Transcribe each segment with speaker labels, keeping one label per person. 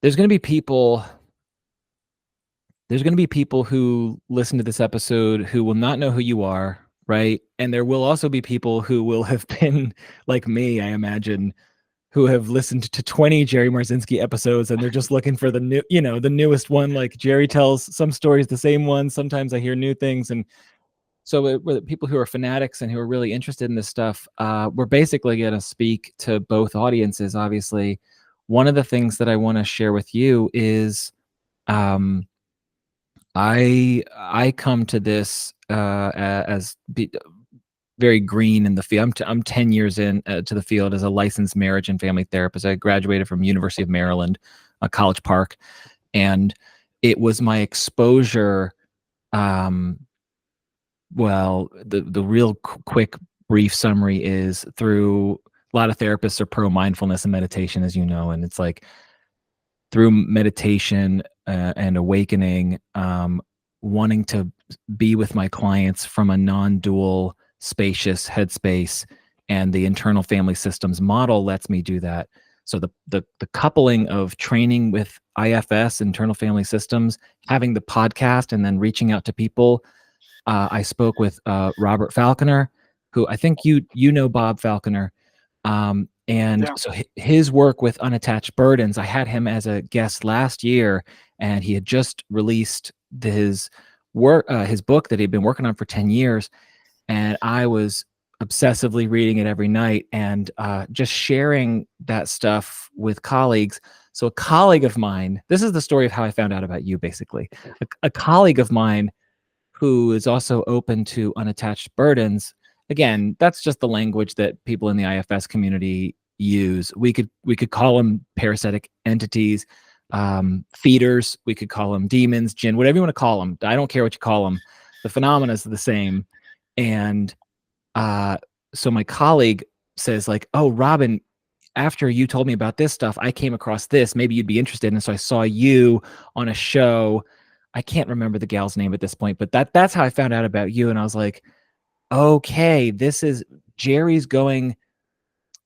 Speaker 1: there's going to be people there's going to be people who listen to this episode who will not know who you are, right? And there will also be people who will have been like me, I imagine, who have listened to 20 Jerry Marzinski episodes and they're just looking for the new, the newest one. Like Jerry tells some stories the same ones. Sometimes I hear new things. And so with people who are fanatics and who are really interested in this stuff, we're basically going to speak to both audiences. Obviously, one of the things that I want to share with you is um, I come to this as very green in the field. I'm 10 years in to the field as a licensed marriage and family therapist. I graduated from University of Maryland, College Park, and it was my exposure. Well, the real quick brief summary is through a lot of therapists are pro mindfulness and meditation, as you know, and it's like through meditation and awakening, wanting to be with my clients from a non-dual, spacious headspace, and the internal family systems model lets me do that. So the coupling of training with IFS, internal family systems, having the podcast, and then reaching out to people. I spoke with Robert Falconer, who I think you know Bob Falconer. And
Speaker 2: Yeah.
Speaker 1: so his work with unattached burdens, I had him as a guest last year, and he had just released his book that he'd been working on for 10 years. And I was obsessively reading it every night and just sharing that stuff with colleagues. So a colleague of mine, this is the story of how I found out about you, basically. A colleague of mine who is also open to unattached burdens. Again, that's just the language that people in the IFS community use. We could call them parasitic entities, feeders. We could call them demons, jinn, whatever you want to call them. I don't care what you call them. The phenomena is the same. And so my colleague says, like, "Oh, Robin, after you told me about this stuff, I came across this. Maybe you'd be interested." And so I saw you on a show. I can't remember the gal's name at this point, but that's how I found out about you. And I was like, okay, this is Jerry's going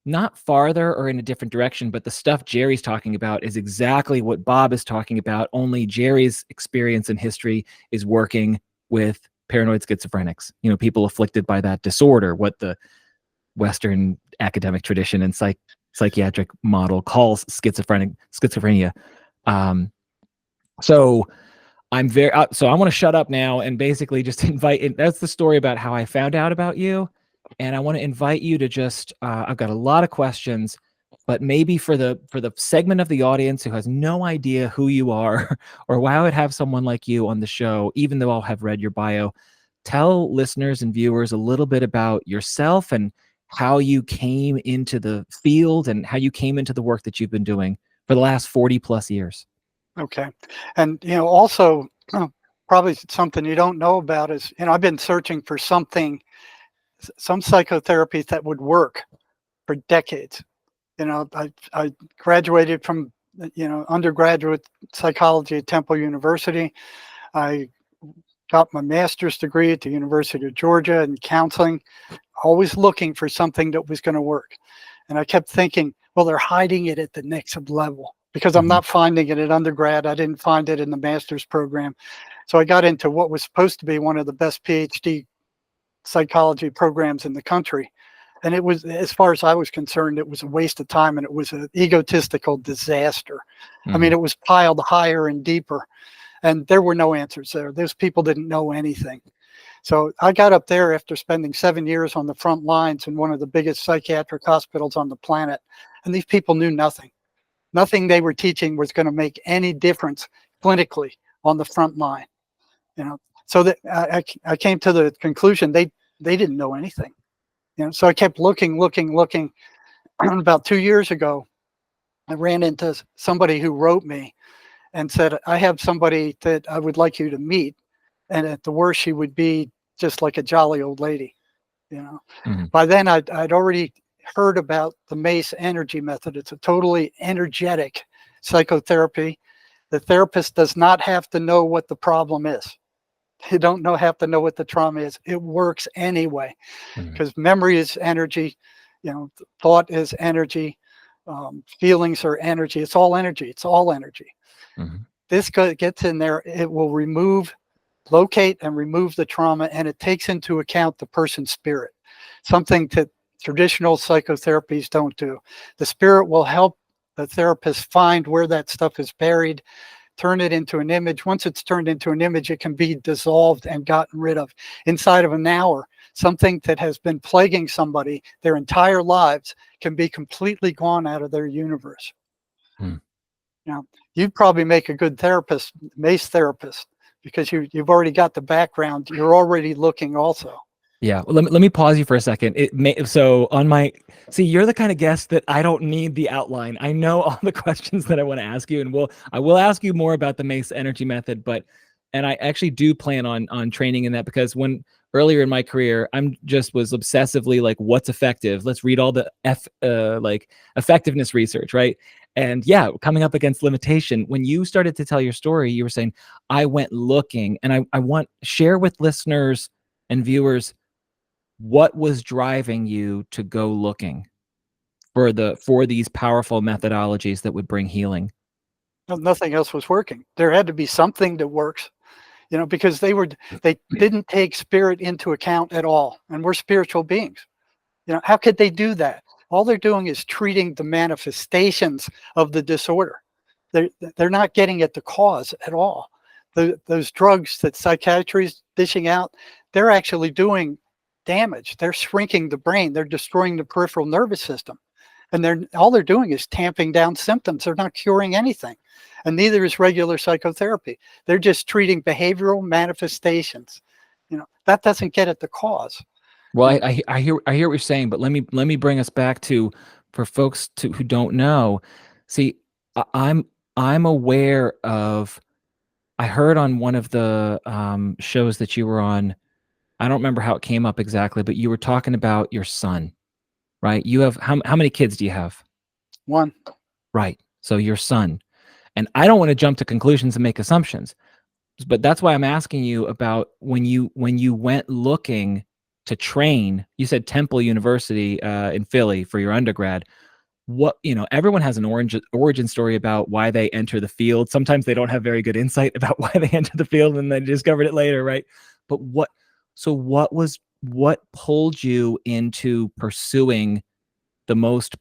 Speaker 1: not farther or in a different direction, but the stuff Jerry's talking about is exactly what Bob is talking about. Only Jerry's experience and history is working with paranoid schizophrenics, people afflicted by that disorder, what the Western academic tradition and psychiatric model calls schizophrenia. So I'm very so I want to shut up now and basically just invite. That's the story about how I found out about you, and I want to invite you to just. I've got a lot of questions, but maybe for the segment of the audience who has no idea who you are or why I would have someone like you on the show, even though I'll have read your bio, tell listeners and viewers a little bit about yourself and how you came into the field and how you came into the work that you've been doing for the last 40 plus years.
Speaker 2: Okay. And, also probably something you don't know about is, I've been searching for some psychotherapy that would work for decades. I graduated from, undergraduate psychology at Temple University. I got my master's degree at the University of Georgia in counseling, always looking for something that was going to work. And I kept thinking, well, they're hiding it at the next level because I'm not finding it at undergrad. I didn't find it in the master's program. So I got into what was supposed to be one of the best PhD psychology programs in the country. And it was, as far as I was concerned, it was a waste of time and it was an egotistical disaster. I mean, it was piled higher and deeper and there were no answers there. Those people didn't know anything. So I got up there after spending 7 years on the front lines in one of the biggest psychiatric hospitals on the planet. And these people knew nothing. Nothing they were teaching was going to make any difference clinically on the front line. So that I came to the conclusion they didn't know anything. So I kept looking. About 2 years ago, I ran into somebody who wrote me and said, I have somebody that I would like you to meet. And at the worst, she would be just like a jolly old lady. By then I'd already heard about the MACE energy method. It's a totally energetic psychotherapy. The therapist does not have to know what the problem is. They don't have to know what the trauma is. It works anyway because memory is energy. Thought is energy. feelings are energy. It's all energy. It's all energy.
Speaker 1: Mhm.
Speaker 2: This gets in there. It will locate and remove the trauma, and it takes into account the person's spirit, something that traditional psychotherapies don't do. The spirit will help the therapist find where that stuff is buried, turn it into an image. Once it's turned into an image, it can be dissolved and gotten rid of inside of an hour. Something that has been plaguing somebody their entire lives can be completely gone out of their universe.
Speaker 1: Hmm.
Speaker 2: Now, you'd probably make a good therapist, MACE therapist, because you've already got the background. You're already looking also.
Speaker 1: Yeah. Well, let me pause you for a second. So on my, see, you're the kind of guest that I don't need the outline. I know all the questions that I want to ask you, and I will ask you more about the MACE energy method, and I actually do plan on training in that, because when earlier in my career, was obsessively like, what's effective? Let's read all the like effectiveness research, right? And yeah, coming up against limitation. When you started to tell your story, you were saying, I went looking, and I want share with listeners and viewers, what was driving you to go looking for these powerful methodologies that would bring healing?
Speaker 2: Nothing else was working. There had to be something that works, because they didn't take spirit into account at all. And we're spiritual beings. How could they do that? All they're doing is treating the manifestations of the disorder. They're not getting at the cause at all. Those drugs that psychiatry is dishing out, they're actually doing damage. They're shrinking the brain. They're destroying the peripheral nervous system. And all they're doing is tamping down symptoms. They're not curing anything. And neither is regular psychotherapy. They're just treating behavioral manifestations. That doesn't get at the cause.
Speaker 1: Well, I hear what you're saying, but let me bring us back to, for folks who don't know. See, I'm aware of. I heard on one of the shows that you were on. I don't remember how it came up exactly, but you were talking about your son, right? You have how many kids do you have?
Speaker 2: One.
Speaker 1: Right. So your son. And I don't want to jump to conclusions and make assumptions, but that's why I'm asking you about when you went looking to train. You said Temple University in Philly for your undergrad. What, everyone has an origin story about why they enter the field. Sometimes they don't have very good insight about why they enter the field, and they discovered it later, right? But what pulled you into pursuing the most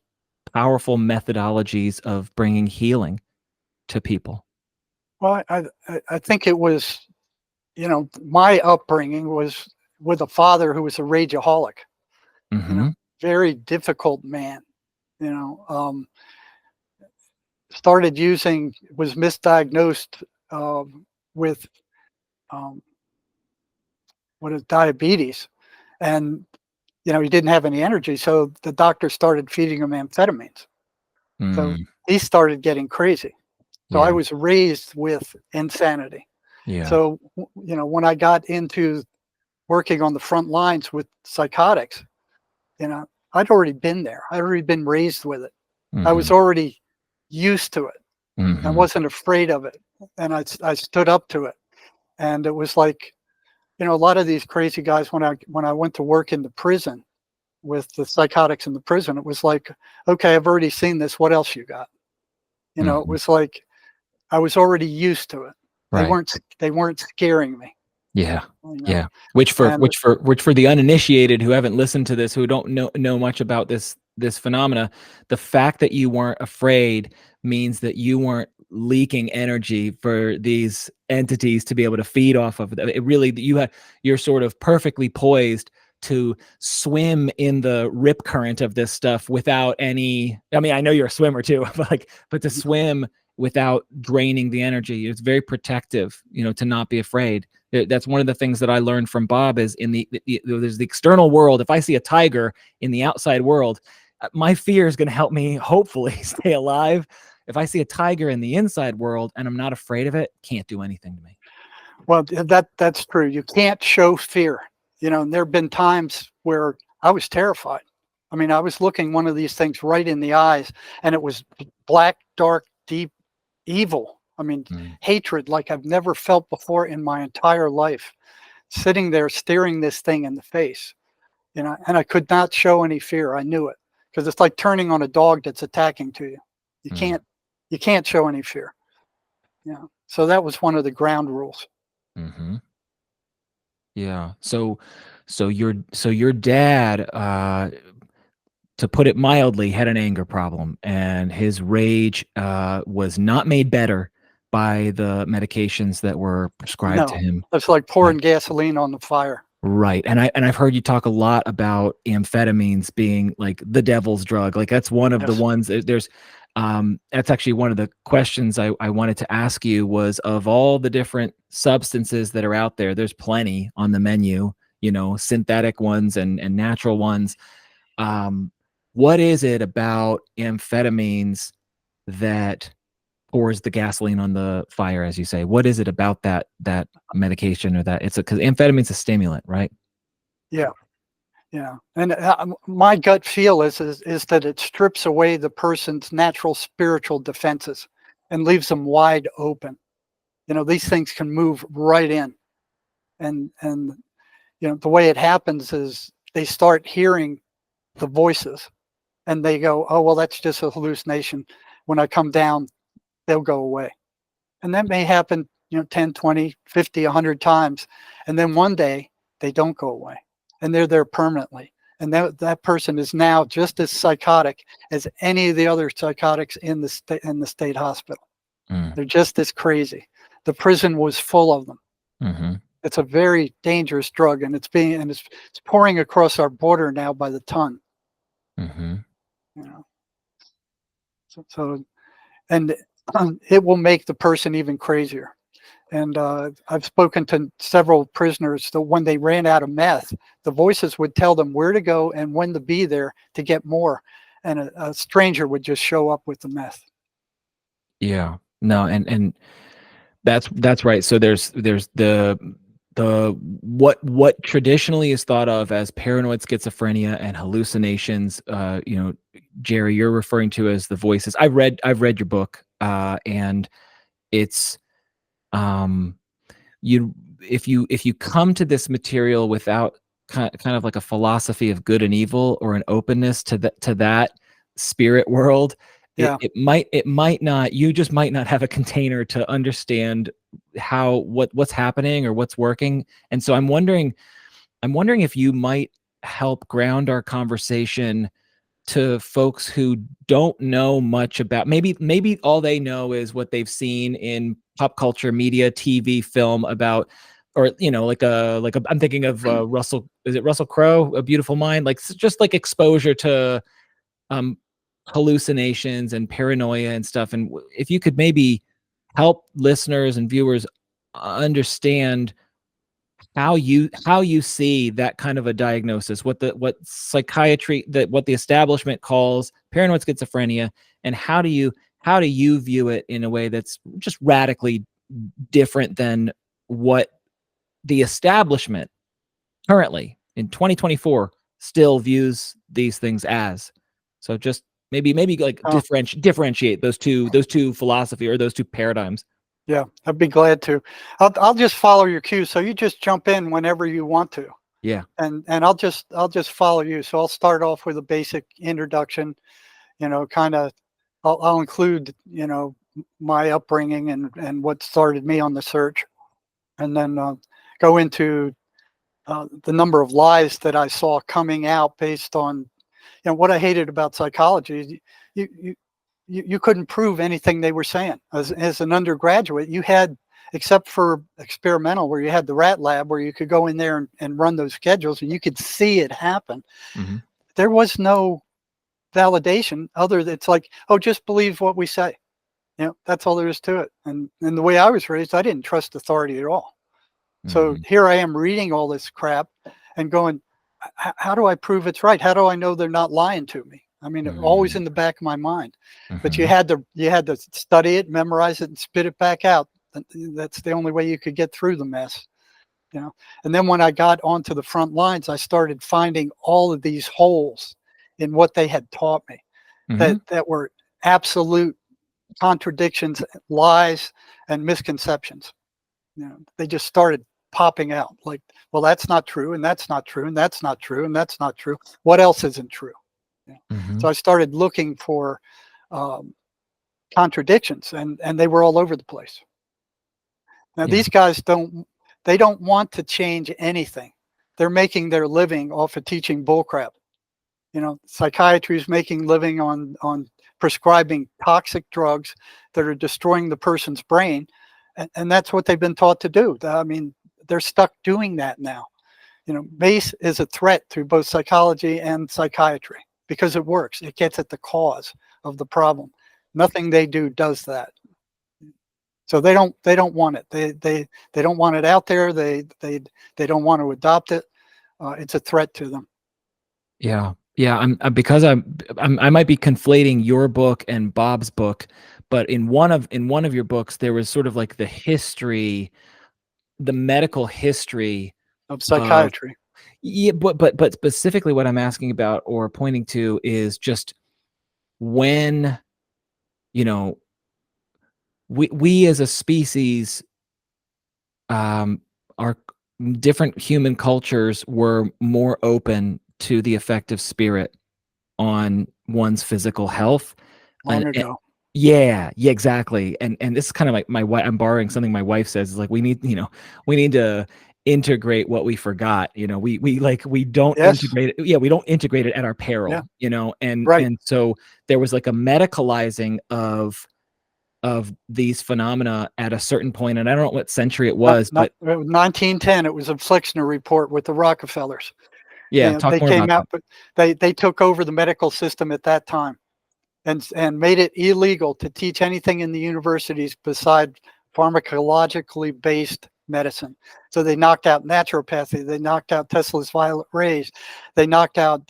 Speaker 1: powerful methodologies of bringing healing to people?
Speaker 2: Well, I think it was, my upbringing was with a father who was a rageaholic,
Speaker 1: Mm-hmm.
Speaker 2: very difficult man, you know, um, was misdiagnosed with um, what is diabetes. And, he didn't have any energy. So the doctor started feeding him amphetamines. So
Speaker 1: Mm,
Speaker 2: he started getting crazy. So I
Speaker 1: yeah.
Speaker 2: was raised with insanity.
Speaker 1: Yeah.
Speaker 2: So, when I got into working on the front lines with psychotics, I'd already been there. I'd already been raised with it. I
Speaker 1: Mm-hmm.
Speaker 2: was already used to it. I
Speaker 1: Mm-hmm.
Speaker 2: wasn't afraid of it. And I stood up to it. And it was like, a lot of these crazy guys, when I went to work in the prison with the psychotics in the prison, it was like, okay, I've already seen this. What else you got? It
Speaker 1: Mm-hmm.
Speaker 2: was like I was already used to it. They
Speaker 1: Right.
Speaker 2: weren't they weren't scaring me,
Speaker 1: Yeah.
Speaker 2: you know.
Speaker 1: Yeah.
Speaker 2: And
Speaker 1: Which for the uninitiated who haven't listened to this, who don't know much about this phenomena, the fact that you weren't afraid means that you weren't leaking energy for these entities to be able to feed off of. It really, you're sort of perfectly poised to swim in the rip current of this stuff without any. I mean, I know you're a swimmer too, but to swim without draining the energy. It's very protective, to not be afraid. That's one of the things that I learned from Bob is there's the external world. If I see a tiger in the outside world, my fear is going to help me hopefully stay alive. If I see a tiger in the inside world and I'm not afraid of it, can't do anything to me.
Speaker 2: well, that's true. You can't show fear, and there have been times where I was terrified. I mean, I was looking one of these things right in the eyes, and it was black, dark, deep evil. I mean,
Speaker 1: Mm.
Speaker 2: hatred like I've never felt before in my entire life. Sitting there staring this thing in the face, and I could not show any fear. I knew it because it's like turning on a dog that's attacking to you. You
Speaker 1: Mm.
Speaker 2: can't show any fear. Yeah. So that was one of the ground rules.
Speaker 1: Mhm. Yeah. So your dad, to put it mildly, had an anger problem, and his rage was not made better by the medications that were prescribed to
Speaker 2: No,
Speaker 1: him.
Speaker 2: it's like
Speaker 1: Uh,
Speaker 2: pouring gasoline on the fire.
Speaker 1: right. And I've heard you talk a lot about amphetamines being like the devil's drug. Like that's one of the
Speaker 2: Yes.
Speaker 1: ones there's that's actually one of the questions I wanted to ask you was of all the different substances that are out there, there's plenty on the menu, you know, synthetic ones and natural ones. Um, what is it about amphetamines that pours the gasoline on the fire, as you say? What is it about that medication or that it's a because amphetamine's a stimulant, right?
Speaker 2: Yeah. Yeah. And my gut feel is that it strips away the person's natural spiritual defenses and leaves them wide open. You know, these things can move right in. And you know, the way it happens is they start hearing the voices and they go, oh, well, that's just a hallucination. When I come down, they'll go away. And that may happen, you know, 10, 20, 50, 100 times. And then one day they don't go away and they're there permanently. And that person is now just as psychotic as any of the other psychotics in the state hospital.
Speaker 1: Mm,
Speaker 2: They're just as crazy. The prison was full of them.
Speaker 1: mhm,
Speaker 2: It's a very dangerous drug, and it's pouring across our border now by the ton.
Speaker 1: mhm.
Speaker 2: You know, so and it will make the person even crazier. And I've spoken to several prisoners that when they ran out of meth, the voices would tell them where to go and when to be there to get more, and a stranger would just show up with the meth.
Speaker 1: Yeah. No, and that's right. So there's the what traditionally is thought of as paranoid schizophrenia and hallucinations, you know, Jerry, you're referring to as the voices. I've read your book, and it's um you if you come to this material without kind of like a philosophy of good and evil or an openness to that spirit world, it
Speaker 2: Yeah.
Speaker 1: it might not you just might not have a container to understand how what's happening or what's working. And so I'm wondering if you might help ground our conversation to folks who don't know much about, maybe all they know is what they've seen in pop culture media, TV, film about, or you know, like a I'm thinking of Russell, is it Russell Crowe, A Beautiful Mind, like just like exposure to um hallucinations and paranoia and stuff. And if you could maybe help listeners and viewers understand how you see that kind of a diagnosis, what psychiatry, that what the establishment calls paranoid schizophrenia, and how do you view it in a way that's just radically different than what the establishment currently in 2024 still views these things as. So just maybe like
Speaker 2: Oh,
Speaker 1: differentiate those two philosophy or those two paradigms.
Speaker 2: yeah. I'd be glad to. I'll just follow your cue. So you just jump in whenever you want to,
Speaker 1: Yeah.
Speaker 2: and I'll just follow you. So I'll start off with a basic introduction. You know, kind of. I'll include, you know, my upbringing and what started me on the search, and then go into the number of lies that I saw coming out based on, you know, what I hated about psychology. You couldn't prove anything they were saying. As an undergraduate, you had, except for experimental, where you had the rat lab, where you could go in there and run those schedules, and you could see it happen.
Speaker 1: Hmm.
Speaker 2: There was no validation other than it's like, oh, just believe what we say. You know, that's all there is to it. And the way I was raised, I didn't trust authority at all. So
Speaker 1: Hmm.
Speaker 2: here I am reading all this crap and going, how do I prove it's right? How do I know they're not lying to me? I mean, always
Speaker 1: Hmm.
Speaker 2: in the back of my mind. But you
Speaker 1: Hmm.
Speaker 2: had to you had to study it, memorize it, and spit it back out. That's the only way you could get through the mess. You know. And then when I got onto the front lines, I started finding all of these holes in what they had taught me
Speaker 1: Hmm.
Speaker 2: that were absolute contradictions, lies, and misconceptions. You know, they just started popping out like, well, that's not true, and that's not true, and that's not true, and that's not true. What else isn't true?
Speaker 1: Mhm.
Speaker 2: So I started looking for um, contradictions, and they were all over the place. Now
Speaker 1: Yeah.
Speaker 2: these guys don't want to change anything. They're making their living off of teaching bullcrap. Psychiatry is making living on prescribing toxic drugs that are destroying the person's brain, and that's what they've been taught to do. I mean, they're stuck doing that now. Mace is a threat to both psychology and psychiatry because it works. It gets at the cause of the problem. Nothing they do does that. So they don't want it. They don't want it out there. They don't want to adopt it. It's a threat to them.
Speaker 1: Yeah. Yeah, because I might be conflating your book and Bob's book, but in one of your books there was sort of like the medical history
Speaker 2: Of
Speaker 1: of
Speaker 2: psychiatry.
Speaker 1: yeah, but specifically what I'm asking about or pointing to is just when, you know, we as a species, um, our different human cultures were more open to the effect of spirit on one's physical health.
Speaker 2: Long
Speaker 1: And
Speaker 2: ago.
Speaker 1: yeah, yeah, exactly. And this is kind of like my wife. I'm borrowing something my wife says is like we need to integrate what we forgot. We don't
Speaker 2: Yes.
Speaker 1: integrate it. Yeah, we don't integrate it at our
Speaker 2: Yeah.
Speaker 1: peril. And
Speaker 2: Right.
Speaker 1: and so there was like a medicalizing of these phenomena at a certain point, and I don't know what century it
Speaker 2: Not,
Speaker 1: was,
Speaker 2: not
Speaker 1: but
Speaker 2: 1910. It was a Flexner report with the Rockefellers.
Speaker 1: yeah, talk
Speaker 2: They
Speaker 1: more
Speaker 2: came
Speaker 1: about that.
Speaker 2: out, but they took over the medical system at that time, and made it illegal to teach anything in the universities beside pharmacologically based medicine. So they knocked out naturopathy, they knocked out Tesla's violet rays, they knocked out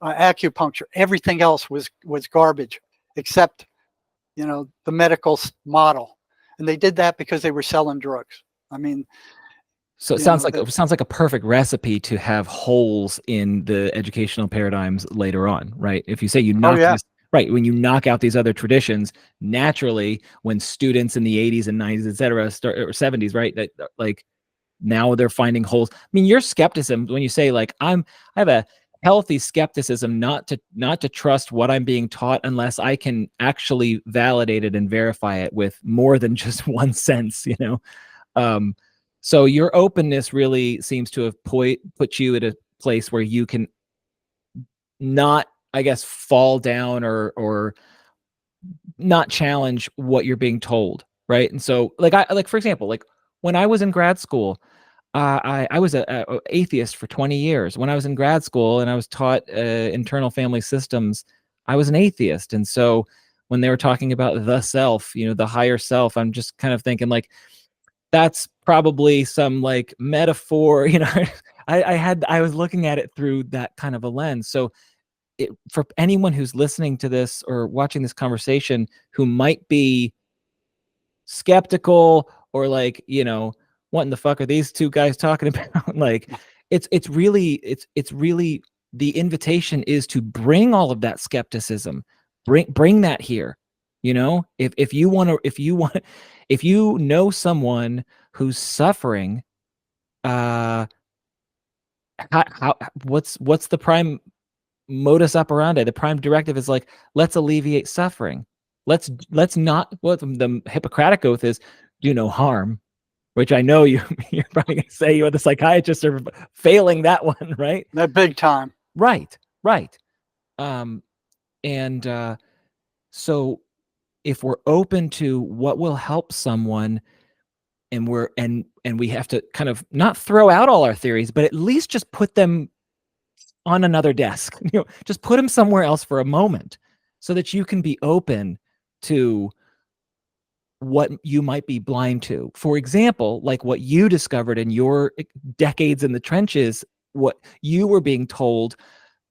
Speaker 2: acupuncture. Everything else was garbage except the medical model, and they did that because they were selling drugs. I mean,
Speaker 1: So
Speaker 2: that.
Speaker 1: it sounds like a perfect recipe to have holes in the educational paradigms later on, right? If you say you
Speaker 2: Oh
Speaker 1: knock
Speaker 2: yeah,
Speaker 1: this right, when you knock out these other traditions, naturally, when students in the 80s and 90s, et cetera, start or 70s, right? That like now they're finding holes. I mean, your skepticism when you say like I have a healthy skepticism not to trust what I'm being taught unless I can actually validate it and verify it with more than just one sense. Um, so your openness really seems to have put you at a place where you can not, I guess, fall down or not challenge what you're being told, right? And so, like for example, like when I was in grad school, I was a atheist for 20 years. When I was in grad school and I was taught internal family systems, I was an atheist. And so when they were talking about the self, the higher self, I'm just kind of thinking like that's probably some like metaphor. I was looking at it through that kind of a lens. So for anyone who's listening to this or watching this conversation who might be skeptical or like, what in the fuck are these two guys talking about? Like it's really the invitation is to bring all of that skepticism, bring that here. If you know someone who's suffering, uh what's the prime modus operandi? The prime directive is like, let's alleviate suffering. Let's not, what the Hippocratic oath is, do no harm, which I know you're probably gonna say you're the psychiatrist are failing that one, right?
Speaker 2: that big time.
Speaker 1: Right, right. Um, and so if we're open to what will help someone, and we have to kind of not throw out all our theories, but at least just put them on another desk. Just put them somewhere else for a moment so that you can be open to what you might be blind to. For example, like what you discovered in your decades in the trenches, what you were being told,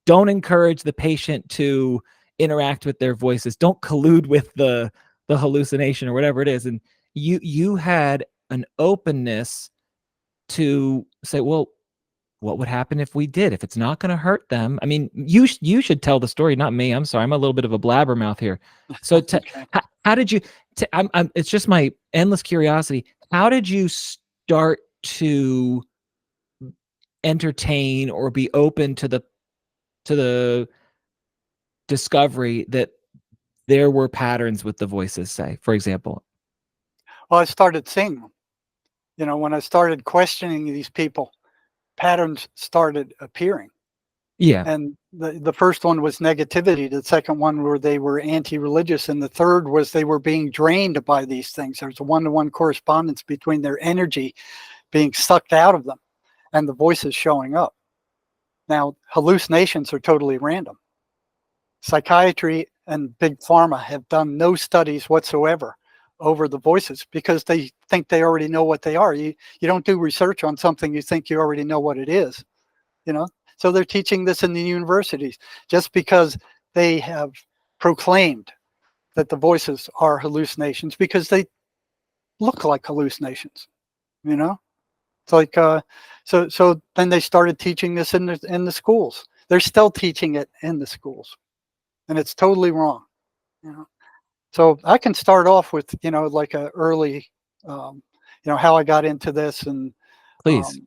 Speaker 1: don't encourage the patient to interact with their voices. Don't collude with the hallucination or whatever it is. And you had an openness to say, well, what would happen if we did? If it's not going to hurt them? I mean, you should tell the story, not me. I'm sorry, I'm a little bit of a blabbermouth here. So,
Speaker 2: Okay.
Speaker 1: how did you? It's just my endless curiosity. How did you start to entertain or be open to the discovery that there were patterns with the voices, say, for example?
Speaker 2: Well, I started seeing them. When I started questioning these people, patterns started appearing.
Speaker 1: Yeah.
Speaker 2: And the first one was negativity. The second one were they were anti-religious, and the third was they were being drained by these things. There's a one-to-one correspondence between their energy being sucked out of them and the voices showing up. Now, hallucinations are totally random. Psychiatry and big pharma have done no studies whatsoever over the voices because they think they already know what they are. You don't do research on something you think you already know what it is, you know? So they're teaching this in the universities just because they have proclaimed that the voices are hallucinations because they look like hallucinations, you know? It's like, so then they started teaching this in the schools. They're still teaching it in the schools, and it's totally wrong, you know? So I can start off with, like a early, how I got into this and,
Speaker 1: Please.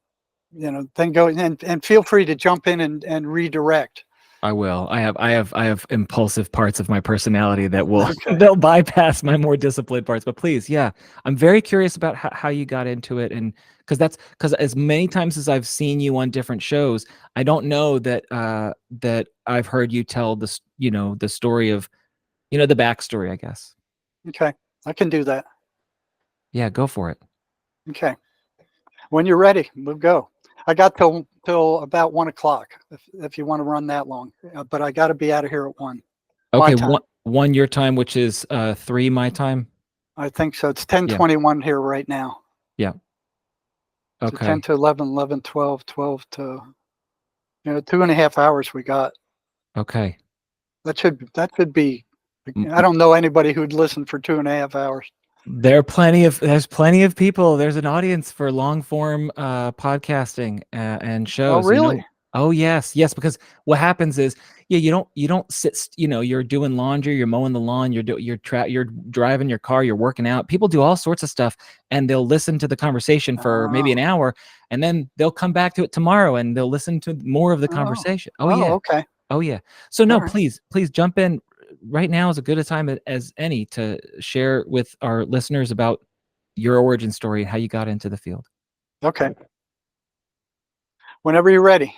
Speaker 2: then go and feel free to jump in and redirect.
Speaker 1: I will. I have impulsive parts of my personality that will
Speaker 2: Okay.
Speaker 1: they'll bypass my more disciplined parts. But please, yeah, I'm very curious about how you got into it, and because as many times as I've seen you on different shows, I don't know that that I've heard you tell the story of the backstory, I guess.
Speaker 2: Okay. I can do that.
Speaker 1: Yeah, go for it.
Speaker 2: Okay. When you're ready, we'll go. I got till about 1 o'clock if you want to run that long, but I got to be out of here at 1. My
Speaker 1: Okay,
Speaker 2: time.
Speaker 1: one your time, which is 3 my time.
Speaker 2: I think so. It's
Speaker 1: Yeah.
Speaker 2: 10:21 here right now.
Speaker 1: Yeah.
Speaker 2: So 10
Speaker 1: Okay.
Speaker 2: to 11, 11, 12, 12 to 2.5 hours we got.
Speaker 1: Okay.
Speaker 2: That should be.
Speaker 1: M-
Speaker 2: I don't know anybody who'd listen for 2.5 hours.
Speaker 1: there's plenty of people. There's an audience for long form podcasting and
Speaker 2: Oh,
Speaker 1: shows.
Speaker 2: really?
Speaker 1: Oh yes, because what happens is, yeah, you don't sit. You're doing laundry, you're mowing the lawn, you're driving your car, you're working out. People do all sorts of stuff, and they'll listen to the conversation for maybe
Speaker 2: Oh,
Speaker 1: an hour, and then they'll come back to it tomorrow, and they'll listen to more of the
Speaker 2: oh,
Speaker 1: conversation. Oh
Speaker 2: oh,
Speaker 1: yeah,
Speaker 2: okay.
Speaker 1: oh yeah. So
Speaker 2: All
Speaker 1: no,
Speaker 2: right.
Speaker 1: please jump in. Right now is as good a time as any to share with our listeners about your origin story and how you got into the field.
Speaker 2: Okay. Whenever you're ready.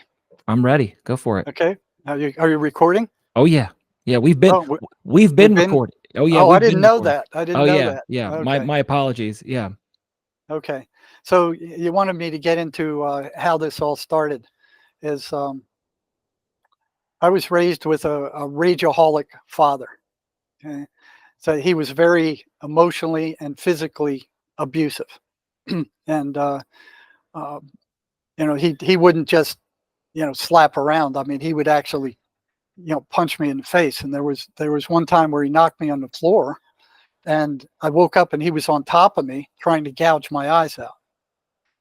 Speaker 1: I'm ready. Go for it.
Speaker 2: Okay. Are you recording?
Speaker 1: Oh yeah, yeah. We've been
Speaker 2: Oh,
Speaker 1: we've
Speaker 2: we've
Speaker 1: been
Speaker 2: been.
Speaker 1: recording. Oh yeah,
Speaker 2: Oh, I
Speaker 1: we've
Speaker 2: didn't
Speaker 1: been
Speaker 2: know
Speaker 1: recording.
Speaker 2: that. I
Speaker 1: Oh
Speaker 2: didn't know
Speaker 1: yeah,
Speaker 2: that.
Speaker 1: yeah. My
Speaker 2: Okay.
Speaker 1: my apologies. Yeah.
Speaker 2: Okay. So you wanted me to get into how this all started. Is I was raised with a rageaholic father. Okay? So he was very emotionally and physically abusive, and uh, he wouldn't just slap around. I mean, he would actually punch me in the face. And there was one time where he knocked me on the floor, and I woke up and he was on top of me trying to gouge my eyes out.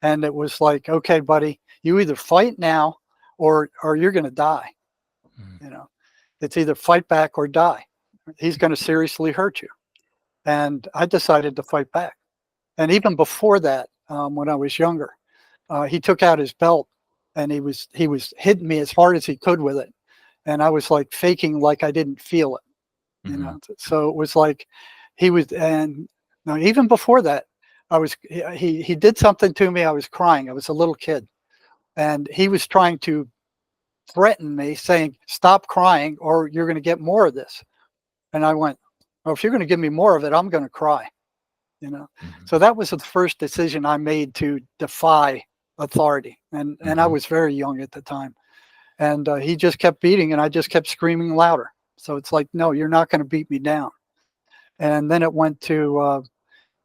Speaker 2: And it was like, okay, buddy, you either fight now or you're going to die.
Speaker 1: Mm.
Speaker 2: You know, it's either fight back or die. He's going to seriously hurt you. And I decided to fight back. And even before that, when I was younger, he took out his belt and he was hitting me as hard as he could with it. And I was like faking like I didn't feel it.
Speaker 1: Mhm.
Speaker 2: So it was like he was. And now even before that, he did something to me. I was crying. I was a little kid, and he was trying to threaten me, saying, "Stop crying, or you're going to get more of this." And I went, "Well, if you're going to give me more of it, I'm going to cry."
Speaker 1: Mhm.
Speaker 2: So that was the first decision I made to defy authority, and I
Speaker 1: Mhm.
Speaker 2: was very young at the time. And he just kept beating, and I just kept screaming louder. So it's like, no, you're not going to beat me down. And then it went to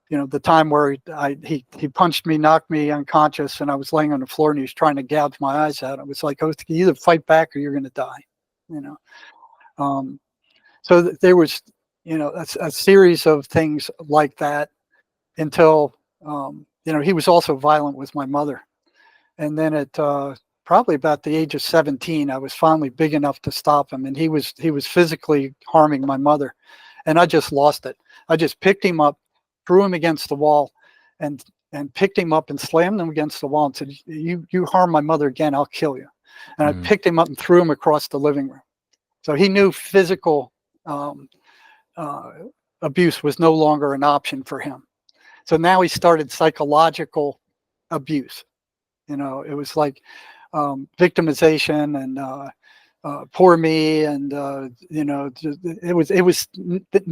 Speaker 2: the time where he punched me, knocked me unconscious, and I was laying on the floor, and he was trying to gouge my eyes out. It was like, oh, you either fight back or you're going to die. You know. Um, so there was a series of things like that until he was also violent with my mother. And then at probably about the age of 17, I was finally big enough to stop him, and he was physically harming my mother, and I just lost it. I just picked him up, threw him against the wall, and picked him up and slammed him against the wall and said, "You harm my mother again, I'll kill you." And I
Speaker 1: Mhm.
Speaker 2: picked him up and threw him across the living room. So he knew physical um, uh, abuse was no longer an option for him. So now he started psychological abuse. It was like victimization and poor me, and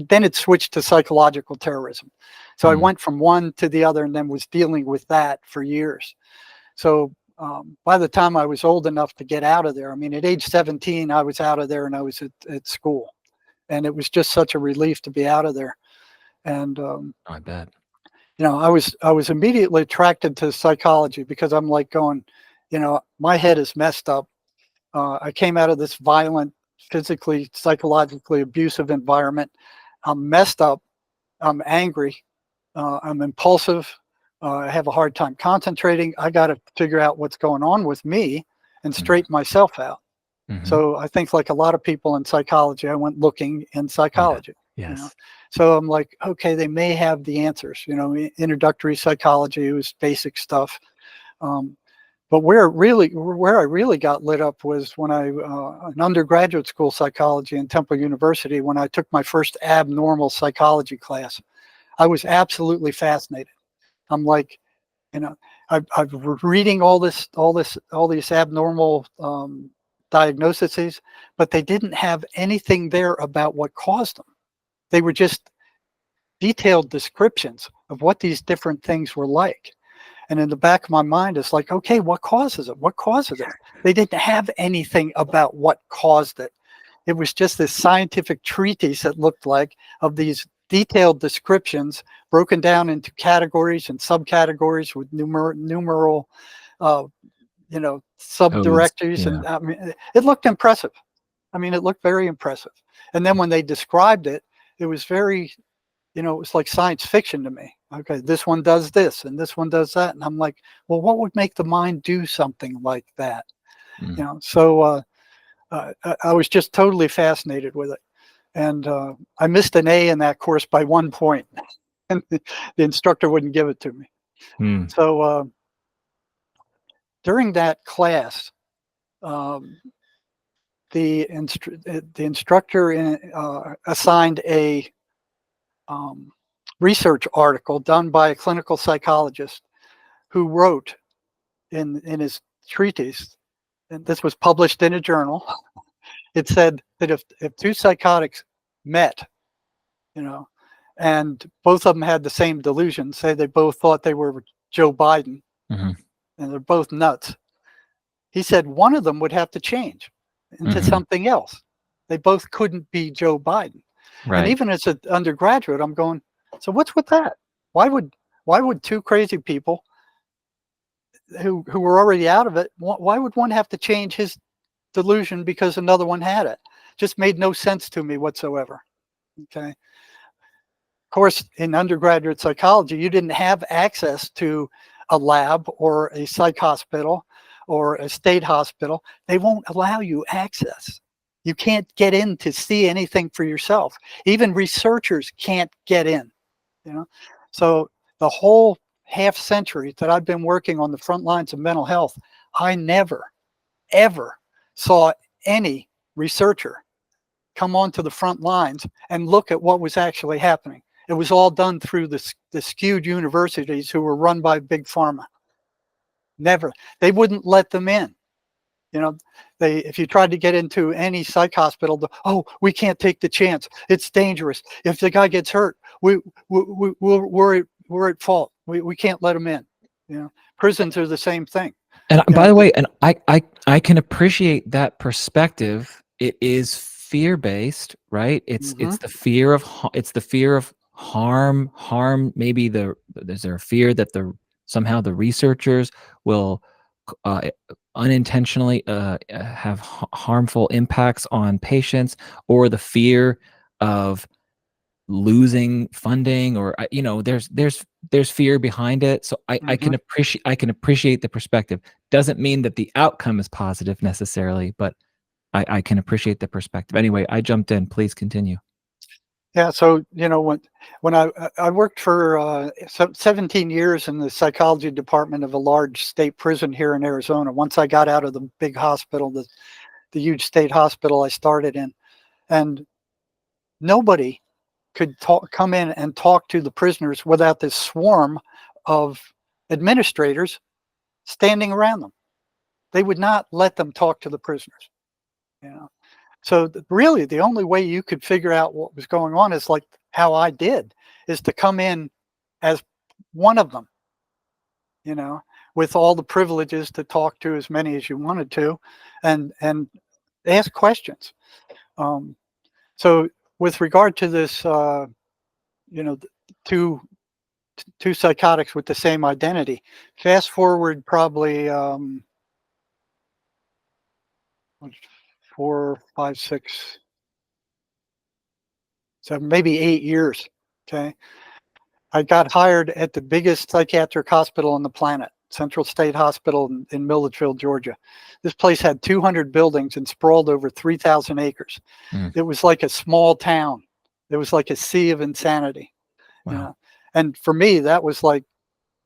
Speaker 2: then it switched to psychological terrorism. So I went from one to the other, and then was dealing with that for years. So by the time I was old enough to get out of there, I mean, at age 17, I was out of there and I was at school, and it was just such a relief to be out of there. And
Speaker 1: I bet.
Speaker 2: I was immediately attracted to psychology because I'm like going, my head is messed up. I came out of this violent, physically, psychologically abusive environment. I'm messed up. I'm angry. I'm impulsive. I have a hard time concentrating. I got to figure out what's going on with me and straighten myself out.
Speaker 1: Mm-hmm.
Speaker 2: So I think, like a lot of people in psychology, I went looking in psychology.
Speaker 1: Yes.
Speaker 2: So I'm like, okay, they may have the answers. Introductory psychology was basic stuff. But where I really got lit up was when I an undergraduate school psychology in Temple University, when I took my first abnormal psychology class. I was absolutely fascinated. I'm like, I've reading all these abnormal diagnoses, but they didn't have anything there about what caused them. They were just detailed descriptions of what these different things were like. And in the back of my mind, it's like, okay, what causes it? What causes it? They didn't have anything about what caused it. It was just this scientific treatise that looked like, of these detailed descriptions broken down into categories and subcategories with numeral, subdirectories.
Speaker 1: Yeah.
Speaker 2: And I mean, it looked impressive. I mean, it looked very impressive. And then when they described it, it was very, it was like science fiction to me. Okay, this one does this and this one does that. And I'm like, well, what would make the mind do something like that? So I was just totally fascinated with it. And I missed an A in that course by 1 point, and the instructor wouldn't give it to me. So during that class, the instructor assigned a research article done by a clinical psychologist who wrote in his treatise, and this was published in a journal. It said that if two psychotics met, and both of them had the same delusion, say they both thought they were Joe Biden, and they're both nuts, he said one of them would have to change into something else. They both couldn't be Joe Biden. Right. And even as an undergraduate, I'm going, so what's with that? Why would two crazy people who were already out of it, why would one have to change his delusion because another one had it? Just made no sense to me whatsoever. Okay. Of course, in undergraduate psychology, you didn't have access to a lab or a psych hospital or a state hospital. They won't allow you access. You can't get in to see anything for yourself. Even researchers can't get in. So the whole half century that I've been working on the front lines of mental health, I never, ever saw any researcher come onto the front lines and look at what was actually happening. It was all done through the skewed universities who were run by big pharma. Never. They wouldn't let them in. If you tried to get into any psych hospital, we can't take the chance. It's dangerous. If the guy gets hurt, we're at fault. We can't let him in. Prisons are the same thing.
Speaker 1: And by the way, and I can appreciate that perspective. It is fear-based, right? It's the fear of harm. Maybe there's a fear that somehow the researchers will unintentionally have harmful impacts on patients, or the fear of losing funding, or there's fear behind it. So I can appreciate the perspective. Doesn't mean that the outcome is positive necessarily, but I can appreciate the perspective. Anyway, I jumped in. Please continue.
Speaker 2: Yeah, so when I worked for 17 years in the psychology department of a large state prison here in Arizona. Once I got out of the big hospital, the huge state hospital I started in, And nobody could come in and talk to the prisoners without this swarm of administrators standing around them. They would not let them talk to the prisoners. You know, so really the only way you could figure out what was going on is like how I did, is to come in as one of them. You know, with all the privileges to talk to as many as you wanted to, and ask questions. Um, so with regard to this, you know, two psychotics with the same identity. Fast forward probably 4, 5, 6, 7, maybe 8 years. Okay, I got hired at the biggest psychiatric hospital on the planet, Central State Hospital in Milledgeville, Georgia. This place had 200 buildings and sprawled over 3,000 acres.
Speaker 1: Mm.
Speaker 2: It was like a small town. It was like a sea of insanity.
Speaker 1: Wow.
Speaker 2: You know? And for me, that was like,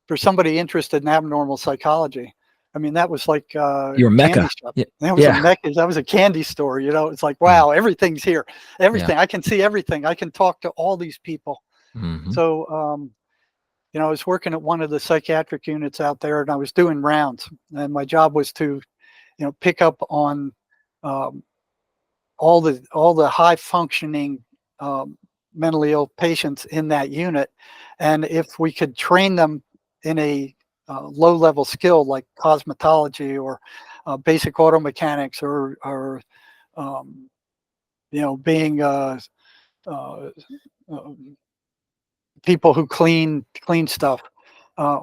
Speaker 2: for somebody interested in abnormal psychology, I mean, that was like
Speaker 1: your Mecca.
Speaker 2: Yeah. That was a Mecca. That was a candy store. You know, it's like, wow, everything's here. Everything. I can see everything. I can talk to all these people.
Speaker 1: Mm-hmm.
Speaker 2: So, you know, I was working at one of the psychiatric units out there, and I was doing rounds. And my job was to, you know, pick up on all the high functioning mentally ill patients in that unit, and if we could train them in a low level skill like cosmetology or basic auto mechanics or you know, being people who clean stuff,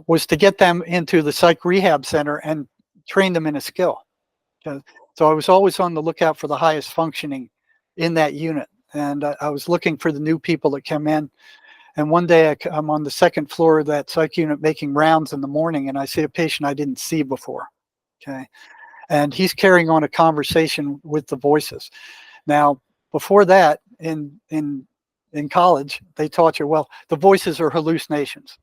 Speaker 2: was to get them into the psych rehab center and train them in a skill. So I was always on the lookout for the highest functioning in that unit, and I was looking for the new people that come in. And one day I'm on the second floor of that psych unit making rounds in the morning, and I see a patient I didn't see before. Okay, and he's carrying on a conversation with the voices. Now, before that, in college, they taught you, well, the voices are hallucinations.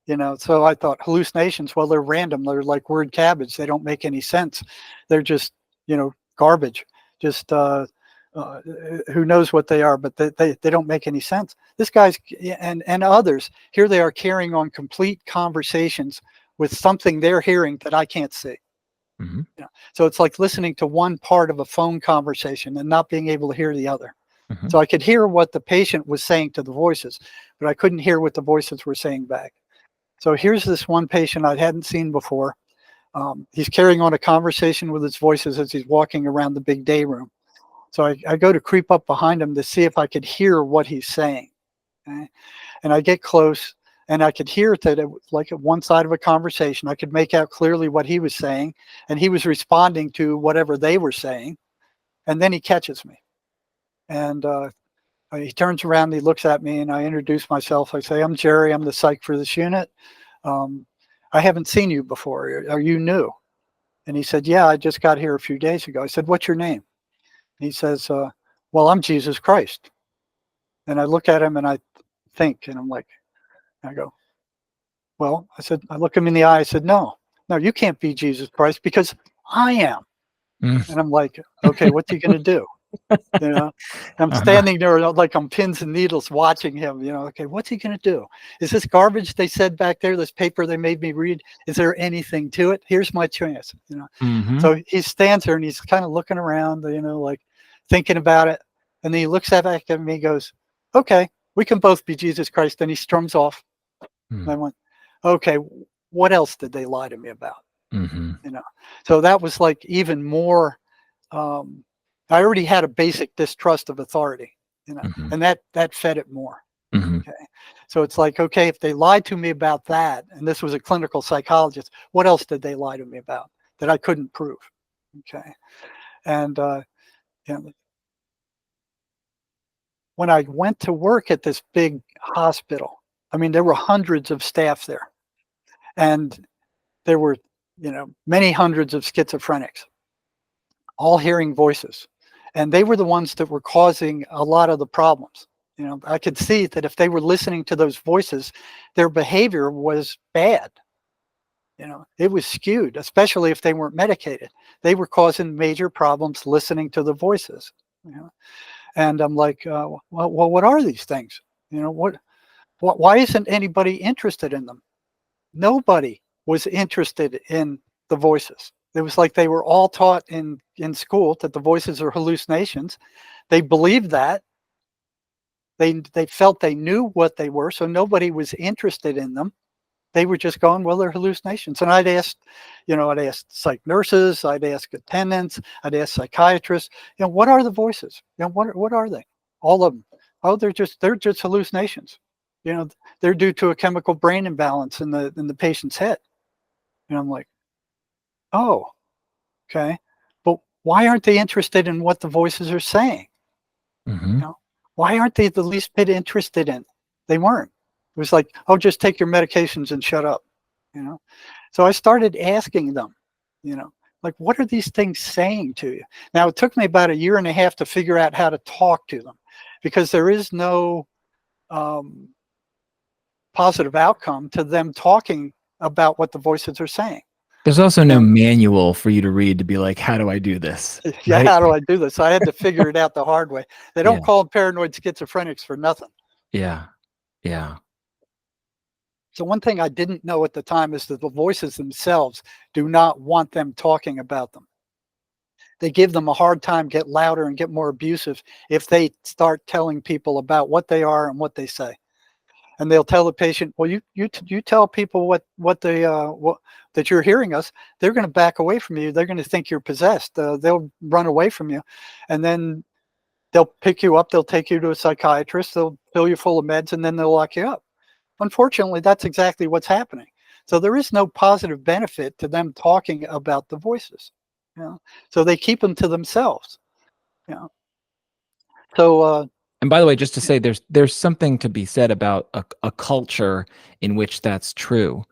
Speaker 2: You know, so I thought hallucinations, well, they're random. They're like word cabbage. They don't make any sense. They're just, you know, garbage. Just who knows what they are, but they don't make any sense. This guy's and others, here they are carrying on complete conversations with something they're hearing that I can't see.
Speaker 1: Mm-hmm.
Speaker 2: Yeah. So it's like listening to one part of a phone conversation and not being able to hear the other.
Speaker 1: Mm-hmm.
Speaker 2: So I could hear what the patient was saying to the voices, but I couldn't hear what the voices were saying back. So here's this one patient I hadn't seen before. He's carrying on a conversation with his voices as he's walking around the big day room. So I go to creep up behind him to see if I could hear what he's saying. Okay? And I get close, and I could hear that it was like at one side of a conversation. I could make out clearly what he was saying, and he was responding to whatever they were saying. And then he catches me. And he turns around, and he looks at me, and I introduce myself. I say, I'm Jerry. I'm the psych for this unit. I haven't seen you before. Are you new? And he said, yeah, I just got here a few days ago. I said, what's your name? He says, well, I'm Jesus Christ. And I look at him and I think, and I'm like, I go, well, I said, I look him in the eye. I said, no, you can't be Jesus Christ because I am.
Speaker 1: Mm.
Speaker 2: And I'm like, okay, what's he going to do? You know, I'm standing there like on pins and needles watching him, you know, okay, what's he going to do? Is this garbage they said back there, this paper they made me read? Is there anything to it? Here's my chance, you know?
Speaker 1: Mm-hmm.
Speaker 2: So he stands there and he's kind of looking around, you know, like thinking about it. And then he looks back at me and goes, okay, we can both be Jesus Christ. And he strums off. And I went, okay, what else did they lie to me about?
Speaker 1: Mm-hmm.
Speaker 2: You know? So that was like even more, I already had a basic distrust of authority, you know,
Speaker 1: Mm-hmm.
Speaker 2: and that fed it more.
Speaker 1: Mm-hmm.
Speaker 2: Okay. So it's like, okay, if they lied to me about that, and this was a clinical psychologist, what else did they lie to me about that I couldn't prove? Okay. And, you know, when I went to work at this big hospital, I mean, there were hundreds of staff there, and there were, you know, many hundreds of schizophrenics, all hearing voices. And they were the ones that were causing a lot of the problems. You know, I could see that if they were listening to those voices, their behavior was bad. You know, it was skewed, especially if they weren't medicated. They were causing major problems listening to the voices. You know, And I'm like, well, what are these things? You know, why isn't anybody interested in them? Nobody was interested in the voices. It was like they were all taught in school that the voices are hallucinations. They believed that. They felt they knew what they were, so nobody was interested in them. They were just going, well, they're hallucinations. And I'd ask psych nurses, I'd ask attendants, I'd ask psychiatrists, what are the voices? What are they? All of them. Oh, they're just hallucinations. They're due to a chemical brain imbalance in the patient's head. And I'm like, oh, okay. But why aren't they interested in what the voices are saying?
Speaker 1: Hmm.
Speaker 2: Why aren't they the least bit interested in? They weren't. It was like, oh, just take your medications and shut up. You know. So I started asking them, like, what are these things saying to you? Now it took me about 1.5 years to figure out how to talk to them, because there is no positive outcome to them talking about what the voices are saying.
Speaker 1: There's also no manual for you to read to be like, how do I do this?
Speaker 2: Yeah,
Speaker 1: Right?
Speaker 2: how do I do this? I had to figure it out the hard way. They don't
Speaker 1: Yeah.
Speaker 2: call them paranoid schizophrenics for nothing.
Speaker 1: Yeah. Yeah.
Speaker 2: So one thing I didn't know at the time is that the voices themselves do not want them talking about them. They give them a hard time, get louder and get more abusive if they start telling people about what they are and what they say. And they'll tell the patient, well, you tell people what that you're hearing us, they're going to back away from you. They're going to think you're possessed. They'll run away from you, and then they'll pick you up. They'll take you to a psychiatrist. They'll fill you full of meds, and then they'll lock you up. Unfortunately, that's exactly what's happening. So there is no positive benefit to them talking about the voices. So they keep them to themselves. So
Speaker 1: And by the way, just to say, there's something to be said about a culture in which that's true,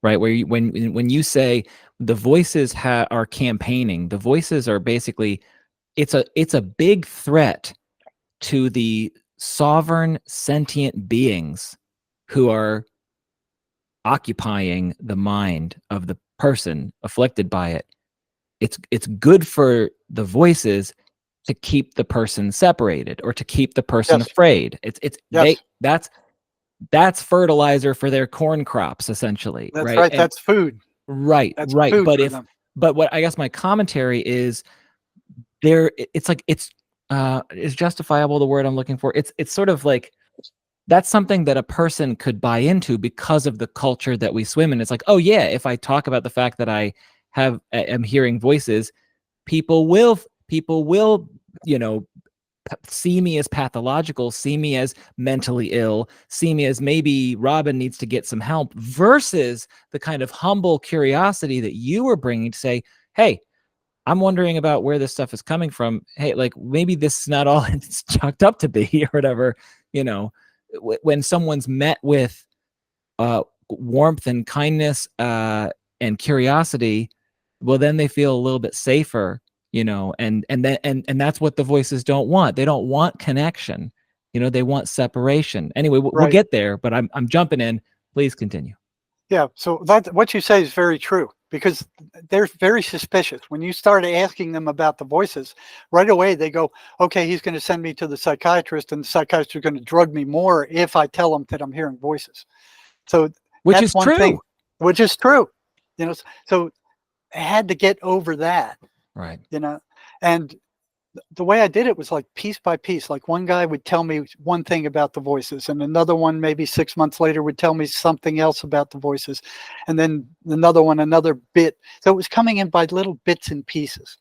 Speaker 1: right? Where when you say the voices are campaigning, the voices are basically it's a big threat to the sovereign sentient beings who are occupying the mind of the person afflicted by it. It's good for the voices to keep the person separated or to keep the person
Speaker 2: yes,
Speaker 1: afraid.
Speaker 2: yes,
Speaker 1: That's fertilizer for their corn crops, essentially,
Speaker 2: that's
Speaker 1: right?
Speaker 2: right.
Speaker 1: And
Speaker 2: That's food.
Speaker 1: right,
Speaker 2: That's
Speaker 1: right.
Speaker 2: food for them.
Speaker 1: But what I guess my commentary is is justifiable the word I'm looking for. It's sort of like that's something that a person could buy into because of the culture that we swim in. It's like, oh yeah, if I talk about the fact that am hearing voices, people will see me as pathological, see me as mentally ill, see me as maybe Robin needs to get some help, versus the kind of humble curiosity that you were bringing to say, hey, I'm wondering about where this stuff is coming from. Hey, like maybe this is not all it's chalked up to be or whatever. When someone's met with warmth and kindness and curiosity, well, then they feel a little bit safer, and that's what the voices don't want. They don't want connection. They want separation. Anyway, we'll
Speaker 2: Right.
Speaker 1: get there, but I'm jumping in. Please continue.
Speaker 2: Yeah. So that what you say is very true, because they're very suspicious. When you start asking them about the voices, right away they go, okay, he's going to send me to the psychiatrist, and the psychiatrist is going to drug me more if I tell him that I'm hearing voices. So
Speaker 1: Which
Speaker 2: that's
Speaker 1: is
Speaker 2: one
Speaker 1: true.
Speaker 2: thing, which is true. So I had to get over that.
Speaker 1: Right.
Speaker 2: And the way I did it was like piece by piece. Like one guy would tell me one thing about the voices, and another one maybe 6 months later would tell me something else about the voices, and then another one another bit. So it was coming in by little bits and pieces.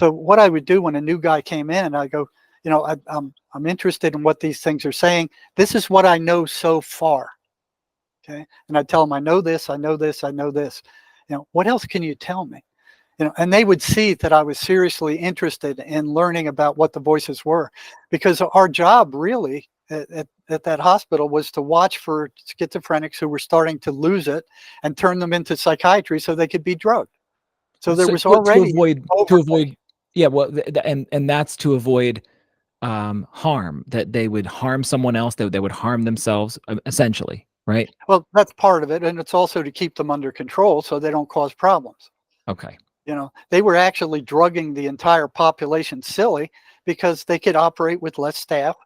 Speaker 2: So what I would do when a new guy came in, I go, I'm interested in what these things are saying. This is what I know so far. Okay, and I tell them I know this, I know this, I know this. What else can you tell me? And they would see that I was seriously interested in learning about what the voices were, because our job really at that hospital was to watch for schizophrenics who were starting to lose it and turn them into psychiatry so they could be drugged. So there was already
Speaker 1: to avoid, yeah, well, and that's to avoid harm, that they would harm someone else, that they would harm themselves, essentially, right?
Speaker 2: Well, that's part of it, and it's also to keep them under control so they don't cause problems.
Speaker 1: Okay.
Speaker 2: They were actually drugging the entire population silly, because they could operate with less staff,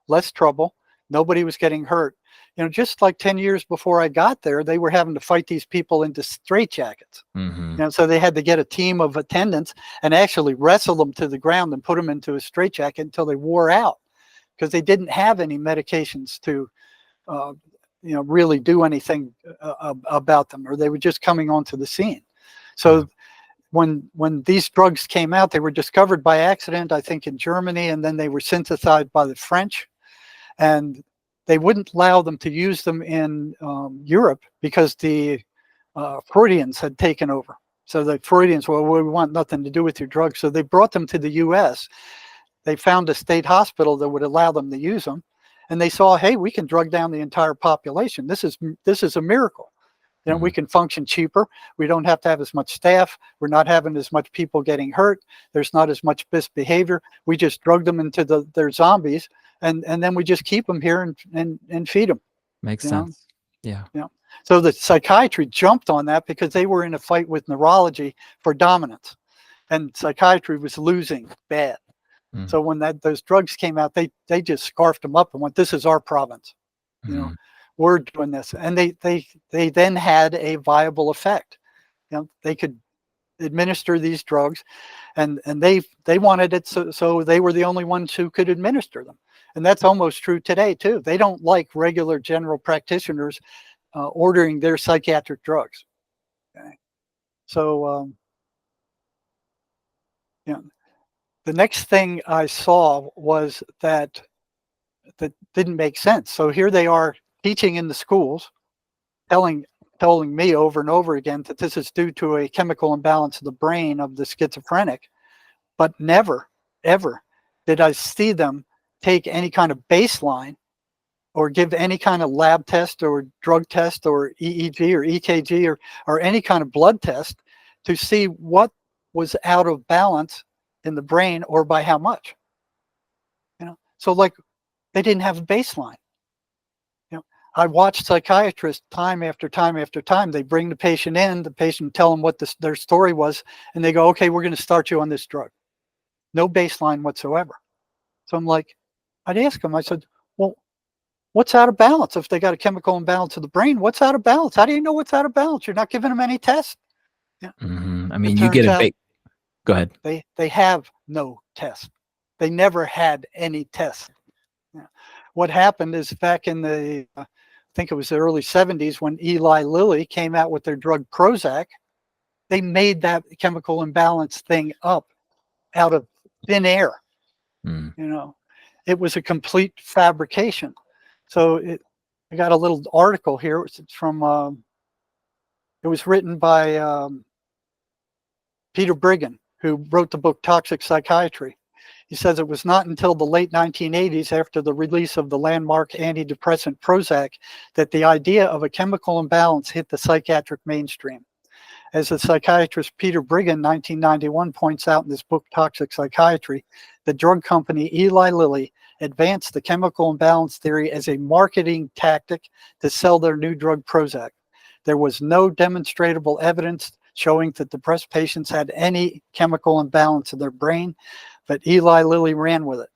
Speaker 2: less trouble. Nobody was getting hurt. Just like 10 years before I got there, they were having to fight these people into straitjackets.
Speaker 1: Mm-hmm.
Speaker 2: So they had to get a team of attendants and actually wrestle them to the ground and put them into a straitjacket until they wore out, because they didn't have any medications to, really do anything about them, or they were just coming onto the scene. So when these drugs came out, they were discovered by accident, I think, in Germany, and then they were synthesized by the French, and they wouldn't allow them to use them in Europe because the Freudians had taken over. So the Freudians, well, we want nothing to do with your drugs. So they brought them to the US. They found a state hospital that would allow them to use them. And they saw, hey, we can drug down the entire population. This is a miracle. We can function cheaper. We don't have to have as much staff. We're not having as much people getting hurt. There's not as much misbehavior. We just drug them into their zombies, and then we just keep them here and feed them.
Speaker 1: Makes sense. Yeah.
Speaker 2: So the psychiatry jumped on that because they were in a fight with neurology for dominance, and psychiatry was losing bad.
Speaker 1: Mm-hmm.
Speaker 2: So when those drugs came out, they just scarfed them up and went, "This is our province."
Speaker 1: Mm-hmm.
Speaker 2: We're doing this, and they then had a viable effect. They could administer these drugs, and they wanted it, so they were the only ones who could administer them. And that's almost true today too. They don't like regular general practitioners ordering their psychiatric drugs. Okay, so the next thing I saw was that didn't make sense. So here they are teaching in the schools, telling me over and over again that this is due to a chemical imbalance of the brain of the schizophrenic, but never, ever did I see them take any kind of baseline or give any kind of lab test or drug test or EEG or EKG or any kind of blood test to see what was out of balance in the brain or by how much. So like they didn't have a baseline. I watched psychiatrists time after time after time. They bring the patient in, the patient tell them what their story was, and they go, "Okay, we're going to start you on this drug." No baseline whatsoever. So I'm like, I'd ask them, I said, "Well, what's out of balance? If they got a chemical imbalance of the brain, what's out of balance? How do you know what's out of balance? You're not giving them any tests."
Speaker 1: Mm-hmm. I mean, you get a big. Go ahead.
Speaker 2: They have no test. They never had any test. What happened is back in the I think it was the early 70s when Eli Lilly came out with their drug Prozac, they made that chemical imbalance thing up out of thin air. It was a complete fabrication. So I got a little article here. It's from it was written by Peter Brigham, who wrote the book Toxic Psychiatry. He says it was not until the late 1980s, after the release of the landmark antidepressant Prozac, that the idea of a chemical imbalance hit the psychiatric mainstream. As the psychiatrist Peter Brigham, 1991, points out in his book Toxic Psychiatry, the drug company Eli Lilly advanced the chemical imbalance theory as a marketing tactic to sell their new drug Prozac. There was no demonstrable evidence showing that depressed patients had any chemical imbalance in their brain, but Eli Lilly ran with it.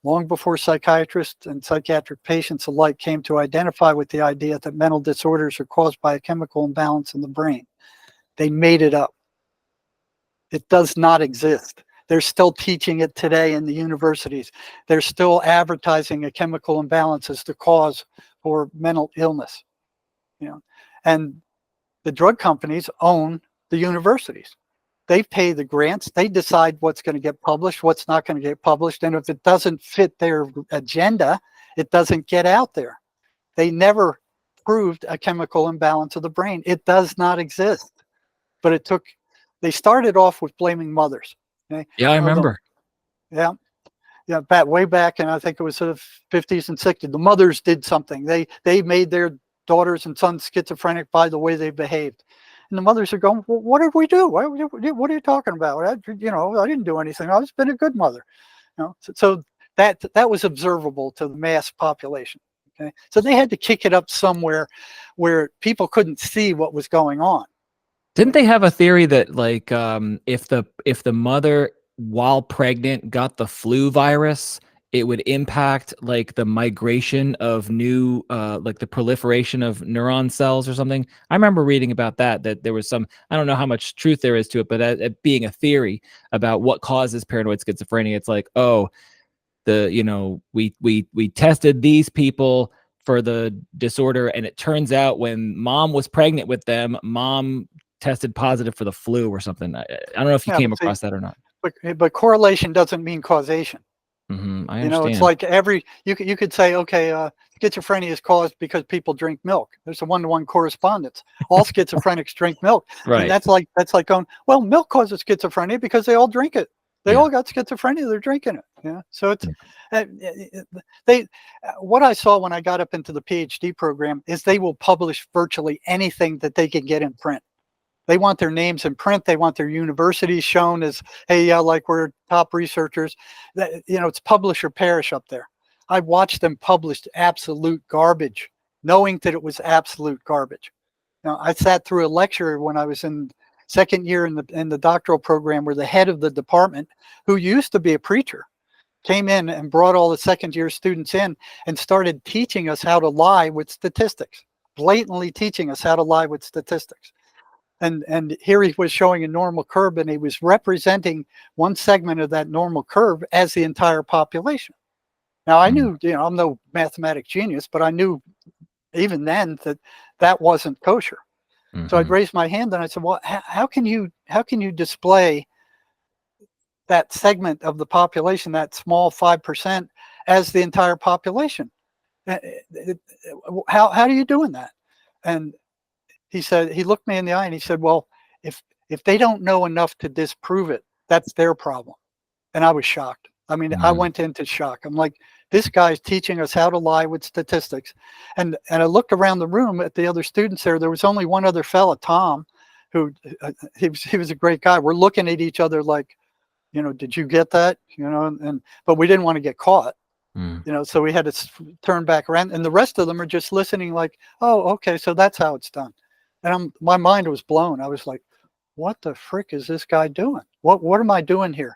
Speaker 2: Long before psychiatrists and psychiatric patients alike came to identify with the idea that mental disorders are caused by a chemical imbalance in the brain. They made it up. It does not exist. They're still teaching it today in the universities. They're still advertising a chemical imbalance as the cause for mental illness. And the drug companies own the universities. They pay the grants. They decide what's going to get published, what's not going to get published. And if it doesn't fit their agenda, it doesn't get out there. They never proved a chemical imbalance of the brain. It does not exist. But they started off with blaming mothers. Okay?
Speaker 1: Yeah, I remember.
Speaker 2: Yeah, way back, and I think it was the 50s and 60s. The mothers did something. They made their daughters and sons schizophrenic by the way they behaved. And the mothers are going, "Well, what did we do? What are you talking about? I didn't do anything. I've been a good mother." So that was observable to the mass population. Okay, so they had to kick it up somewhere where people couldn't see what was going on.
Speaker 1: Didn't they have a theory that, like, if the mother while pregnant got the flu virus, it would impact like the migration of new like the proliferation of neuron cells or something. I remember reading about that there was some, I don't know how much truth there is to it, but it being a theory about what causes paranoid schizophrenia. It's like, oh, we tested these people for the disorder, and it turns out when mom was pregnant with them, mom tested positive for the flu or something. I don't know if you
Speaker 2: Yeah,
Speaker 1: came
Speaker 2: but see,
Speaker 1: across that or not.
Speaker 2: but correlation doesn't mean causation.
Speaker 1: I
Speaker 2: You know, it's
Speaker 1: understand.
Speaker 2: like you could say, okay, schizophrenia is caused because people drink milk. There's a one-to-one correspondence. All schizophrenics drink milk, and
Speaker 1: Right.
Speaker 2: that's like going, well, milk causes schizophrenia because they all drink it. They
Speaker 1: Yeah.
Speaker 2: all got schizophrenia. They're drinking it. Yeah. So it's
Speaker 1: Yeah.
Speaker 2: they. What I saw when I got up into the PhD program is they will publish virtually anything that they can get in print. They want their names in print. They want their universities shown as, hey, yeah, like we're top researchers. It's publish or perish up there. I watched them publish absolute garbage, knowing that it was absolute garbage. I sat through a lecture when I was in second year in the doctoral program, where the head of the department, who used to be a preacher, came in and brought all the second year students in and started teaching us how to lie with statistics, blatantly teaching us how to lie with statistics. And here he was showing a normal curve, and he was representing one segment of that normal curve as the entire population. Now I knew, I'm no mathematic genius, but I knew even then that that wasn't kosher. So I'd
Speaker 1: Mm-hmm.
Speaker 2: raise my hand and I said, well, how can you display that segment of the population, that small 5%, as the entire population? How are you doing that? And he looked me in the eye and he said, well, if they don't know enough to disprove it, that's their problem. And I was shocked. I mean, I
Speaker 1: Mm-hmm.
Speaker 2: went into shock. I'm like, this guy's teaching us how to lie with statistics. And I looked around the room at the other students there. There was only one other fella, Tom, who he was a great guy. We're looking at each other like, did you get that? But we didn't want to get caught. So we had to turn back around, and the rest of them are just listening like, oh, okay, so that's how it's done. And my mind was blown. I was like, what the frick is this guy doing? What am I doing here?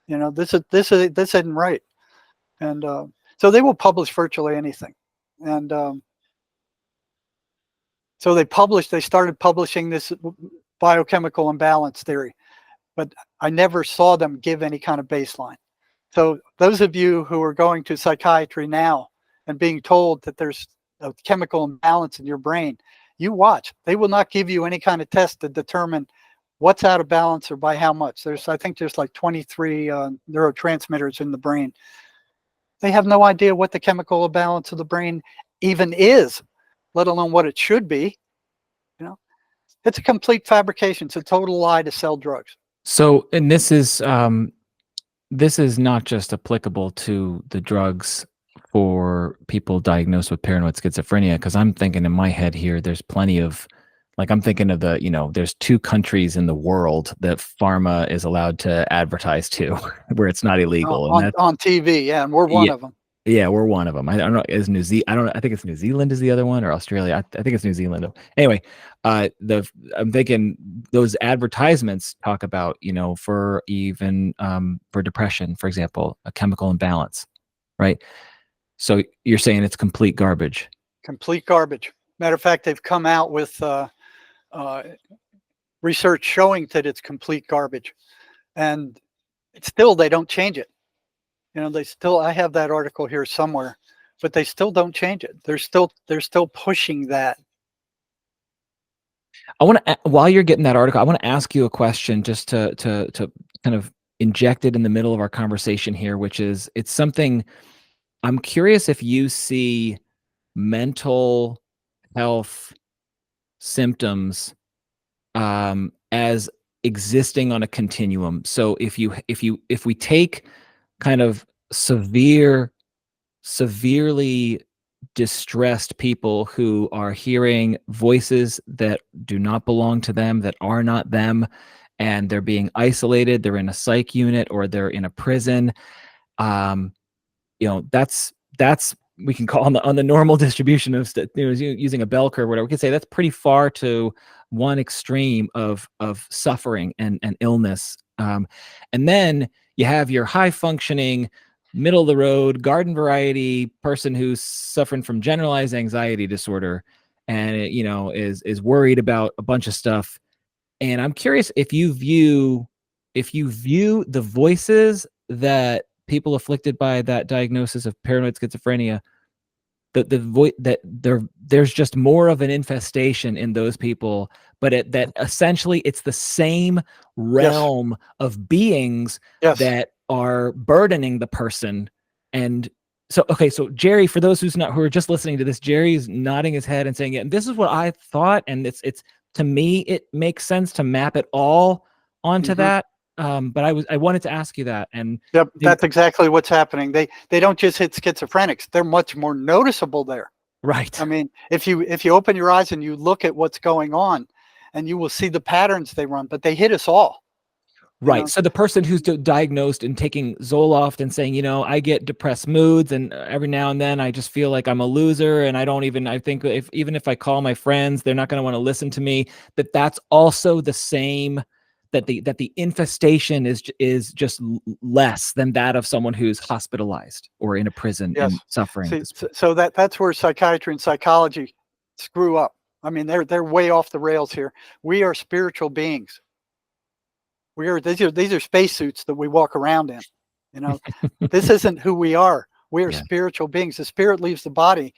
Speaker 2: This isn't right. And so they will publish virtually anything. And so they started publishing this biochemical imbalance theory, but I never saw them give any kind of baseline. So those of you who are going to psychiatry now and being told that there's a chemical imbalance in your brain, you watch. They will not give you any kind of test to determine what's out of balance or by how much. I think there's like 23 neurotransmitters in the brain. They have no idea what the chemical imbalance of the brain even is, let alone what it should be. It's a complete fabrication. It's a total lie to sell drugs.
Speaker 1: So, and this is not just applicable to the drugs for people diagnosed with paranoid schizophrenia, because I'm thinking in my head here, there's plenty of, like, I'm thinking of there's 2 countries in the world that pharma is allowed to advertise to where it's not illegal. And
Speaker 2: On TV, yeah, and we're one
Speaker 1: yeah,
Speaker 2: of them.
Speaker 1: yeah, we're one of them. I don't know, is New Zealand, I don't know, I think it's New Zealand is the other one, or Australia. I think it's New Zealand. Anyway, I'm thinking those advertisements talk about, for even for depression, for example, a chemical imbalance, right? So you're saying it's complete garbage.
Speaker 2: Complete garbage. Matter of fact, they've come out with research showing that it's complete garbage, and still they don't change it. I have that article here somewhere, but they still don't change it. They're still pushing that.
Speaker 1: I want to, while you're getting that article, I want to ask you a question just to kind of inject it in the middle of our conversation here, which is, it's something I'm curious if you see mental health symptoms as existing on a continuum. So if we take kind of severely distressed people who are hearing voices that do not belong to them, that are not them, and they're being isolated, they're in a psych unit or they're in a prison, that's we can call on the normal distribution of using a bell curve or whatever. We can say that's pretty far to one extreme of suffering and illness. And then you have your high functioning, middle of the road, garden variety person who's suffering from generalized anxiety disorder, and is worried about a bunch of stuff. And I'm curious if you view the voices that people afflicted by that diagnosis of paranoid schizophrenia, the voice that there's just more of an infestation in those people, but that essentially it's the same realm of beings that are burdening the person. And so, okay, so Jerry, for those who are just listening to this, Jerry's nodding his head and saying, yeah, this is what I thought, and it's to me it makes sense to map it all onto that. But I wanted to ask you that. And
Speaker 2: yep, that's exactly what's happening. They don't just hit schizophrenics; they're much more noticeable there.
Speaker 1: Right.
Speaker 2: I mean, if you open your eyes and you look at what's going on, and you will see the patterns they run, but they hit us all.
Speaker 1: Right. So the person who's diagnosed and taking Zoloft and saying, I get depressed moods, and every now and then I just feel like I'm a loser, and I think even if I call my friends, they're not going to want to listen to me. That's also the same. That the infestation is just less than that of someone who's hospitalized or in a prison and suffering.
Speaker 2: So that's where psychiatry and psychology screw up. I mean, they're way off the rails here. We are spiritual beings. These are spacesuits that we walk around in. This isn't who we are. We are spiritual beings. The spirit leaves the body,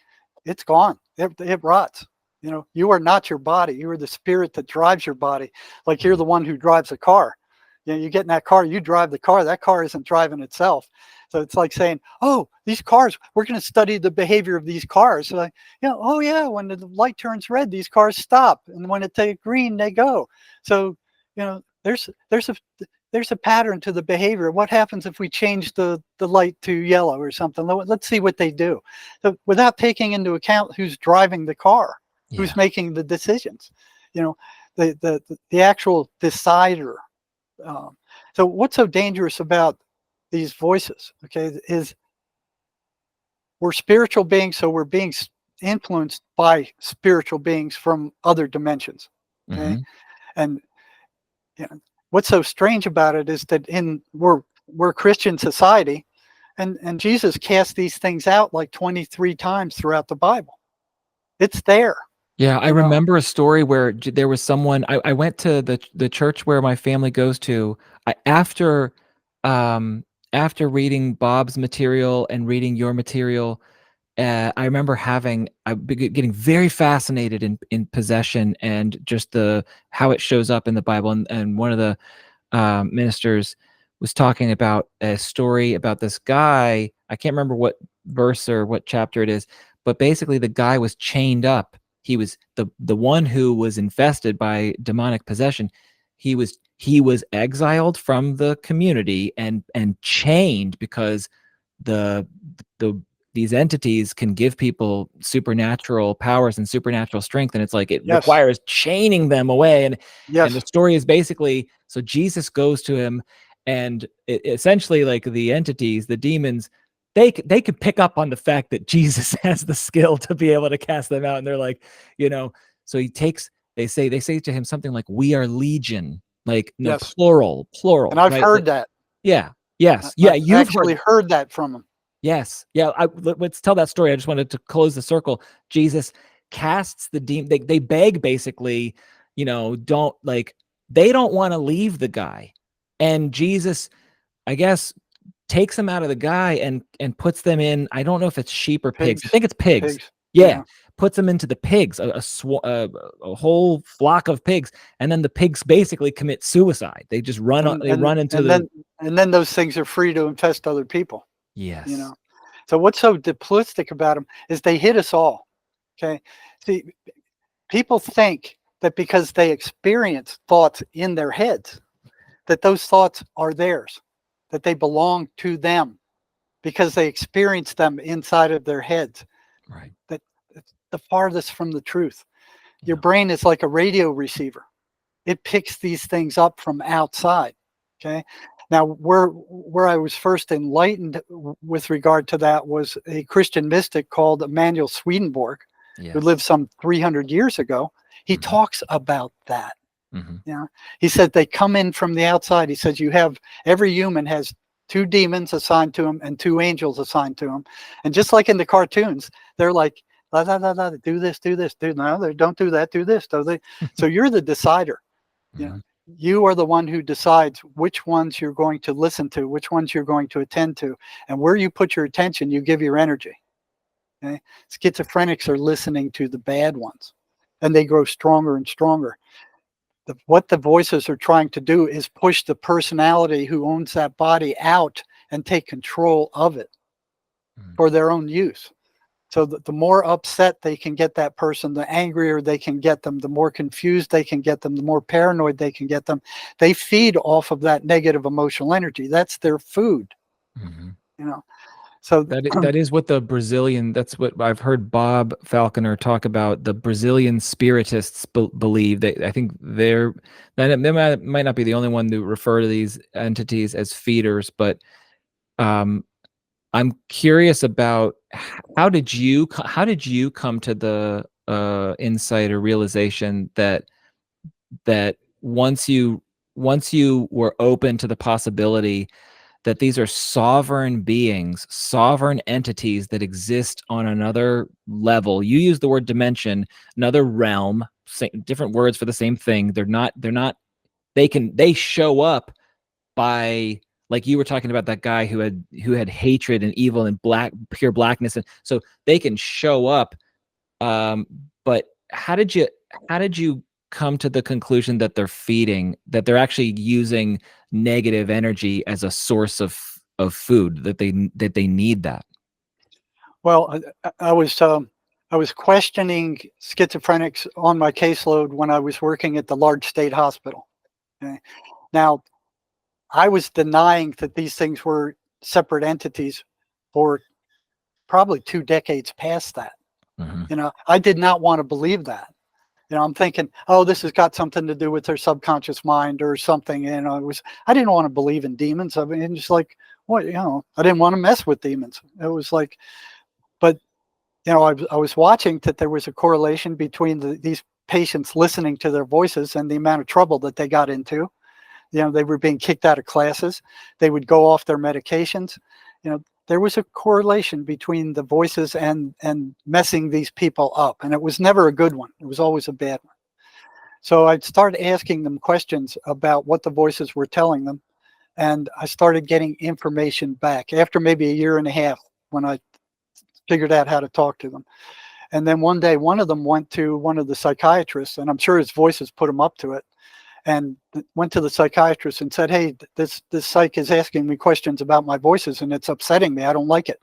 Speaker 2: it's gone. It rots. You are not your body. You are the spirit that drives your body. Like you're the one who drives a car. You get in that car, you drive the car. That car isn't driving itself. So it's like saying, oh, these cars, we're going to study the behavior of these cars. So like, oh yeah, when the light turns red, these cars stop. And when it takes green, they go. So, there's a pattern to the behavior. What happens if we change the light to yellow or something? Let's see what they do. So without taking into account who's driving the car. Who's making the decisions, the actual decider. So what's so dangerous about these voices, okay, is we're spiritual beings, so we're being influenced by spiritual beings from other dimensions, okay? And what's so strange about it is that we're a Christian society, and Jesus cast these things out like 23 times throughout the Bible. It's there.
Speaker 1: Yeah, I remember a story where there was someone. I went to the church where my family goes to. After reading Bob's material and reading your material, I remember getting very fascinated in possession and just how it shows up in the Bible. And one of the ministers was talking about a story about this guy. I can't remember what verse or what chapter it is, but basically the guy was chained up. He was the one who was infested by demonic possession. He was exiled from the community and chained because these entities can give people supernatural powers and supernatural strength, and it's like it requires chaining them away. And the story is basically, so Jesus goes to him, and essentially, like, the entities, the demons, they could pick up on the fact that Jesus has the skill to be able to cast them out, and they're like, so they say to him something like, "We are legion," like plural.
Speaker 2: And I've heard that.
Speaker 1: Yeah. Yes. Yeah.
Speaker 2: You've actually heard that from him.
Speaker 1: Yes. Yeah. Let's tell that story. I just wanted to close the circle. Jesus casts the demon. They beg, basically, they don't want to leave the guy, and Jesus, I guess, takes them out of the guy and puts them in, I don't know if it's sheep or pigs. I think it's pigs. Yeah. Puts them into the pigs, a whole flock of pigs, and then the pigs basically commit suicide. They just run
Speaker 2: and then those things are free to infest other people.
Speaker 1: Yes.
Speaker 2: So what's so duplistic about them is they hit us all. Okay. See, people think that because they experience thoughts in their heads, that those thoughts are theirs, that they belong to them because they experience them inside of their heads.
Speaker 1: Right.
Speaker 2: That's the farthest from the truth. Your brain is like a radio receiver. It picks these things up from outside. Okay. Now, where I was first enlightened with regard to that was a Christian mystic called Emanuel Swedenborg, who lived some 300 years ago. He talks about that. He said they come in from the outside. He says every human has 2 demons assigned to them and 2 angels assigned to them. And just like in the cartoons, they're like, la, la, la, la, do this, do this, do no, they don't do that, do this. So you're the decider. You know,
Speaker 1: Mhm.
Speaker 2: you are the one who decides which ones you're going to listen to, which ones you're going to attend to, and where you put your attention, you give your energy. Okay? Schizophrenics are listening to the bad ones, and they grow stronger and stronger. What the voices are trying to do is push the personality who owns that body out and take control of it
Speaker 1: Mhm.
Speaker 2: for their own use. So the more upset they can get that person, the angrier they can get them, the more confused they can get them, the more paranoid they can get them. They feed off of that negative emotional energy. That's their food,
Speaker 1: Mhm.
Speaker 2: you know. So
Speaker 1: That is what the Brazilian. That's what I've heard Bob Falconer talk about. The Brazilian spiritists believe that. I think they might not be the only one to refer to these entities as feeders, but um, I'm curious about how did you come to the insight or realization that once you were open to the possibility that these are sovereign beings, sovereign entities that exist on another level. You use the word dimension, another realm, different words for the same thing. They show up by, like you were talking about that guy who had hatred and evil and pure blackness. And so they can show up. But how did you come to the conclusion that they're actually using negative energy as a source of food, that they need that?
Speaker 2: well, I was questioning schizophrenics on my caseload when I was working at the large state hospital. Okay? Now, I was denying that these things were separate entities for probably 2 decades past that.
Speaker 1: Mm-hmm.
Speaker 2: You know, I did not want to believe that. You know, I'm thinking, oh, this has got something to do with their subconscious mind or something. And I didn't want to believe in demons. I mean, just like, what, you know, I didn't want to mess with demons. It was like, but, you know, I was watching that there was a correlation between these patients listening to their voices and the amount of trouble that they got into. You know, they were being kicked out of classes. They would go off their medications. You know, there was a correlation between the voices and messing these people up, and it was never a good one. It was always a bad one. So I started asking them questions about what the voices were telling them, and I started getting information back after maybe a year and a half when I figured out how to talk to them. And then one day, one of them went to one of the psychiatrists, and I'm sure his voices put him up to it, and went to the psychiatrist and said, "Hey, this psych is asking me questions about my voices, and it's upsetting me. I don't like it."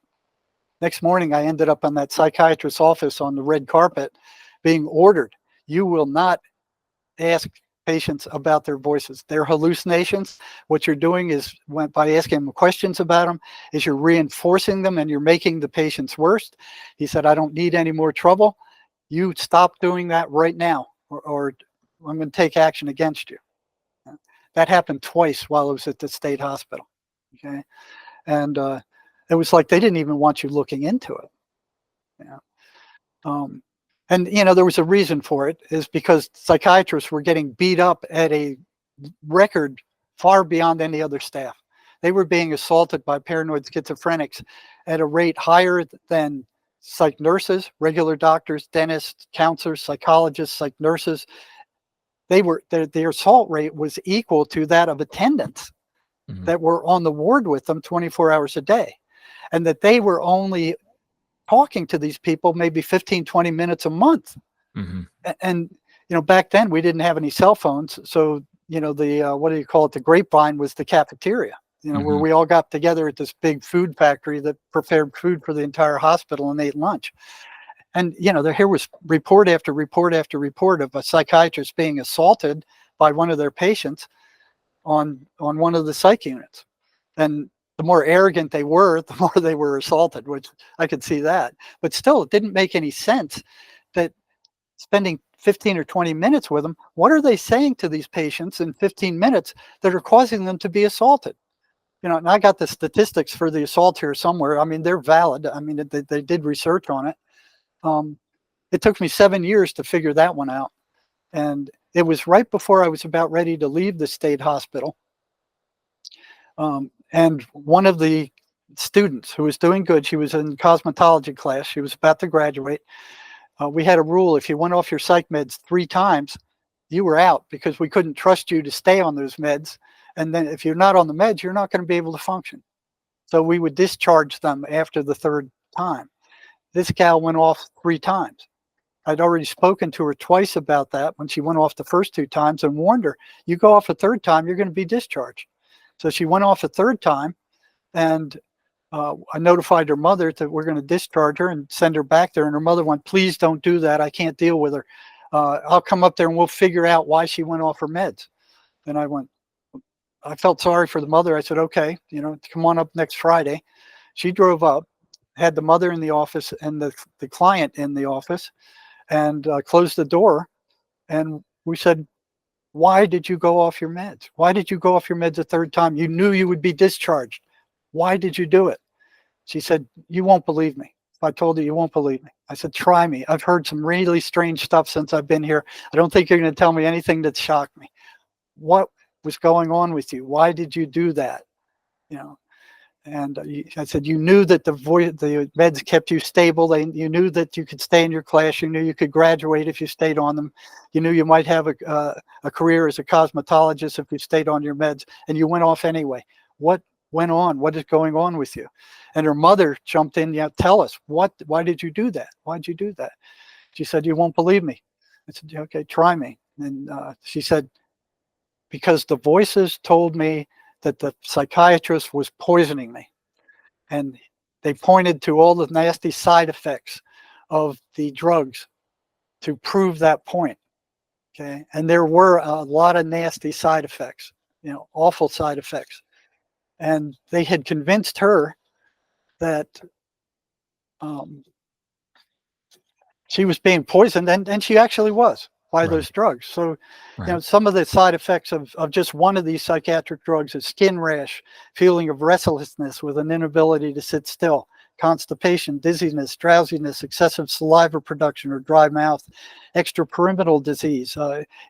Speaker 2: Next morning, I ended up in that psychiatrist's office on the red carpet, being ordered, "You will not ask patients about their voices, their hallucinations. What you're doing is, by asking them questions about them, is you're reinforcing them and you're making the patients worse." He said, "I don't need any more trouble. You stop doing that right now, or I'm going to take action against you." That happened twice while I was at the state hospital. Okay. And it was like they didn't even want you looking into it. Yeah. Um, and, you know, there was a reason for it, is because psychiatrists were getting beat up at a record far beyond any other staff. They were being assaulted by paranoid schizophrenics at a rate higher than psych nurses, regular doctors, dentists, counselors, psychologists, psych nurses. Their assault rate was equal to that of attendants
Speaker 1: Mm-hmm.
Speaker 2: that were on the ward with them 24 hours a day, and that they were only talking to these people maybe 15, 20 minutes a month.
Speaker 1: Mm-hmm.
Speaker 2: And, you know, back then we didn't have any cell phones. So, you know, the, what do you call it? The grapevine was the cafeteria, you know, where
Speaker 1: Mm-hmm.
Speaker 2: we all got together at this big food factory that prepared food for the entire hospital and ate lunch. And, you know, here was report after report after report of a psychiatrist being assaulted by one of their patients on one of the psych units. And the more arrogant they were, the more they were assaulted, which I could see that. But still, it didn't make any sense that spending 15 or 20 minutes with them, what are they saying to these patients in 15 minutes that are causing them to be assaulted? You know, and I got the statistics for the assault here somewhere. I mean, they're valid. I mean, they did research on it. It took me 7 years to figure that one out. And it was right before I was about ready to leave the state hospital. And one of the students who was doing good, she was in cosmetology class, she was about to graduate. We had a rule: if you went off your psych meds 3 times, you were out, because we couldn't trust you to stay on those meds. And then if you're not on the meds, you're not going to be able to function. So we would discharge them after the 3rd time. This gal went off 3 times. I'd already spoken to her twice about that when she went off the first 2 times, and warned her, you go off a 3rd time, you're going to be discharged. So she went off a 3rd time, and I notified her mother that we're going to discharge her and send her back there. And her mother went, please don't do that. I can't deal with her. I'll come up there and we'll figure out why she went off her meds. And I felt sorry for the mother. I said, okay, come on up next Friday. She drove up, had the mother in the office and the client in the office, and closed the door. And we said, why did you go off your meds? Why did you go off your meds a 3rd time? You knew you would be discharged. Why did you do it? She said, you won't believe me. If I told you, you won't believe me. I said, try me. I've heard some really strange stuff since I've been here. I don't think you're going to tell me anything that shocked me. What was going on with you? Why did you do that? And I said, you knew that the meds kept you stable. You knew that you could stay in your class. You knew you could graduate if you stayed on them. You knew you might have a career as a cosmetologist if you stayed on your meds, and you went off anyway. What went on? What is going on with you? And her mother jumped in. Yeah, tell us. Why did you do that? Why did you do that? She said, you won't believe me. I said, okay, try me. And she said, because the voices told me that the psychiatrist was poisoning me. And they pointed to all the nasty side effects of the drugs to prove that point. Okay. And there were a lot of nasty side effects, awful side effects. And they had convinced her that she was being poisoned, and she actually was, by those drugs. So, some of the side effects of just one of these psychiatric drugs is skin rash, feeling of restlessness with an inability to sit still, constipation, dizziness, drowsiness, excessive saliva production or dry mouth, extrapyramidal disease,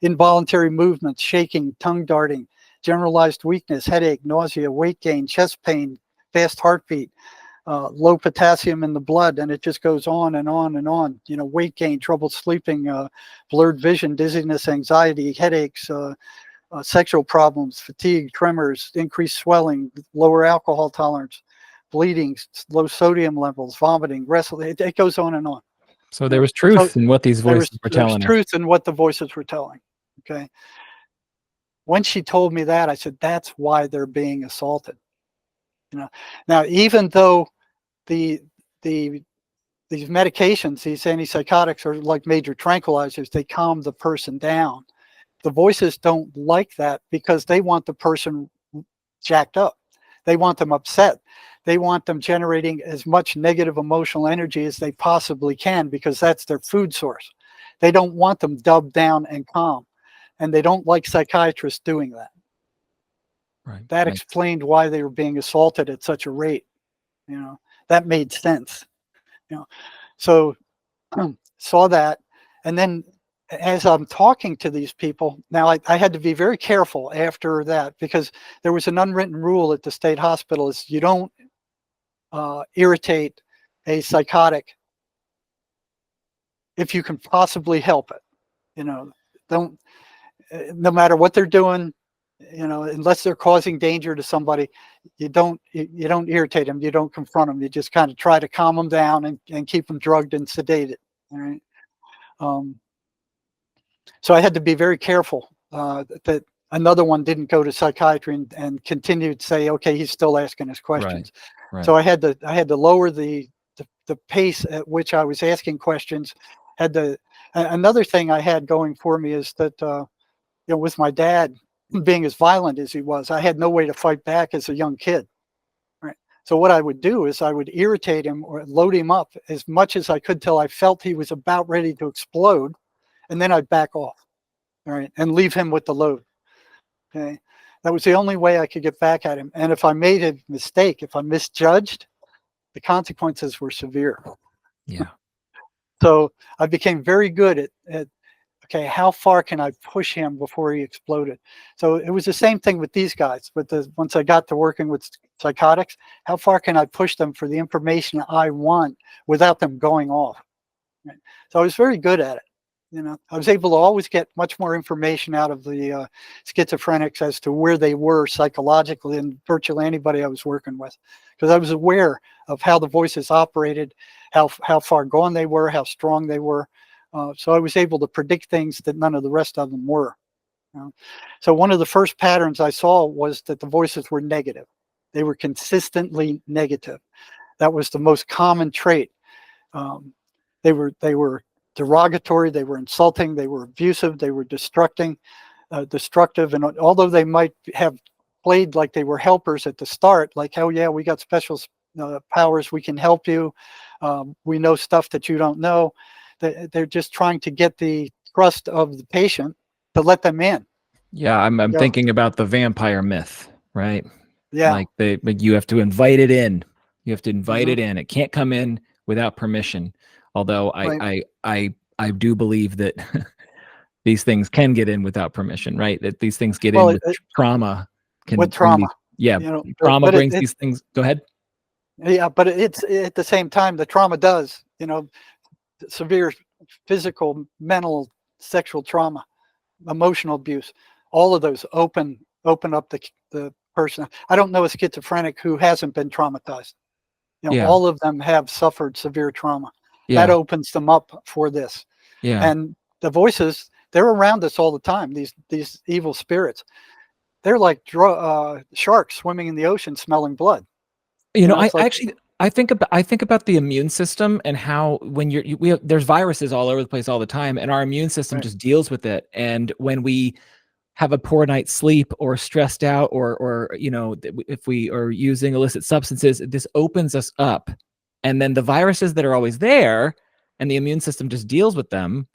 Speaker 2: involuntary movements, shaking, tongue darting, generalized weakness, headache, nausea, weight gain, chest pain, fast heartbeat, low potassium in the blood, and it just goes on and on and on. Weight gain, trouble sleeping, blurred vision, dizziness, anxiety, headaches, sexual problems, fatigue, tremors, increased swelling, lower alcohol tolerance, bleeding, low sodium levels, vomiting, restless. It goes on and on.
Speaker 1: So there was truth in what these voices were telling us.
Speaker 2: There was truth in what the voices were telling. Okay. When she told me that, I said, that's why they're being assaulted. Now, even though these medications, these antipsychotics, are like major tranquilizers, they calm the person down. The voices don't like that, because they want the person jacked up. They want them upset. They want them generating as much negative emotional energy as they possibly can, because that's their food source. They don't want them dubbed down and calm. And they don't like psychiatrists doing that.
Speaker 1: Right.
Speaker 2: That explained why they were being assaulted at such a rate. That made sense. So saw that. And then as I'm talking to these people, now I had to be very careful after that, because there was an unwritten rule at the state hospital: is you don't irritate a psychotic if you can possibly help it. Don't, no matter what they're doing, unless they're causing danger to somebody, you don't irritate them. You don't confront them. You just kind of try to calm them down and keep them drugged and sedated. All right. So I had to be very careful that another one didn't go to psychiatry and continue to say, okay, he's still asking us questions.
Speaker 1: Right.
Speaker 2: So I had to lower the pace at which I was asking questions. Another thing I had going for me is that with my dad being as violent as he was, I had no way to fight back as a young kid. Right. So what I would do is I would irritate him or load him up as much as I could till I felt he was about ready to explode, and then I'd back off, all right, and leave him with the load. Okay. That was the only way I could get back at him. And if I made a mistake, if I misjudged, the consequences were severe.
Speaker 1: Yeah.
Speaker 2: So I became very good at okay, how far can I push him before he exploded? So it was the same thing with these guys. Once I got to working with psychotics, how far can I push them for the information I want without them going off? Right? So I was very good at it. I was able to always get much more information out of the schizophrenics as to where they were psychologically than virtually anybody I was working with, because I was aware of how the voices operated, how far gone they were, how strong they were. So I was able to predict things that none of the rest of them were. So one of the first patterns I saw was that the voices were negative. They were consistently negative. That was the most common trait. They were derogatory, they were insulting, they were abusive, they were destructive, and although they might have played like they were helpers at the start, like, oh yeah, we got special powers, we can help you, we know stuff that you don't know. They're just trying to get the trust of the patient to let them in.
Speaker 1: Yeah, I'm thinking about the vampire myth, right?
Speaker 2: Yeah.
Speaker 1: Like you have to invite it in. You have to invite it in. It can't come in without permission. Although I do believe that these things can get in without permission, right? That these things get in with trauma.
Speaker 2: With trauma.
Speaker 1: Trauma brings these things. Go ahead.
Speaker 2: Yeah, but it's at the same time, the trauma does, severe physical, mental, sexual trauma, emotional abuse, all of those open up the person. I don't know a schizophrenic who hasn't been traumatized. All of them have suffered severe trauma. That opens them up for this. And the voices, they're around us all the time. These evil spirits, they're like sharks swimming in the ocean, smelling blood.
Speaker 1: I think about the immune system and how when there's viruses all over the place all the time, and our immune system just deals with it. And when we have a poor night's sleep or stressed out, or if we are using illicit substances, this opens us up. And then the viruses that are always there, and the immune system just deals with them.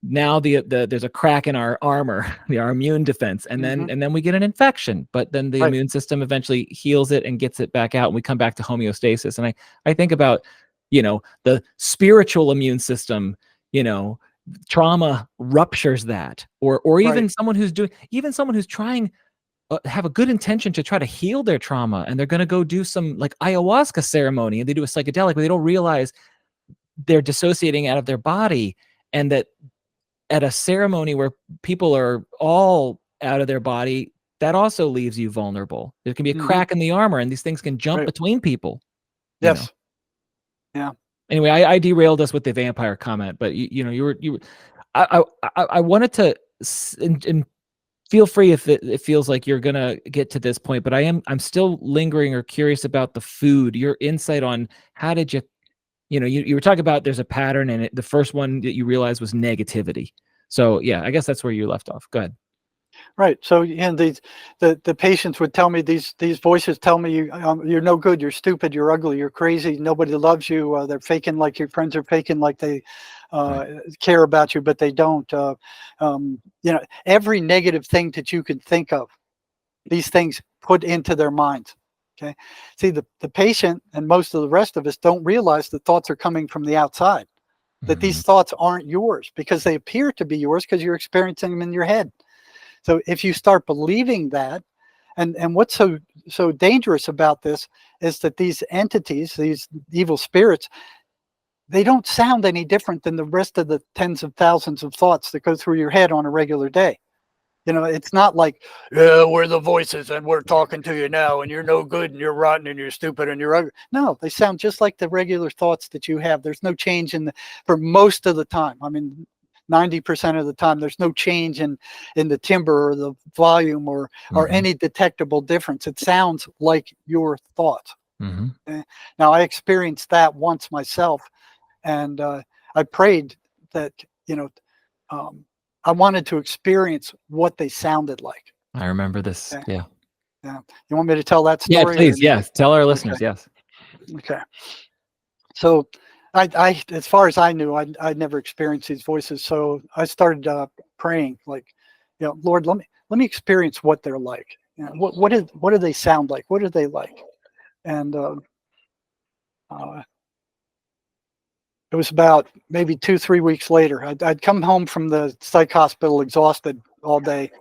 Speaker 1: Now there's a crack in our armor, our immune defense, and then we get an infection. But then the immune system eventually heals it and gets it back out, and we come back to homeostasis. And I think about, the spiritual immune system. Trauma ruptures that, or even someone who's trying. Have a good intention to try to heal their trauma, and they're going to go do some like ayahuasca ceremony, and they do a psychedelic, but they don't realize they're dissociating out of their body, and that at a ceremony where people are all out of their body, that also leaves you vulnerable. There can be a crack in the armor, and these things can jump between people.
Speaker 2: Yes. Yeah.
Speaker 1: Anyway, I derailed us with the vampire comment, but I wanted to, and feel free if it feels like you're gonna get to this point, but I'm still lingering or curious about the food. Your insight on how did you were talking about there's a pattern, and the first one that you realized was negativity. So yeah, I guess that's where you left off. Go ahead.
Speaker 2: Right. So the patients would tell me, these voices tell me, you're no good, you're stupid, you're ugly, you're crazy, nobody loves you. They're faking like your friends are faking like they care about you, but they don't. Every negative thing that you could think of, these things put into their minds. Okay. See, the patient and most of the rest of us don't realize that thoughts are coming from the outside, that these thoughts aren't yours, because they appear to be yours because you're experiencing them in your head. So if you start believing that, and what's so dangerous about this is that these entities, these evil spirits, they don't sound any different than the rest of the tens of thousands of thoughts that go through your head on a regular day. It's not like, yeah, we're the voices and we're talking to you now, and you're no good and you're rotten and you're stupid and you're ugly. No, they sound just like the regular thoughts that you have. There's no change for most of the time. I mean, 90% of the time, there's no change in the timbre or the volume or any detectable difference. It sounds like your thoughts. Okay? Now, I experienced that once myself, and I prayed that, I wanted to experience what they sounded like.
Speaker 1: I remember this.
Speaker 2: Okay.
Speaker 1: Yeah.
Speaker 2: Yeah. You want me to tell that story?
Speaker 1: Yeah, please. Yes. Tell our listeners.
Speaker 2: Okay.
Speaker 1: Yes.
Speaker 2: Okay. So I as far as I knew, I'd never experienced these voices. So I started praying, like, Lord, let me experience what they're like. What do they sound like? What are they like? And it was about maybe 2, 3 weeks later. I'd come home from the psych hospital exhausted all day,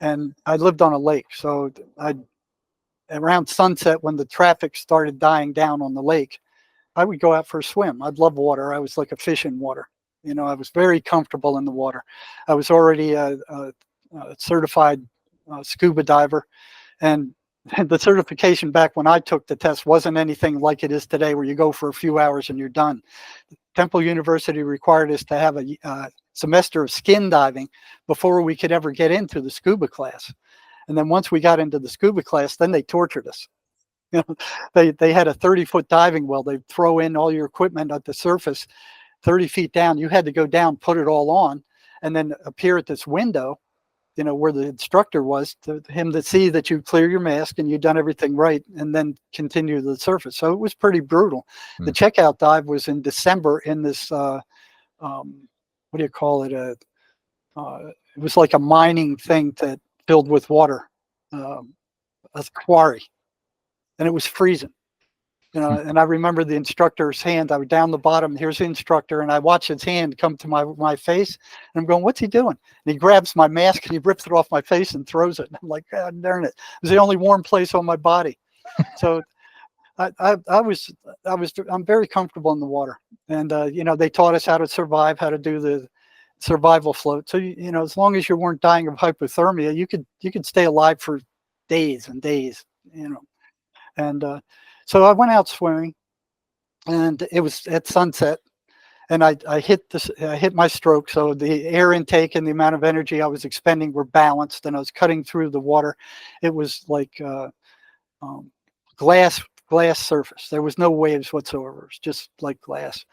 Speaker 2: and I lived on a lake. So I around sunset, when the traffic started dying down on the lake, I would go out for a swim. I'd love water. I was like a fish in water. I was very comfortable in the water. I was already a certified scuba diver, and the certification back when I took the test wasn't anything like it is today, where you go for a few hours and you're done. Temple University required us to have a semester of skin diving before we could ever get into the scuba class. And then once we got into the scuba class, then they tortured us. You know, they had a 30-foot diving well. They'd throw in all your equipment at the surface, 30 feet down. You had to go down, put it all on, and then appear at this window, where the instructor was, to him to see that you clear your mask and you've done everything right, and then continue to the surface. So it was pretty brutal. The checkout dive was in December in this, what do you call it? It was like a mining thing that filled with water, a quarry, and it was freezing. And I remember the instructor's hand. I was down the bottom. Here's the instructor, and I watched his hand come to my face, and I'm going, "What's he doing?" And he grabs my mask and he rips it off my face and throws it. And I'm like, "God darn it!" It was the only warm place on my body. So I'm very comfortable in the water, and they taught us how to survive, how to do the survival float. So as long as you weren't dying of hypothermia, you could stay alive for days and days. And so I went out swimming, and it was at sunset, and I hit my stroke. So the air intake and the amount of energy I was expending were balanced, and I was cutting through the water. It was like glass surface. There was no waves whatsoever. It was just like glass.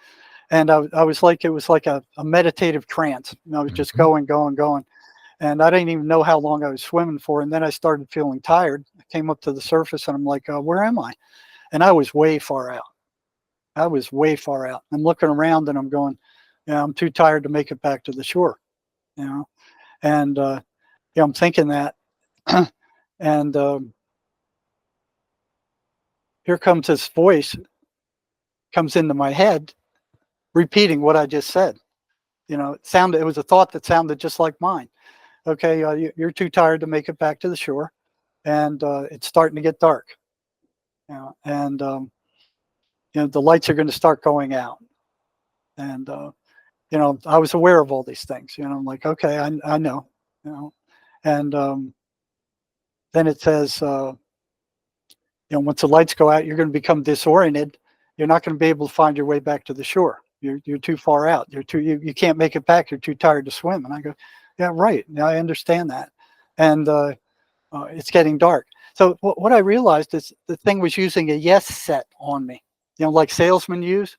Speaker 2: And I was like, it was like a meditative trance. I was just going. And I didn't even know how long I was swimming for. And then I started feeling tired. I came up to the surface, and I'm like, where am I? And I was way far out. I'm looking around, and I'm going, I'm too tired to make it back to the shore, And I'm thinking that, and here comes this voice, comes into my head, repeating what I just said. It was a thought that sounded just like mine. Okay, you're too tired to make it back to the shore, and it's starting to get dark. And the lights are going to start going out. And I was aware of all these things. I'm like, okay, I know. And then it says, once the lights go out, you're going to become disoriented. You're not going to be able to find your way back to the shore. You're too far out. You can't make it back. You're too tired to swim. And I go, yeah, right. Now I understand that. And it's getting dark. So what I realized is the thing was using a yes set on me, like salesmen use.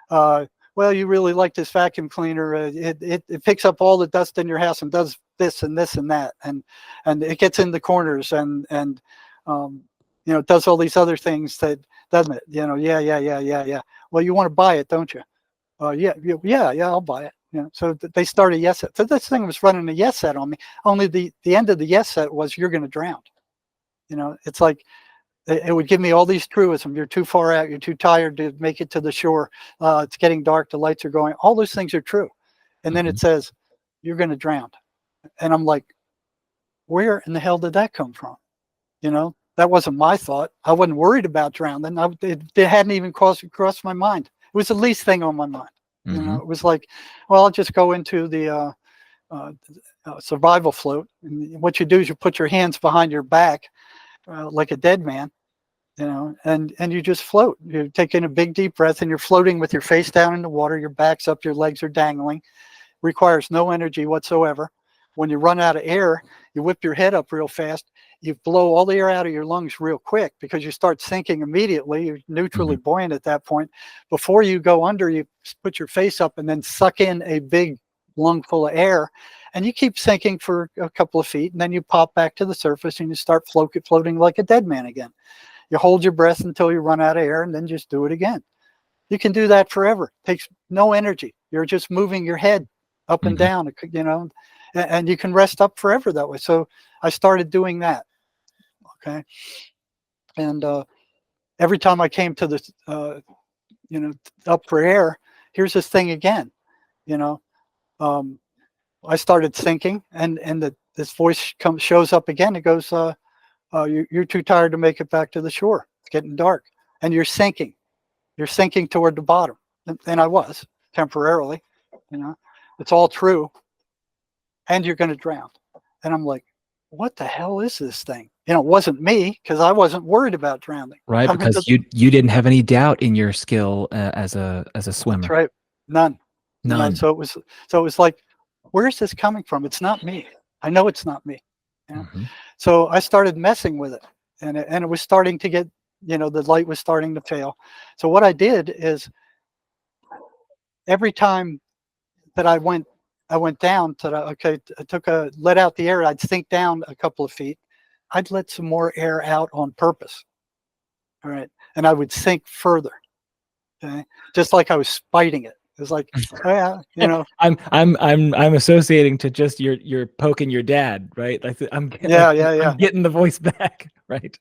Speaker 2: Well, you really like this vacuum cleaner. It picks up all the dust in your house and does this and this and that, and it gets in the corners and it does all these other things that doesn't it? Yeah. Well, you want to buy it, don't you? Yeah, I'll buy it. So they started yes set. So this thing was running a yes set on me. Only the end of the yes set was, you're going to drown. It's like it would give me all these truisms. You're too far out. You're too tired to make it to the shore. It's getting dark. The lights are going. All those things are true. And then it says, you're going to drown. And I'm like, where in the hell did that come from? That wasn't my thought. I wasn't worried about drowning. It hadn't even crossed my mind. It was the least thing on my mind. It was like, well, I'll just go into the survival float. And what you do is you put your hands behind your back like a dead man, and you just float. You're taking a big deep breath, and you're floating with your face down in the water. Your back's up, your legs are dangling. Requires no energy whatsoever. When you run out of air, you whip your head up real fast. You blow all the air out of your lungs real quick, because you start sinking immediately. You're neutrally buoyant at that point. Before you go under, you put your face up and then suck in a big lung full of air, and you keep sinking for a couple of feet, and then you pop back to the surface and you start floating like a dead man again. You hold your breath until you run out of air, and then just do it again. You can do that forever. It takes no energy. You're just moving your head up and down, and you can rest up forever that way. So I started doing that. Okay. And every time I came to the, up for air, here's this thing again, you know. I started thinking, and this voice shows up again. It goes, you're too tired to make it back to the shore. It's getting dark, and you're sinking. You're sinking toward the bottom, and I was temporarily. You know, it's all true, and you're going to drown. And I'm like, what the hell is this thing? You know, it wasn't me because I wasn't worried about drowning.
Speaker 1: Right,
Speaker 2: I mean,
Speaker 1: because you didn't have any doubt in your skill as a
Speaker 2: that's
Speaker 1: swimmer.
Speaker 2: right. None.
Speaker 1: None.
Speaker 2: So it was like, where's this coming from? It's not me. I know it's not me. Yeah. So I started messing with it, and it was starting to get, you know, the light was starting to fail. So what I did is every time that I went down to I let out the air. I'd sink down a couple of feet. I'd let some more air out on purpose. All right, and I would sink further. Okay, just like I was spiting it. It was like, oh, yeah, you know.
Speaker 1: I'm associating to just you're poking your dad, right? Like I'm getting the voice back, right?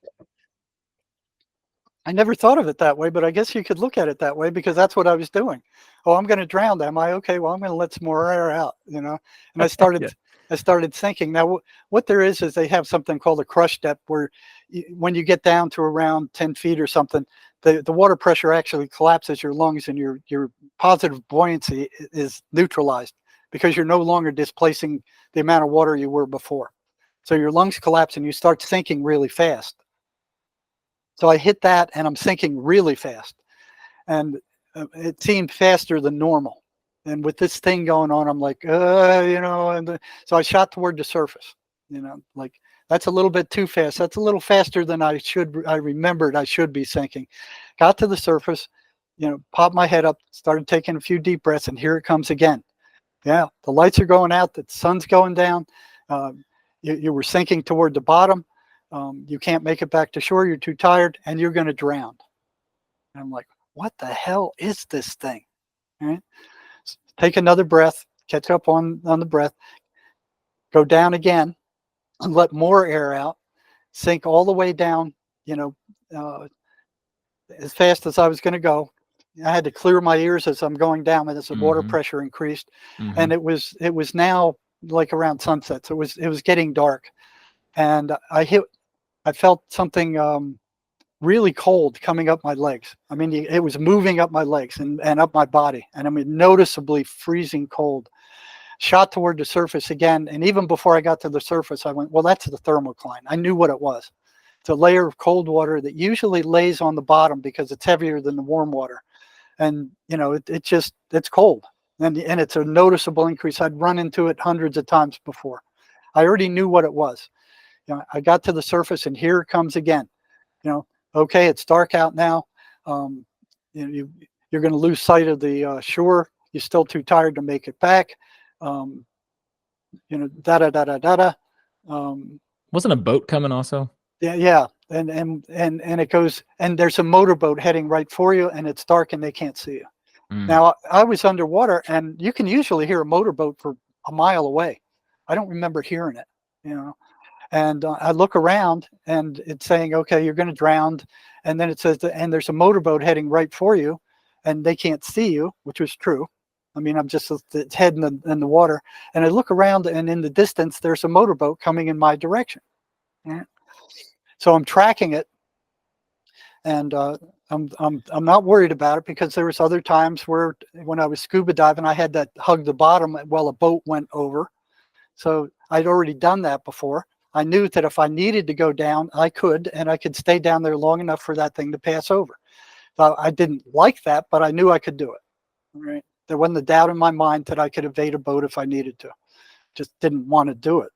Speaker 2: I never thought of it that way, but I guess you could look at it that way because that's what I was doing. Oh, I'm going to drown. Am I? Okay, well, I'm going to let some more air out, you know. And I started I started thinking. Now, what there is they have something called a crush depth, where when you get down to around 10 feet or something, the water pressure actually collapses your lungs, and your positive buoyancy is neutralized because you're no longer displacing the amount of water you were before. So your lungs collapse and you start sinking really fast. So I hit that, and I'm sinking really fast, and it seemed faster than normal. And with this thing going on, I'm like, you know, so I shot toward the surface. You know, like, that's a little bit too fast. That's a little faster than I remembered I should be sinking. Got to the surface, you know, popped my head up, started taking a few deep breaths, and here it comes again. Yeah, the lights are going out, the sun's going down. You were sinking toward the bottom. You can't make it back to shore. You're too tired, and you're going to drown. And I'm like, what the hell is this thing? All right. So take another breath, catch up on the breath, go down again, and let more air out, sink all the way down, you know, as fast as I was going to go. I had to clear my ears as I'm going down, and as the water pressure increased. And it was now like around sunset. So it was getting dark, and I felt something really cold coming up my legs. I mean, it was moving up my legs and up my body. And I mean, noticeably freezing cold. Shot toward the surface again. And even before I got to the surface, I went, well, that's the thermocline. I knew what it was. It's a layer of cold water that usually lays on the bottom because it's heavier than the warm water. And, you know, it's cold. And it's a noticeable increase. I'd run into it hundreds of times before. I already knew what it was. You know, I got to the surface, and here it comes again. You know, okay, it's dark out now. You know, you're going to lose sight of the shore. You're still too tired to make it back. You know,
Speaker 1: Wasn't a boat coming also?
Speaker 2: Yeah. And it goes, and there's a motorboat heading right for you, and it's dark and they can't see you. Now, I was underwater, and you can usually hear a motorboat for a mile away. I don't remember hearing it, you know. And I look around, and it's saying, okay, you're going to drown. And then it says, and there's a motorboat heading right for you, and they can't see you, which was true. I mean, I'm just it's head in the water. And I look around, and in the distance, there's a motorboat coming in my direction. Yeah. So I'm tracking it, and I'm not worried about it because there was other times where when I was scuba diving, I had to hug the bottom while a boat went over. So I'd already done that before. I knew that if I needed to go down, I could, and I could stay down there long enough for that thing to pass over. So I didn't like that, but I knew I could do it. Right? There wasn't a doubt in my mind that I could evade a boat if I needed to. Just didn't want to do it.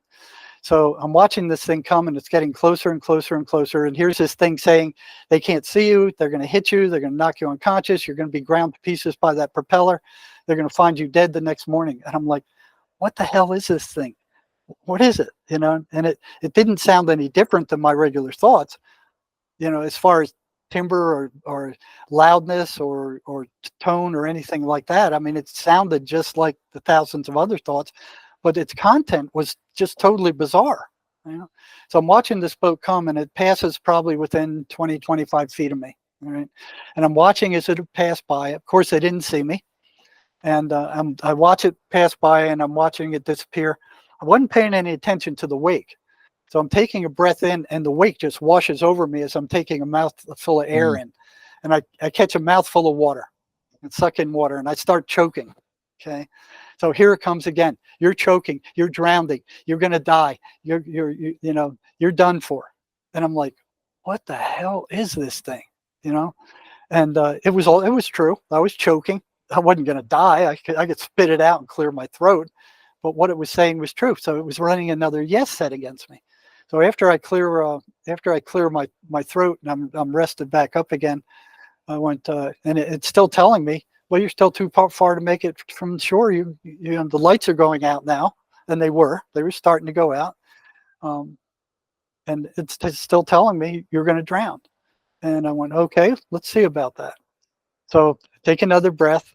Speaker 2: So I'm watching this thing come, and it's getting closer and closer and closer. And here's this thing saying, they can't see you. They're going to hit you. They're going to knock you unconscious. You're going to be ground to pieces by that propeller. They're going to find you dead the next morning. And I'm like, what the hell is this thing? What is it? You know, and it didn't sound any different than my regular thoughts, you know, as far as timbre or loudness or tone or anything like that. I mean, it sounded just like the thousands of other thoughts, but its content was just totally bizarre. You know? So I'm watching this boat come, and it passes probably within 20, 25 feet of me. All right. And I'm watching as it passed by. Of course, they didn't see me. and I watch it pass by, and I'm watching it disappear. I wasn't paying any attention to the wake. So I'm taking a breath in, and the wake just washes over me as I'm taking a mouthful of air in. And I catch a mouthful of water and suck in water, and I start choking. Okay. So here it comes again. You're choking, you're drowning, you're going to die. You're done for. And I'm like, what the hell is this thing? You know? And it was true. I was choking. I wasn't going to die. I could spit it out and clear my throat. But what it was saying was true. So it was running another yes set against me. So after I clear my throat and I'm rested back up again, I went and it's still telling me, well, you're still too far to make it from shore. You know, the lights are going out now, and they were starting to go out, and it's still telling me you're going to drown. And I went, okay, let's see about that. So take another breath,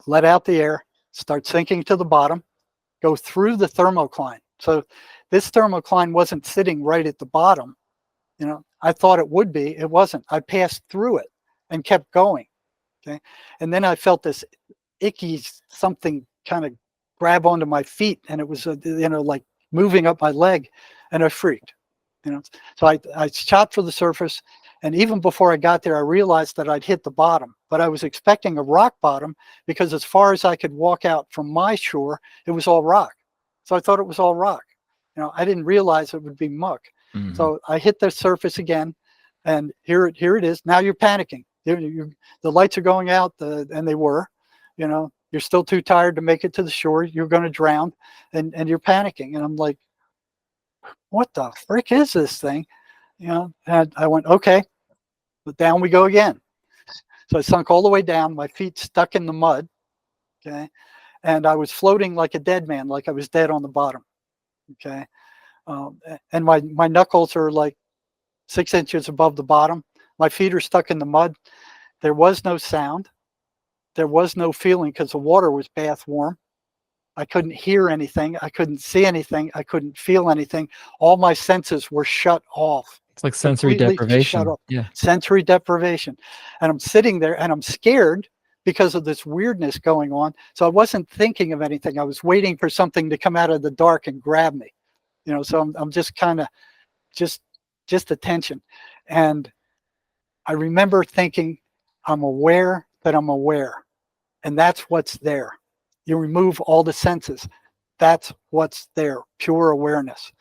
Speaker 2: let out the air, start sinking to the bottom, go through the thermocline. So this thermocline wasn't sitting right at the bottom. You know, I thought it would be. It wasn't. I passed through it and kept going. Okay. And then I felt this icky something kind of grab onto my feet, and it was, like moving up my leg, and I freaked. So I shot for the surface, and even before I got there, I realized that I'd hit the bottom, but I was expecting a rock bottom because as far as I could walk out from my shore, it was all rock. So I thought it was all rock. I didn't realize it would be muck.
Speaker 1: Mm-hmm.
Speaker 2: So I hit the surface again, and here it is. Now you're panicking. The lights are going out, and they were. You're still too tired to make it to the shore. You're going to drown, and you're panicking. And I'm like, what the frick is this thing? And I went, okay, but down we go again. So I sunk all the way down, my feet stuck in the mud. Okay. And I was floating like a dead man, like I was dead on the bottom. Okay. And my knuckles are like 6 inches above the bottom. My feet are stuck in the mud. There was no sound. There was no feeling because the water was bath warm. I couldn't hear anything. I couldn't see anything. I couldn't feel anything. All my senses were shut off.
Speaker 1: It's like sensory deprivation.
Speaker 2: Shut off.
Speaker 1: Yeah.
Speaker 2: Sensory deprivation. And I'm sitting there and I'm scared because of this weirdness going on. So I wasn't thinking of anything. I was waiting for something to come out of the dark and grab me. So I'm just kind of just attention. And I remember thinking, I'm aware that I'm aware. And that's what's there. You remove all the senses. That's what's there, pure awareness.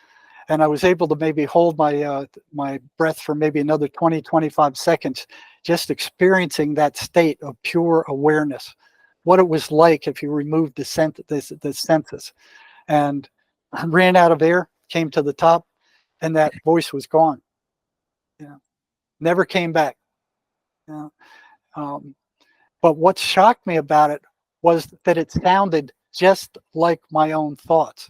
Speaker 2: And I was able to maybe hold my breath for maybe another 20, 25 seconds, just experiencing that state of pure awareness, what it was like if you removed the senses. And I ran out of air, came to the top, and that voice was gone. Never came back. But what shocked me about it was that it sounded just like my own thoughts.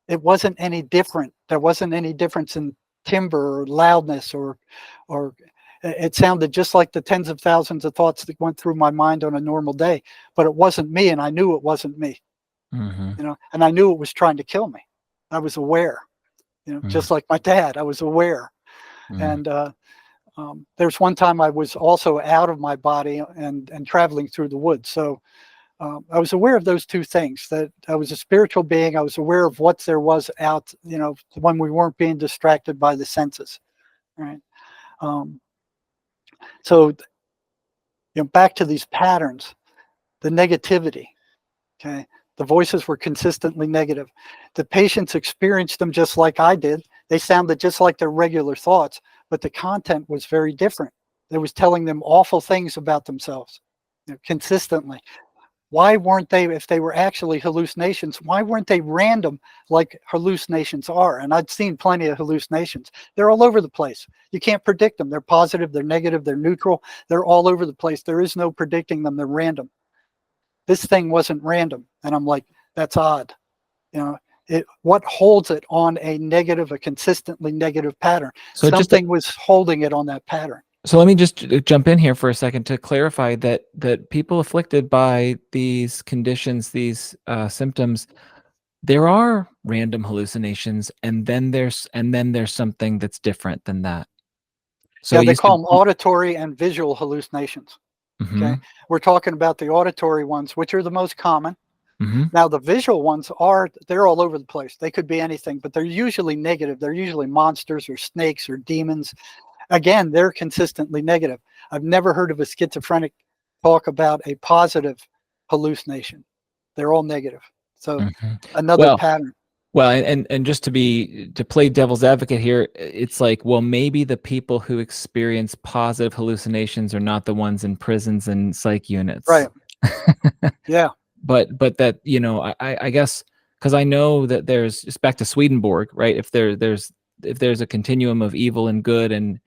Speaker 2: It wasn't any different. There wasn't any difference in timbre or loudness or it sounded just like the tens of thousands of thoughts that went through my mind on a normal day, but it wasn't me, and I knew it wasn't me.
Speaker 1: Mm-hmm.
Speaker 2: And I knew it was trying to kill me. I was aware, just like my dad, I was aware.
Speaker 1: Mm-hmm.
Speaker 2: And there's one time I was also out of my body and traveling through the woods. So I was aware of those two things, that I was a spiritual being. I was aware of what there was out, when we weren't being distracted by the senses. Right. So, back to these patterns, the negativity. Okay. The voices were consistently negative. The patients experienced them just like I did. They sounded just like their regular thoughts, but the content was very different. It was telling them awful things about themselves, consistently. Why weren't they, if they were actually hallucinations, why weren't they random like hallucinations are? And I've seen plenty of hallucinations. They're all over the place. You can't predict them. They're positive, they're negative, they're neutral. They're all over the place. There is no predicting them. They're random. This thing wasn't random. And I'm like, that's odd. What holds it on a consistently negative pattern?
Speaker 1: So
Speaker 2: something was holding it on that pattern.
Speaker 1: So let me just jump in here for a second to clarify that people afflicted by these conditions, these symptoms, there are random hallucinations, and then there's something that's different than that. So
Speaker 2: they call them auditory and visual hallucinations. Okay.
Speaker 1: Mhm.
Speaker 2: We're talking about the auditory ones, which are the most common.
Speaker 1: Mhm.
Speaker 2: Now, the visual ones they're all over the place. They could be anything, but they're usually negative. They're usually monsters or snakes or demons. Again, they're consistently negative. I've never heard of a schizophrenic talk about a positive hallucination. They're all negative. So
Speaker 1: Mhm.
Speaker 2: another
Speaker 1: Well,
Speaker 2: pattern.
Speaker 1: and just to play devil's advocate here, it's like, well, maybe the people who experience positive hallucinations are not the ones in prisons and psych units.
Speaker 2: Right. Yeah.
Speaker 1: But that, I guess, because I know that there's, it's back to Swedenborg, right? If there's a continuum of evil and good, and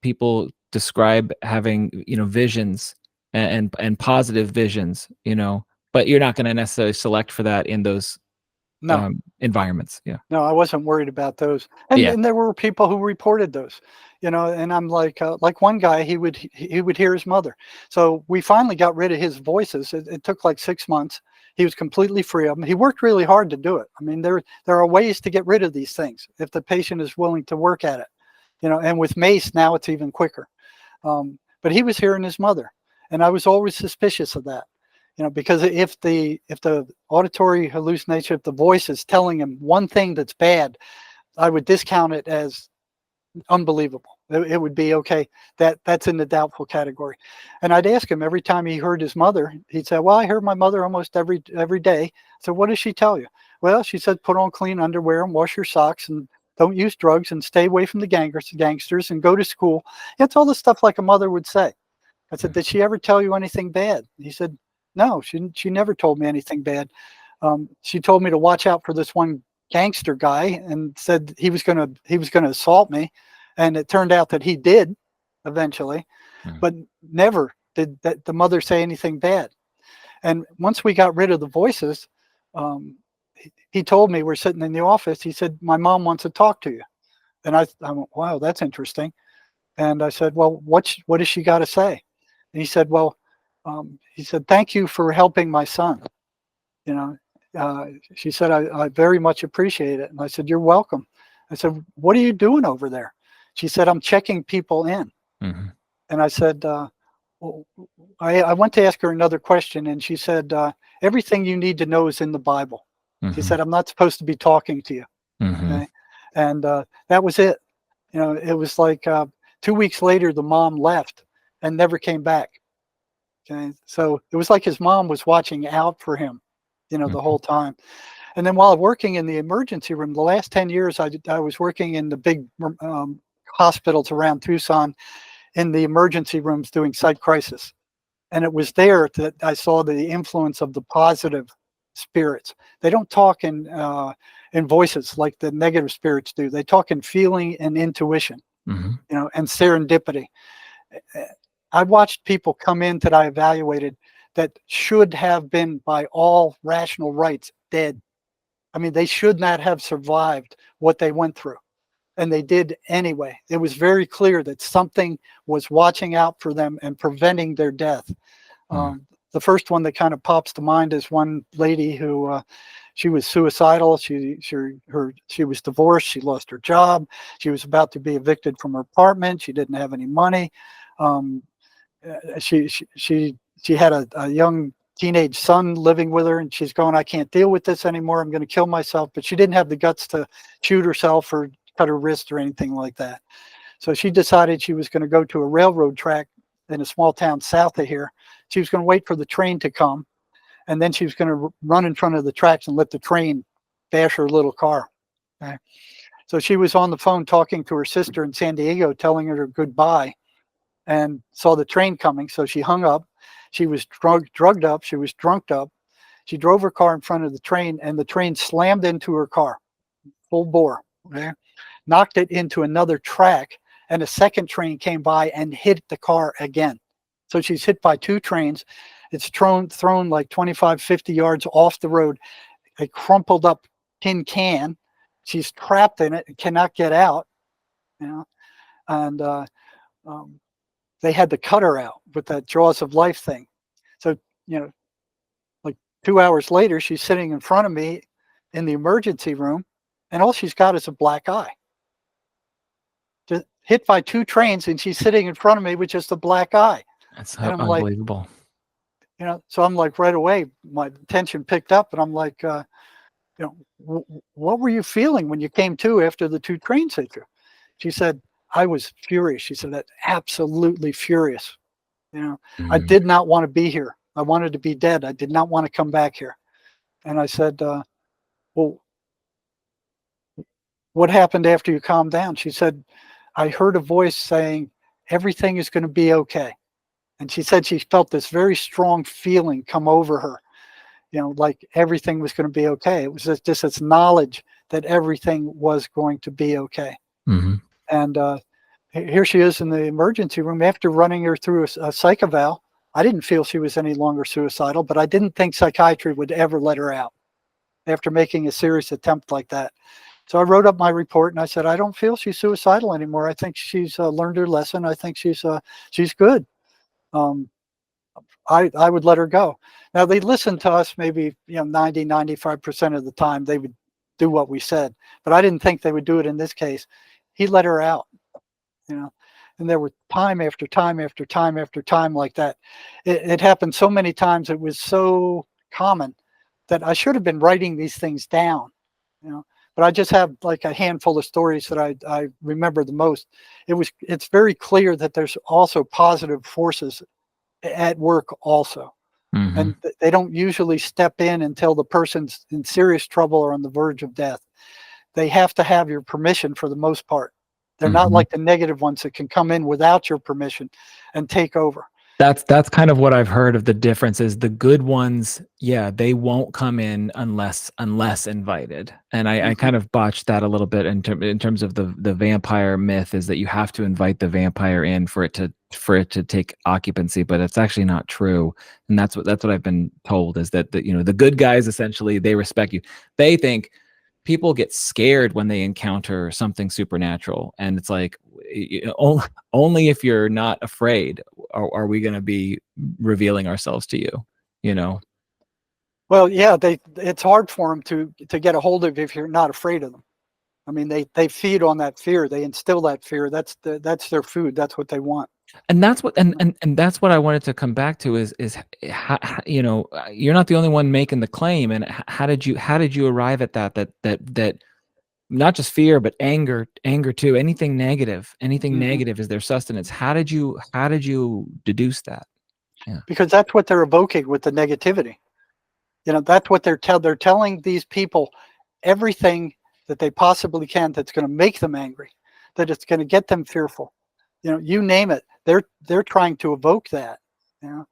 Speaker 1: people describe having visions, and positive visions, but you're not going to necessarily select for that in those
Speaker 2: No.
Speaker 1: environments. Yeah.
Speaker 2: No, I wasn't worried about those. And
Speaker 1: Yeah.
Speaker 2: then there were people who reported those, and I'm like one guy, he would hear his mother. So we finally got rid of his voices. It took like 6 months. He was completely free of them. He worked really hard to do it. I mean, there are ways to get rid of these things if the patient is willing to work at it, and with MACE now it's even quicker. But he was hearing his mother, and I was always suspicious of that, because if the auditory hallucination, if the voice is telling him one thing that's bad, I would discount it as unbelievable. It would be okay. That's in the doubtful category. And I'd ask him every time he heard his mother. He'd say, "Well, I heard my mother almost every day." So what does she tell you? Well, she said, "Put on clean underwear and wash your socks and don't use drugs and stay away from the gangsters and go to school." It's all the stuff like a mother would say. I said, "Did she ever tell you anything bad?" He said, "No, she never told me anything bad. She told me to watch out for this one gangster guy and said he was gonna assault me, and it turned out that he did eventually,
Speaker 1: Mhm.
Speaker 2: but never did the mother say anything bad." And once we got rid of the voices, he told me, we're sitting in the office. He said, "My mom wants to talk to you." And I went, "Wow, that's interesting." And I said, "Well, what does she got to say?" And he said, "Well," he said, "Thank you for helping my son." You know, she said, I very much appreciate it." And I said, "You're welcome." I said, "What are you doing over there?" She said, "I'm checking people in."
Speaker 1: Mhm.
Speaker 2: And I said, well, I went to ask her another question, and she said, "Everything you need to know is in the Bible." She
Speaker 1: Mhm.
Speaker 2: said, "I'm not supposed to be talking to you."
Speaker 1: Mhm.
Speaker 2: Okay. And that was it. It was like 2 weeks later, the mom left and never came back. Okay. So it was like his mom was watching out for him, the
Speaker 1: Mhm.
Speaker 2: whole time. And then while working in the emergency room, the last 10 years, I was working in the big hospitals around Tucson in the emergency rooms doing psych crisis. And it was there that I saw the influence of the positive spirits. They don't talk in voices like the negative spirits do. They talk in feeling and intuition,
Speaker 1: Mhm.
Speaker 2: and serendipity. I watched people come in that I evaluated that should have been, by all rational rights, dead. I mean, they should not have survived what they went through, and they did anyway. It was very clear that something was watching out for them and preventing their death.
Speaker 1: Mhm.
Speaker 2: The first one that kind of pops to mind is one lady who she was suicidal. She was divorced. She lost her job. She was about to be evicted from her apartment. She didn't have any money. Um, she had a young teenage son living with her, and she's going, "I can't deal with this anymore. I'm going to kill myself." But she didn't have the guts to shoot herself or cut her wrist or anything like that. So she decided she was going to go to a railroad track in a small town south of here. She was going to wait for the train to come, and then she was going to run in front of the tracks and let the train bash her little car. Okay. So she was on the phone talking to her sister in San Diego, telling her goodbye, and saw the train coming. So she hung up. She was drugged up. She was drunked up. She drove her car in front of the train, and the train slammed into her car, full bore. Okay, knocked it into another track, and a second train came by and hit the car again. So she's hit by two trains. It's thrown like 25, 50 yards off the road, a crumpled up tin can. She's trapped in it and cannot get out. You know, and um, they had to cut her out with that jaws of life thing. So, you know, like 2 hours later, she's sitting in front of me in the emergency room, and all she's got is a black eye. Just hit by two trains, and she's sitting in front of me with just a black eye.
Speaker 1: That's
Speaker 2: And I'm like,
Speaker 1: unbelievable.
Speaker 2: so I'm like, right away, my tension picked up, and I'm like, what were you feeling when you came to after the two trains hit you? She said, I was furious. She said, that absolutely furious. I
Speaker 1: Mm,
Speaker 2: did not want to be here. I wanted to be dead. I did not want to come back here. And I said, well, what happened after you calmed down? She said, I heard a voice saying, everything is going to be okay. And she said she felt this very strong feeling come over her, like everything was going to be okay. It was just this knowledge that everything was going to be okay.
Speaker 1: mhm.
Speaker 2: And here she is in the emergency room after running her through a psych eval. I didn't feel she was any longer suicidal, but I didn't think psychiatry would ever let her out after making a serious attempt like that. So I wrote up my report and I said, I don't feel she's suicidal anymore. I think she's learned her lesson. I think she's good. Um, I would let her go. Now they listened to us maybe 90-95% of the time. They would do what we said, but I didn't think they would do it in this case. He let her out, you know, and there were time after time after time after time like that. It happened so many times. It was so common that I should have been writing these things down, you know. But I just have like a handful of stories that I remember the most. It's very clear that there's also positive forces at work also.
Speaker 1: Mhm.
Speaker 2: And they don't usually step in until the person's in serious trouble or on the verge of death. They have to have your permission for the most part. They're not
Speaker 1: Mhm.
Speaker 2: like the negative ones that can come in without your permission and take over.
Speaker 1: That's kind of what I've heard of the difference is the good ones, yeah, they won't come in unless invited. And I
Speaker 2: Mhm.
Speaker 1: kind of botched that a little bit in terms of the vampire myth is that you have to invite the vampire in for it to take occupancy, but it's actually not true. And that's what I've been told is that the good guys essentially they respect you. They think people get scared when they encounter something supernatural, and it's like only if you're not afraid are we going to be revealing ourselves to you, you know.
Speaker 2: Well, yeah, it's hard for them to get a hold of if you're not afraid of them. I mean, they feed on that fear. They instill that fear. That's their food. That's what they want.
Speaker 1: And that's what
Speaker 2: You know?
Speaker 1: and that's what I wanted to come back to is you're not the only one making the claim, and how did you arrive at that not just fear but anger too, anything
Speaker 2: Mhm.
Speaker 1: negative is their sustenance. How did you deduce that? Yeah.
Speaker 2: Because that's what they're evoking with the negativity. That's what they're telling these people everything that they possibly can that's going to make them angry, that it's going to get them fearful. You name it. They're trying to evoke that. You know.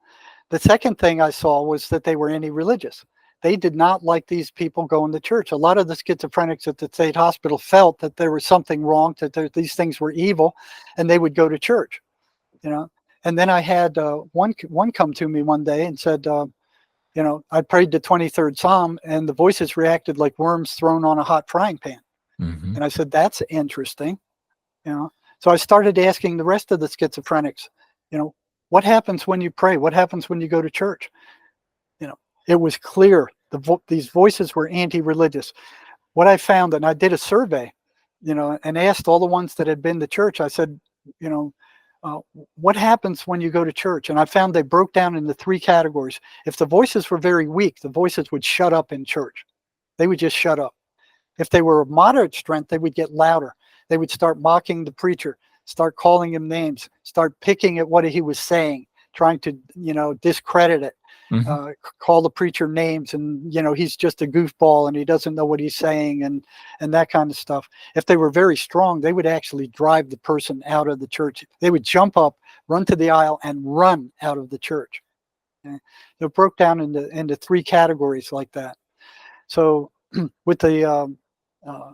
Speaker 2: The second thing I saw was that they were anti-religious. They did not like these people going to church. A lot of the schizophrenics at the state hospital felt that there was something wrong, that these things were evil, and they would go to church. You know. And then I had one come to me one day and said, I prayed the 23rd Psalm and the voices reacted like worms thrown on a hot frying pan.
Speaker 1: Hmm.
Speaker 2: And I said, that's interesting. You know, so I started asking the rest of the schizophrenics, you know, what happens when you pray? What happens when you go to church? You know, it was clear these voices were anti-religious. What I found, and I did a survey, and asked all the ones that had been to church. I said, you know, uh, what happens when you go to church? And I found they broke down into three categories. If the voices were very weak, the voices would shut up in church. They would just shut up. If they were of moderate strength, they would get louder. They would start mocking the preacher, start calling him names, start picking at what he was saying, trying to, discredit it,
Speaker 1: Hmm.
Speaker 2: call the preacher names, and he's just a goofball and he doesn't know what he's saying, and that kind of stuff. If they were very strong, they would actually drive the person out of the church. They would jump up, run to the aisle, and run out of the church. Okay? So it broke down into three categories like that. So with the uh,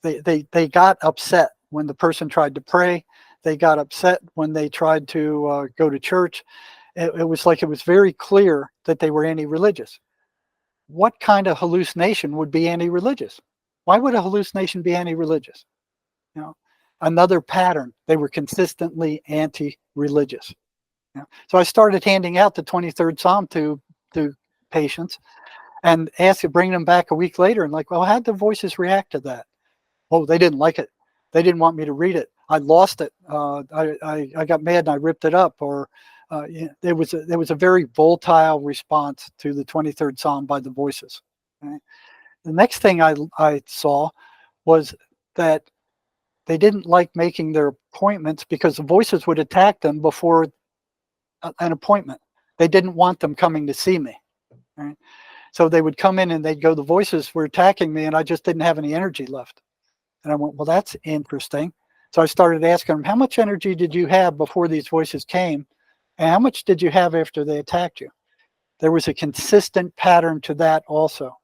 Speaker 2: they got upset when the person tried to pray. They got upset when they tried to go to church. It was like it was very clear that they were anti-religious. What kind of hallucination would be anti-religious? Why would a hallucination be anti-religious? You know, another pattern. They were consistently anti-religious. So I started handing out the 23rd Psalm to patients and bring them back a week later and like, well, how'd the voices react to that? Oh, they didn't like it. They didn't want me to read it. I lost it. I got mad and I ripped it up. Or there was a very volatile response to the 23rd Psalm by the voices. Okay? The next thing I saw was that they didn't like making their appointments because the voices would attack them before an appointment. They didn't want them coming to see me. Right? So they would come in and they'd go, the voices were attacking me and I just didn't have any energy left. And I went, well, that's interesting. So I started asking them, how much energy did you have before these voices came? And how much did you have after they attacked you? There was a consistent pattern to that also.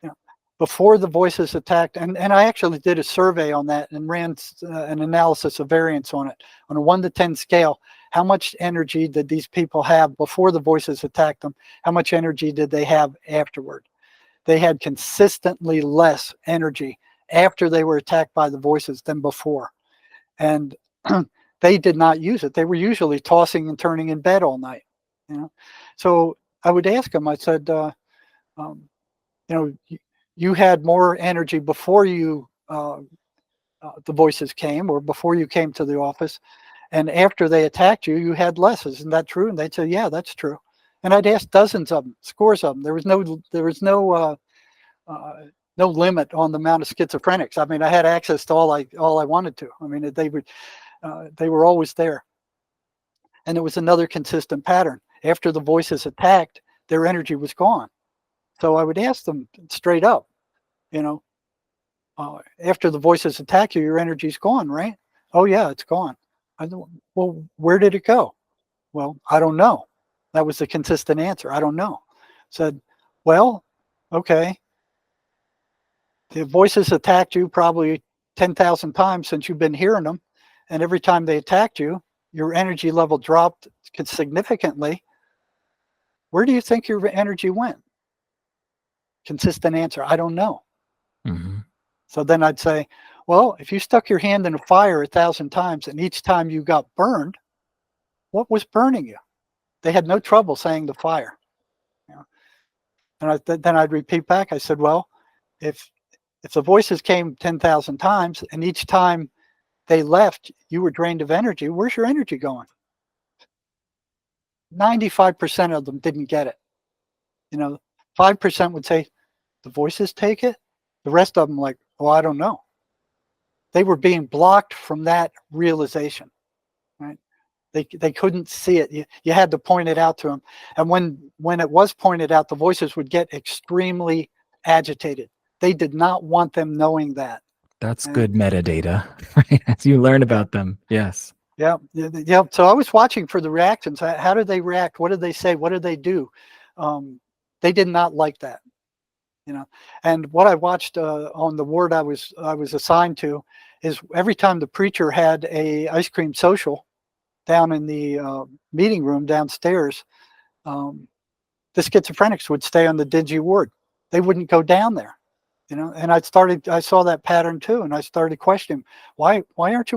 Speaker 2: You know, before the voices attacked, and I actually did a survey on that and ran an analysis of variance on it. On a 1 to 10 scale, how much energy did these people have before the voices attacked them? How much energy did they have afterward? They had consistently less energy after they were attacked by the voices than before. And they did not use it. They were usually tossing and turning in bed all night. You know, so I would ask them. I said, you know, you had more energy before you the voices came, or before you came to the office, and after they attacked you, you had less. Isn't that true? And they'd say, yeah, that's true. And I'd ask dozens of them, scores of them. There was no limit on the amount of schizophrenics. I mean, I had access to all I wanted to. I mean, they were always there. And there was another consistent pattern. After the voices attacked, their energy was gone. So I would ask them straight up, you know, after the voices attack you, your energy's gone, right? Oh yeah, it's gone. Well, where did it go? Well, I don't know. That was the consistent answer. I don't know. Said, well, okay. The voices attacked you probably 10,000 times since you've been hearing them. And every time they attacked you, your energy level dropped significantly. Where do you think your energy went? Consistent answer, I don't know.
Speaker 1: Mm-hmm.
Speaker 2: So then I'd say, well, if you stuck your hand in a fire 1,000 times and each time you got burned, what was burning you? They had no trouble saying the fire. You know? And then I'd repeat back. I said, well, if the voices came 10,000 times and each time they left, you were drained of energy, where's your energy going? 95% of them didn't get it. You know, 5% would say, the voices take it. The rest of them like, oh, I don't know. They were being blocked from that realization, right? They couldn't see it. You had to point it out to them. And when it was pointed out, the voices would get extremely agitated. They did not want them knowing that.
Speaker 1: That's good metadata, right? As you learn about them. Yes.
Speaker 2: Yeah. So I was watching for the reactions. How did they react? What did they say? What did they do? They did not like that. You know, and what I watched on the ward I was assigned to is every time the preacher had a ice cream social down in the meeting room downstairs, the schizophrenics would stay on the dingy ward. They wouldn't go down there. You know, and I saw that pattern too, and I started questioning why aren't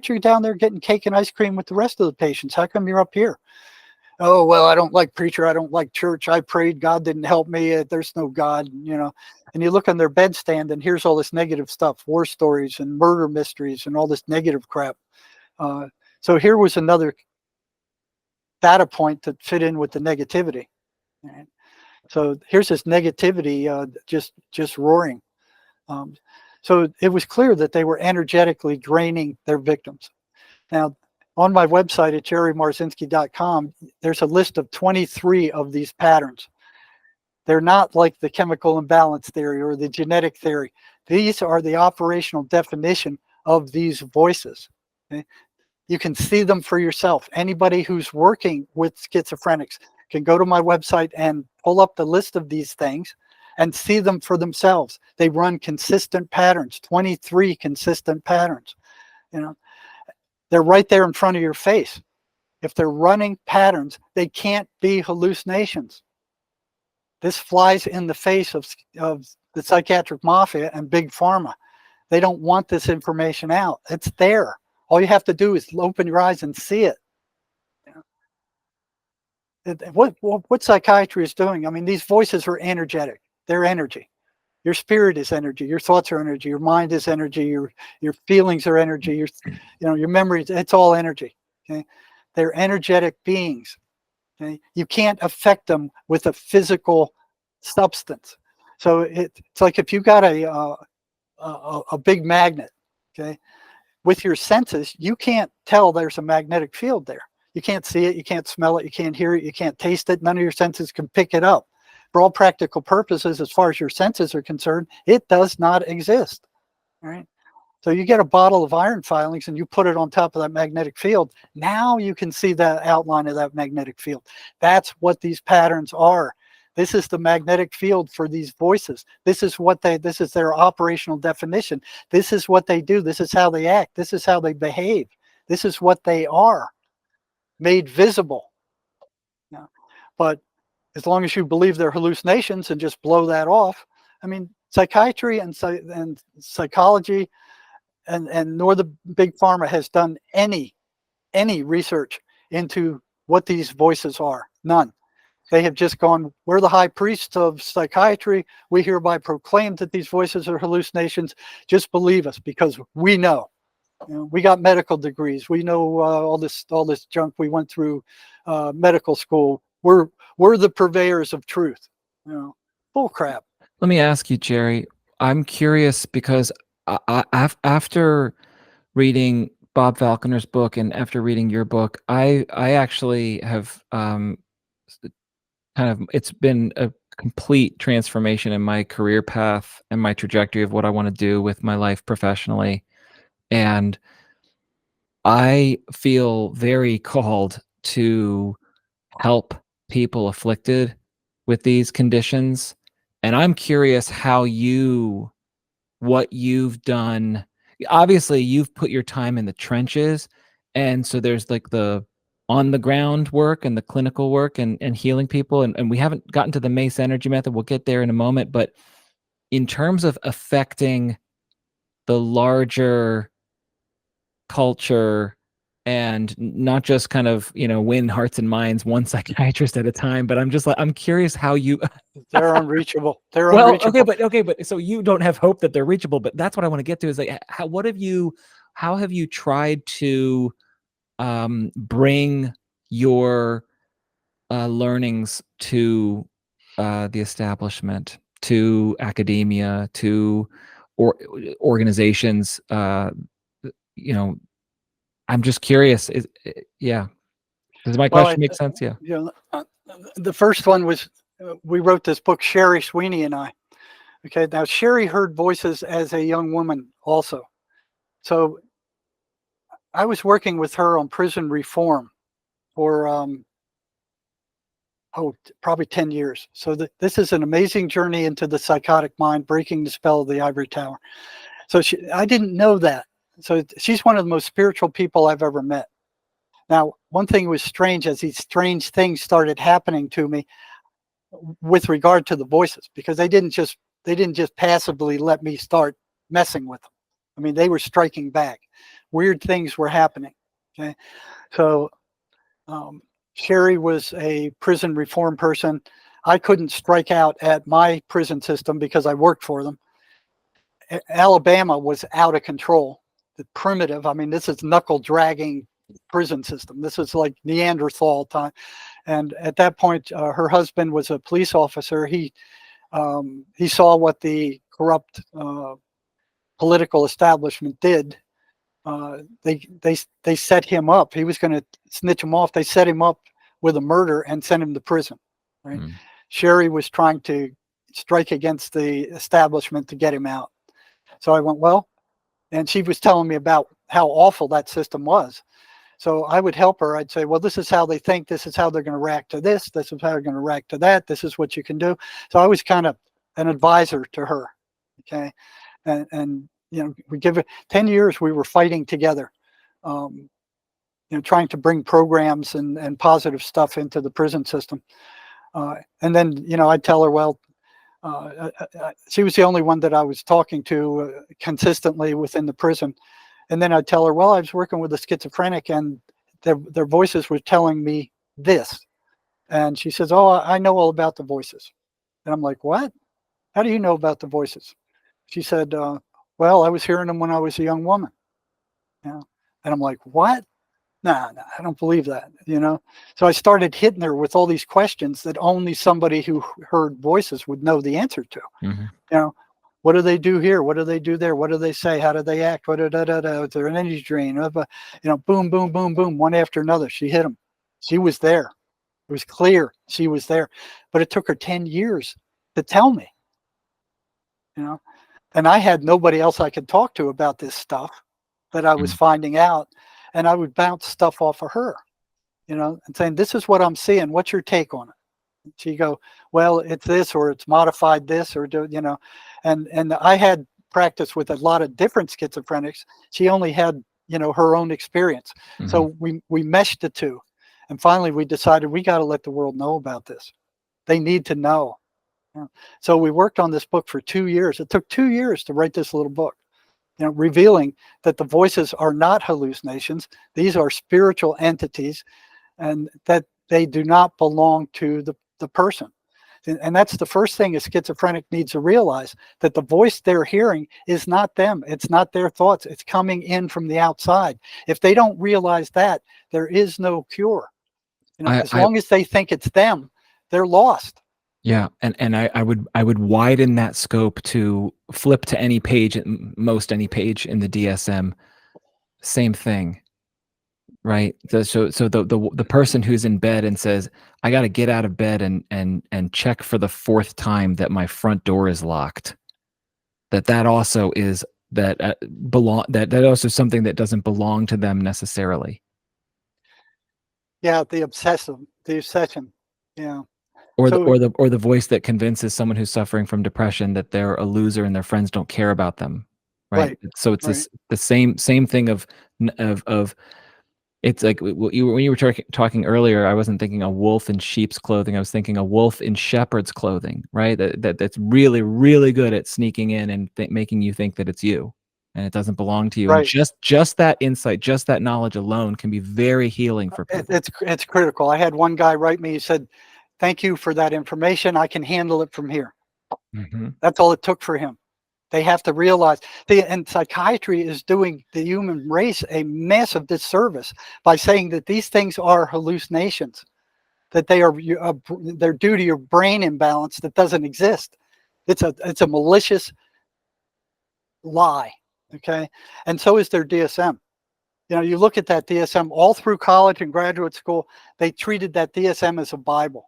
Speaker 2: you down there getting cake and ice cream with the rest of the patients? How come you're up here? Oh, well, I don't like preacher. I don't like church. I prayed. God didn't help me. There's no God, you know. And you look on their bedstand and here's all this negative stuff, war stories and murder mysteries and all this negative crap. So here was another data point to fit in with the negativity. Right? So here's this negativity just roaring. So it was clear that they were energetically draining their victims. Now, on my website at jerrymarzinsky.com, there's a list of 23 of these patterns. They're not like the chemical imbalance theory or the genetic theory. These are the operational definition of these voices. Okay? You can see them for yourself. Anybody who's working with schizophrenics can go to my website and pull up the list of these things and see them for themselves. They run consistent patterns, 23 consistent patterns. You know, they're right there in front of your face. If they're running patterns, they can't be hallucinations. This flies in the face of the psychiatric mafia and big pharma. They don't want this information out. It's there. All you have to do is open your eyes and see it. What psychiatry is doing, I mean, these voices are energetic. They're energy. Your spirit is energy. Your thoughts are energy. Your mind is energy. Your feelings are energy. Your memories. It's all energy. Okay, they're energetic beings. Okay, you can't affect them with a physical substance. So it's like if you got a big magnet. Okay, with your senses, you can't tell there's a magnetic field there. You can't see it. You can't smell it. You can't hear it. You can't taste it. None of your senses can pick it up. For all practical purposes, as far as your senses are concerned, it does not exist. All right. So you get a bottle of iron filings and you put it on top of that magnetic field. Now you can see the outline of that magnetic field. That's what these patterns are. This is the magnetic field for these voices. This is their operational definition. This is what they do. This is how they act. This is how they behave. This is what they are, made visible. Yeah. But as long as you believe they're hallucinations and just blow that off, I mean, psychiatry and psychology and nor the big pharma has done any research into what these voices are. None. They have just gone, we're the high priests of psychiatry. We hereby proclaim that these voices are hallucinations. Just believe us because we know. We got medical degrees. We know all this junk. We went through medical school. We're the purveyors of truth. Bull crap.
Speaker 1: Let me ask you, Jerry. I'm curious because after reading Bob Falconer's book and after reading your book, I actually have it's been a complete transformation in my career path and my trajectory of what I want to do with my life professionally. And I feel very called to help people afflicted with these conditions. And I'm curious what you've done. Obviously, you've put your time in the trenches. And so there's like the on the ground work and the clinical work and healing people. And we haven't gotten to the MACE energy method. We'll get there in a moment. But in terms of affecting the larger culture and not just kind of, win hearts and minds one psychiatrist at a time, but I'm curious how you
Speaker 2: they're unreachable. They're
Speaker 1: well,
Speaker 2: unreachable.
Speaker 1: okay, but so you don't have hope that they're reachable, but that's what I want to get to is like, how have you tried to bring your learnings to the establishment, to academia, to organizations? I'm just curious. Yeah. Does my question make sense? Yeah.
Speaker 2: The first one was, we wrote this book, Sherry Sweeney and I. Okay. Now Sherry heard voices as a young woman also. So I was working with her on prison reform for, probably 10 years. So this is an amazing journey into the psychotic mind, breaking the spell of the ivory tower. So I didn't know that. So she's one of the most spiritual people I've ever met. Now, one thing was strange as these strange things started happening to me with regard to the voices, because they didn't just passively let me start messing with them. I mean, they were striking back. Weird things were happening. Okay. So Sherry was a prison reform person. I couldn't strike out at my prison system because I worked for them. Alabama was out of control. The primitive, I mean, this is knuckle dragging prison system. This is like Neanderthal time. And at that point, her husband was a police officer. He saw what the corrupt political establishment did. They set him up. He was going to snitch him off. They set him up with a murder and sent him to prison. Right? Sherry was trying to strike against the establishment to get him out. So I went, well, and she was telling me about how awful that system was. So I would help her. I'd say, well, this is how they think. This is how they're going to react to this. This is how they're going to react to that. This is what you can do. So I was kind of an advisor to her. Okay. And we give it 10 years. We were fighting together, trying to bring programs and positive stuff into the prison system. And then, I'd tell her, well, she was the only one that I was talking to consistently within the prison. And then I'd tell her, well, I was working with a schizophrenic and their voices were telling me this. And she says, oh, I know all about the voices. And I'm like, what? How do you know about the voices? She said, well, I was hearing them when I was a young woman. You know? And I'm like, what? Nah, nah, I don't believe that, you know? So I started hitting her with all these questions that only somebody who heard voices would know the answer to.
Speaker 1: Mhm.
Speaker 2: You know, what do they do here? What do they do there? What do they say? How do they act? What da, da, da, da. Is there an energy drain? You know, boom, boom, boom, boom, one after another. She hit them. She was there. It was clear she was there. But it took her 10 years to tell me, you know, and I had nobody else I could talk to about this stuff that I was
Speaker 1: Mm.
Speaker 2: finding out. And I would bounce stuff off of her, you know, and saying, this is what I'm seeing. What's your take on it? And she'd go, well, it's this, or it's modified this, or do, you know, and I had practice with a lot of different schizophrenics. She only had, you know, her own experience.
Speaker 1: Mhm.
Speaker 2: So we meshed the two. And finally we decided we got to let the world know about this. They need to know. You know? So we worked on this book for 2 years. It took 2 years to write this little book, you know, revealing that the voices are not hallucinations. These are spiritual entities, and that they do not belong to the person. And that's the first thing a schizophrenic needs to realize, that the voice they're hearing is not them. It's not their thoughts. It's coming in from the outside. If they don't realize that, there is no cure. You know, as
Speaker 1: I
Speaker 2: long as they think it's them, they're lost.
Speaker 1: Yeah, and I would widen that scope to flip to any page, most any page in the DSM. Same thing, right? So the person who's in bed and says, "I got to get out of bed and check for the fourth time that my front door is locked." That also is that belong that also is something that doesn't belong to them necessarily.
Speaker 2: Yeah, the obsession. Yeah.
Speaker 1: Or the
Speaker 2: So
Speaker 1: or the or the voice that convinces someone who's suffering from depression that they're a loser and their friends don't care about them, right?
Speaker 2: right,
Speaker 1: So it's
Speaker 2: right.
Speaker 1: this the same thing of it's like when you were talking earlier, I wasn't thinking a wolf in sheep's clothing. I was thinking a wolf in shepherd's clothing, right? That's really really good at sneaking in and making you think that it's you, and it doesn't belong to you. And
Speaker 2: Right.
Speaker 1: just that insight, just that knowledge alone can be very healing for people.
Speaker 2: It's critical. I had one guy write me. He said, "Thank you for that information. I can handle it from here."
Speaker 1: Hmm.
Speaker 2: That's all it took for him. They have to realize and psychiatry is doing the human race a massive disservice by saying that these things are hallucinations, that they are they're due to your brain imbalance that doesn't exist. It's a malicious lie. Okay, and so is their DSM. You know, you look at that DSM all through college and graduate school, they treated that DSM as a Bible.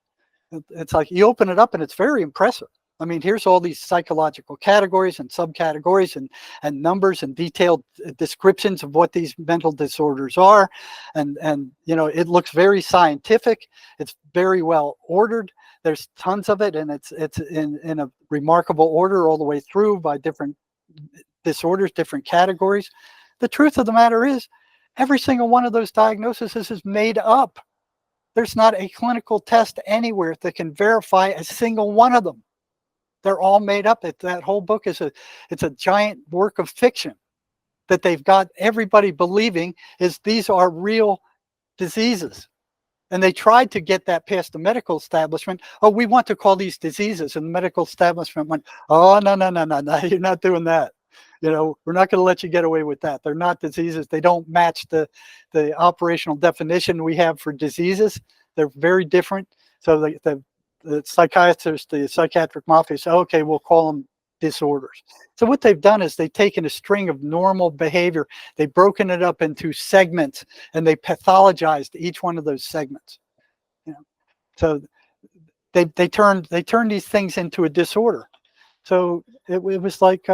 Speaker 2: It's like you open it up and it's very impressive. I mean, here's all these psychological categories and subcategories and numbers and detailed descriptions of what these mental disorders are. And you know, it looks very scientific. It's very well ordered. There's tons of it, and it's in a remarkable order all the way through by different disorders, different categories. The truth of the matter is, every single one of those diagnoses is made up. There's not a clinical test anywhere that can verify a single one of them. They're all made up. That whole book is it's a giant work of fiction that they've got everybody believing is these are real diseases. And they tried to get that past the medical establishment. Oh, we want to call these diseases. And the medical establishment went, oh, no, no, no, no, no, you're not doing that. You know, we're not going to let you get away with that. They're not diseases. They don't match the operational definition we have for diseases. They're very different. So the psychiatrists, the psychiatric mafia say, okay, we'll call them disorders. So what they've done is they've taken a string of normal behavior, they've broken it up into segments, and they pathologized each one of those segments. You know, so they turned these things into a disorder. So it was like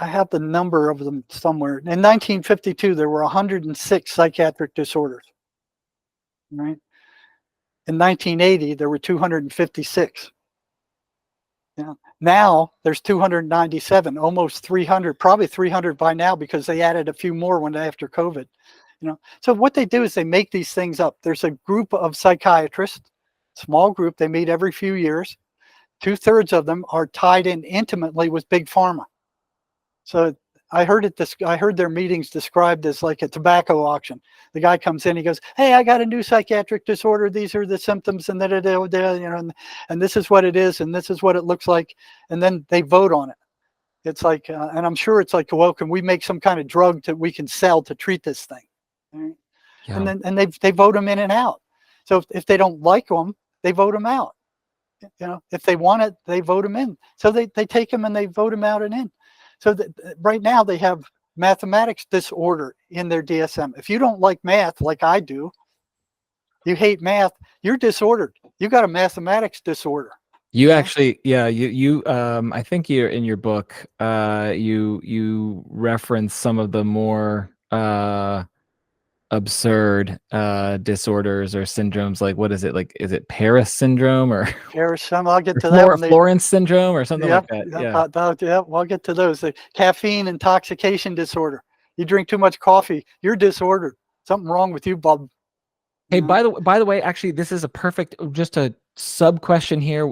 Speaker 2: I have the number of them somewhere. In 1952, there were 106 psychiatric disorders. Right. In 1980, there were 256. Yeah. Now there's 297, almost 300, probably 300 by now because they added a few more when after COVID. You know, so what they do is they make these things up. There's a group of psychiatrists, small group. They meet every few years. 2/3 of them are tied in intimately with big pharma. So I heard I heard their meetings described as like a tobacco auction. The guy comes in, he goes, "Hey, I got a new psychiatric disorder. These are the symptoms, and and this is what it is, and this is what it looks like." And then they vote on it. It's like, and I'm sure it's like, well, can we make some kind of drug that we can sell to treat this thing? Right?
Speaker 1: Yeah.
Speaker 2: And they vote them in and out. So if they don't like them, they vote them out. If they want it, they vote them in. So they take them and they vote them out and in. So right now they have mathematics disorder in their DSM. If you don't like math like I do, you hate math, you're disordered. You got a mathematics disorder.
Speaker 1: You actually, yeah, I think you're in your book, you reference some of the more absurd disorders or syndromes. Like, what is it? Like, is it Paris syndrome or
Speaker 2: I'll get to that one.
Speaker 1: Florence syndrome or something like that?
Speaker 2: Yeah, well, I'll get to those. The caffeine intoxication disorder. You drink too much coffee, you're disordered. Something wrong with you, bub.
Speaker 1: Hey, by the way, actually, this is a perfect, just a sub question here.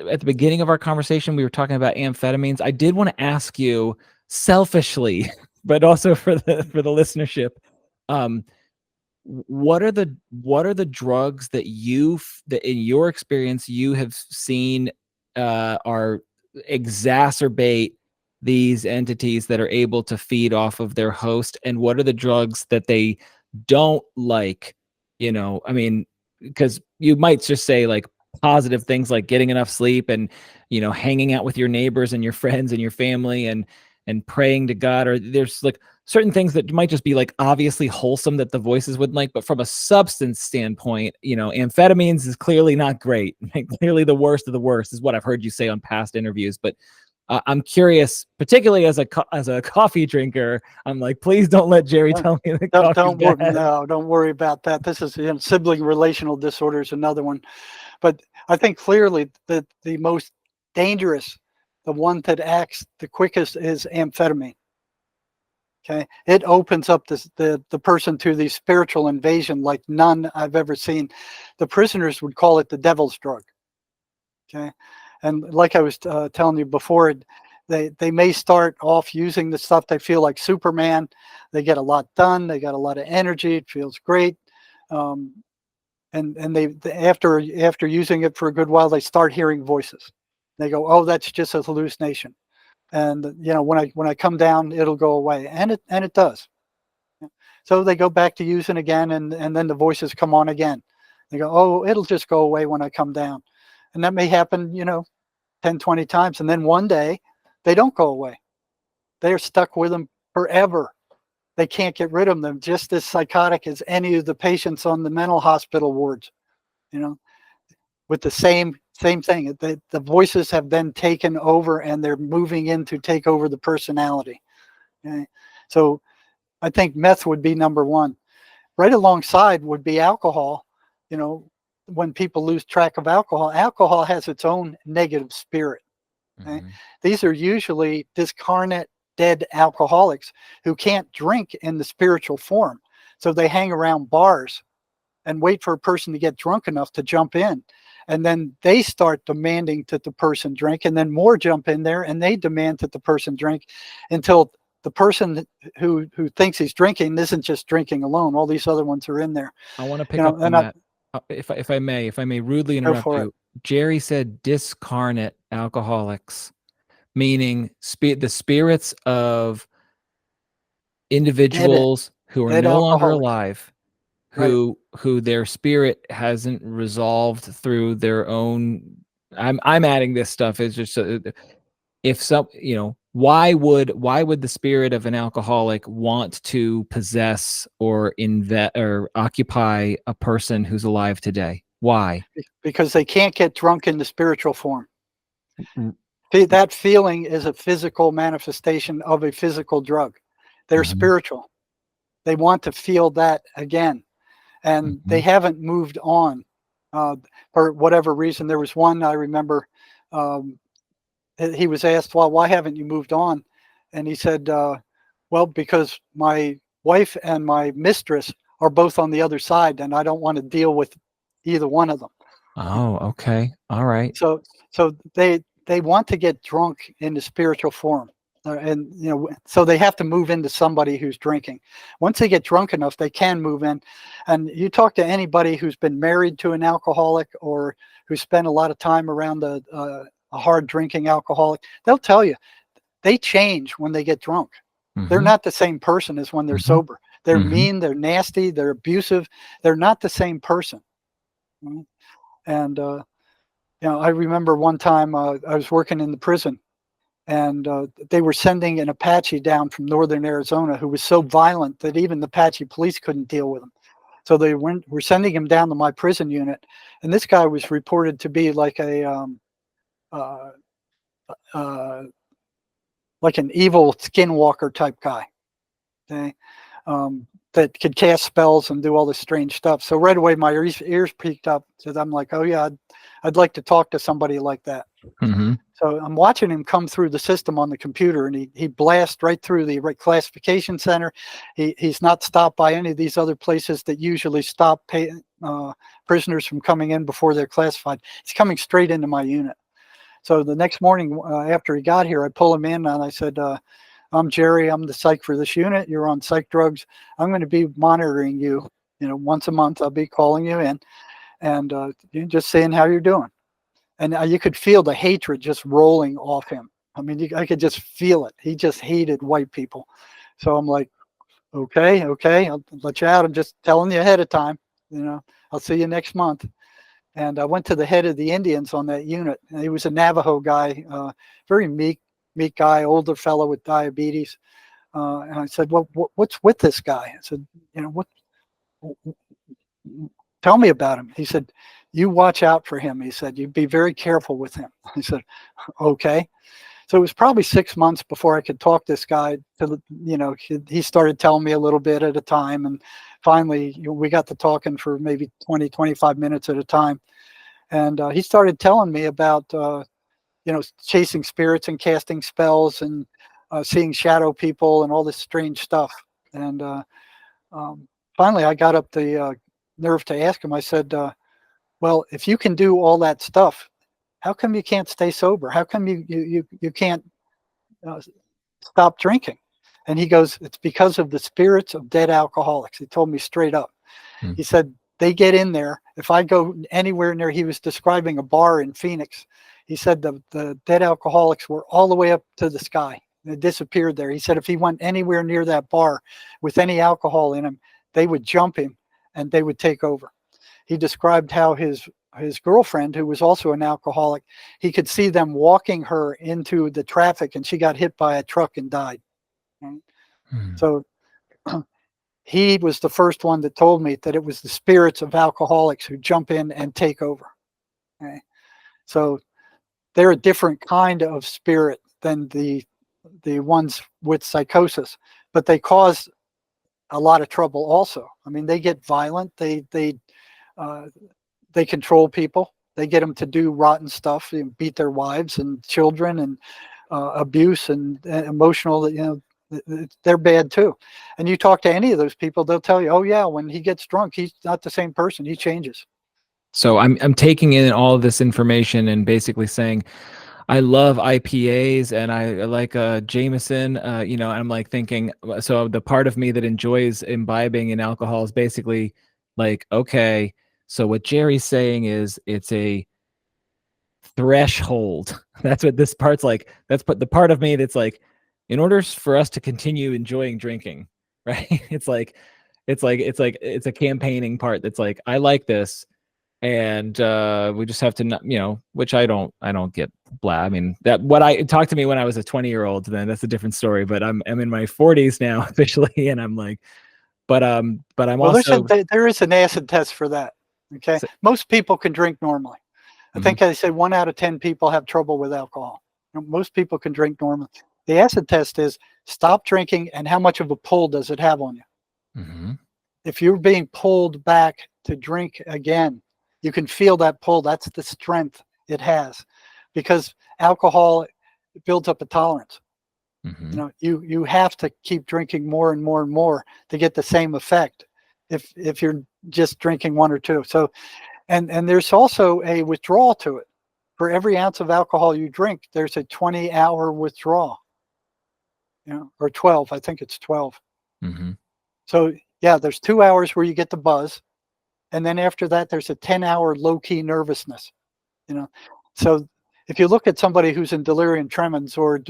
Speaker 1: At the beginning of our conversation, we were talking about amphetamines. I did want to ask you selfishly, but also for the listenership, what are the drugs that in your experience you have seen are exacerbate these entities that are able to feed off of their host, and what are the drugs that they don't like? I mean, because you might just say like positive things like getting enough sleep and hanging out with your neighbors and your friends and your family and praying to God, or there's like certain things that might just be like obviously wholesome that the voices wouldn't like, but from a substance standpoint, amphetamines is clearly not great. Clearly the worst of the worst is what I've heard you say on past interviews. But I'm curious, particularly as a coffee drinker, I'm like, please don't let Jerry tell me that
Speaker 2: don't worry about that. This is sibling relational disorder is another one. But I think clearly that the most dangerous, the one that acts the quickest, is amphetamine. Okay, it opens up the person to the spiritual invasion like none I've ever seen. The prisoners would call it the devil's drug. Okay, and like I was telling you before, they may start off using the stuff. They feel like Superman. They get a lot done. They got a lot of energy. It feels great. And they after using it for a good while, they start hearing voices. They go, "Oh, that's just a hallucination." And when I come down, it'll go away, and it does. So they go back to using again, and then the voices come on again. They go, "Oh, it'll just go away when I come down," and that may happen 10, 20 times, and then one day they don't go away. They're stuck with them forever. They can't get rid of them. Just as psychotic as any of the patients on the mental hospital wards, with the same thing. The voices have then taken over, and they're moving in to take over the personality. Okay? So I think meth would be number one. Right alongside would be alcohol. When people lose track of alcohol, alcohol has its own negative spirit. Okay? Mm-hmm. These are usually discarnate, dead alcoholics who can't drink in the spiritual form. So they hang around bars and wait for a person to get drunk enough to jump in. And then they start demanding that the person drink, and then more jump in there and they demand that the person drink, until the person who thinks he's drinking isn't just drinking alone. All these other ones are in there.
Speaker 1: I want to pick up on that. If I may rudely interrupt you. Jerry said discarnate alcoholics, meaning the spirits of individuals who are no longer alive, who their spirit hasn't resolved through their own. I'm adding this stuff. It's just why would the spirit of an alcoholic want to possess or occupy a person who's alive today? Why?
Speaker 2: Because they can't get drunk in the spiritual form. Mm-hmm. That feeling is a physical manifestation of a physical drug. They're mm-hmm. spiritual. They want to feel that again. And mm-hmm. they haven't moved on for whatever reason. There was one I remember, he was asked, "Well, why haven't you moved on?" And he said, "Well, because my wife and my mistress are both on the other side, and I don't want to deal with either one of them."
Speaker 1: Oh, okay. All right.
Speaker 2: So they want to get drunk in the spiritual form. And so they have to move into somebody who's drinking. Once they get drunk enough, they can move in. And you talk to anybody who's been married to an alcoholic or who spent a lot of time around a hard drinking alcoholic, they'll tell you they change when they get drunk. They're
Speaker 1: Mhm.
Speaker 2: not the same person as when they're
Speaker 1: Mhm.
Speaker 2: sober. They're
Speaker 1: Mhm.
Speaker 2: mean, they're nasty, they're abusive. They're not the same person. Mm. And I remember one time I was working in the prison, and they were sending an Apache down from northern Arizona who was so violent that even the Apache police couldn't deal with him. So were sending him down to my prison unit, and this guy was reported to be uh, uh, like an evil skinwalker type guy. Okay? That could cast spells and do all this strange stuff. So right away, my ears peaked up. So I'm like, oh yeah, I'd like to talk to somebody like that.
Speaker 1: Mhm.
Speaker 2: So I'm watching him come through the system on the computer, and he blasts right through the classification center. He's not stopped by any of these other places that usually stop prisoners from coming in before they're classified. He's coming straight into my unit. So the next morning after he got here, I pull him in and I said, I'm Jerry. I'm the psych for this unit. You're on psych drugs. I'm going to be monitoring you. Once a month, I'll be calling you in and just saying how you're doing. And you could feel the hatred just rolling off him. I mean, I could just feel it. He just hated white people. So I'm like, okay, I'll let you out. I'm just telling you ahead of time. I'll see you next month. And I went to the head of the Indians on that unit. And he was a Navajo guy, very meek guy, older fellow with diabetes. And I said, well, what's with this guy? I said, what? Tell me about him. He said, you watch out for him. He said, you be very careful with him. I said, okay. So it was probably 6 months before I could talk this guy to, he started telling me a little bit at a time. And finally, we got to talking for maybe 20, 25 minutes at a time. And he started telling me about, chasing spirits and casting spells and seeing shadow people and all this strange stuff. And um, finally, I got up the nerve to ask him. I said, well, if you can do all that stuff, how come you can't stay sober? How come you can't uh, stop drinking? And he goes, it's because of the spirits of dead alcoholics. He told me straight up.
Speaker 1: Mm.
Speaker 2: He said, they get in there. If I go anywhere near, he was describing a bar in Phoenix. He said the dead alcoholics were all the way up to the sky. They disappeared there. He said if he went anywhere near that bar with any alcohol in him, they would jump him and they would take over. He described how his girlfriend, who was also an alcoholic, he could see them walking her into the traffic and she got hit by a truck and died.
Speaker 1: Mm.
Speaker 2: So he was the first one that told me that it was the spirits of alcoholics who jump in and take over. Okay? So they're a different kind of spirit than the ones with psychosis, but they cause a lot of trouble also. I mean, they get violent. Uh, they control people. They get them to do rotten stuff, beat their wives and children, and abuse and emotional. They're bad too. And you talk to any of those people, they'll tell you, "Oh yeah, when he gets drunk, he's not the same person. He changes."
Speaker 1: So I'm taking in all of this information and basically saying I love IPAs and I like Jameson, and I'm like thinking, so the part of me that enjoys imbibing in alcohol is basically like, okay, so what Jerry's saying is it's a threshold. That's what this part's like. That's the part of me that's like, in order for us to continue enjoying drinking, right? It's a campaigning part that's like, I like this, and we just have to not, which I don't get blah. I mean, that what I talked to me when I was a 20-year-old, then that's a different story, but I'm in my 40s now officially, and I'm like, but I'm
Speaker 2: Well,
Speaker 1: also
Speaker 2: there is an acid test for that. Okay,
Speaker 1: so,
Speaker 2: most people can drink normally. I
Speaker 1: mhm,
Speaker 2: think I said 1 out of 10 people have trouble with alcohol. Most people can drink normally. The acid test is stop drinking and how much of a pull does it have on you.
Speaker 1: mhm,
Speaker 2: If you're being pulled back to drink again, you can feel that pull. That's the strength it has, because alcohol builds up a tolerance.
Speaker 1: mhm.
Speaker 2: You have to keep drinking more and more and more to get the same effect. If you're just drinking one or two, so and there's also a withdrawal to it. For every ounce of alcohol you drink, there's a 20-hour withdrawal. or 12. I think it's 12.
Speaker 1: Hmm.
Speaker 2: So yeah, there's 2 hours where you get the buzz, and then after that, there's a 10-hour low-key nervousness. You know, so if you look at somebody who's in delirium tremens or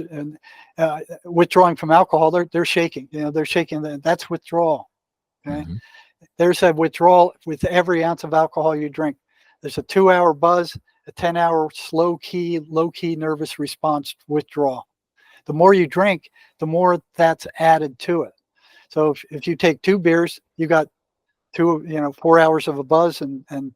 Speaker 2: withdrawing from alcohol, they're shaking. They're shaking. That's withdrawal. Okay,
Speaker 1: Hmm.
Speaker 2: there's a withdrawal with every ounce of alcohol you drink. There's a 2-hour buzz, a 10-hour slow key, low key nervous response withdrawal. The more you drink, the more that's added to it. So if you take 2 beers, you got 4 hours of a buzz and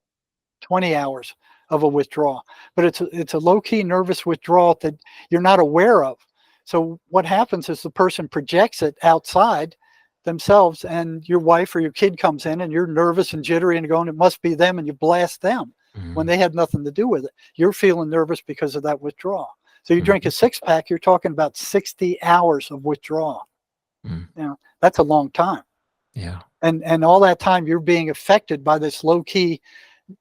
Speaker 2: 20 hours of a withdrawal. But it's a low key nervous withdrawal that you're not aware of. So what happens is the person projects it outside themselves, and your wife or your kid comes in and you're nervous and jittery and going, it must be them, and you blast them when
Speaker 1: Hmm.
Speaker 2: they had nothing to do with it. You're feeling nervous because of that withdrawal. So you drink
Speaker 1: Hmm.
Speaker 2: a 6-pack, you're talking about 60 hours of withdrawal.
Speaker 1: Hmm.
Speaker 2: That's a long time.
Speaker 1: Yeah.
Speaker 2: And all that time you're being affected by this low key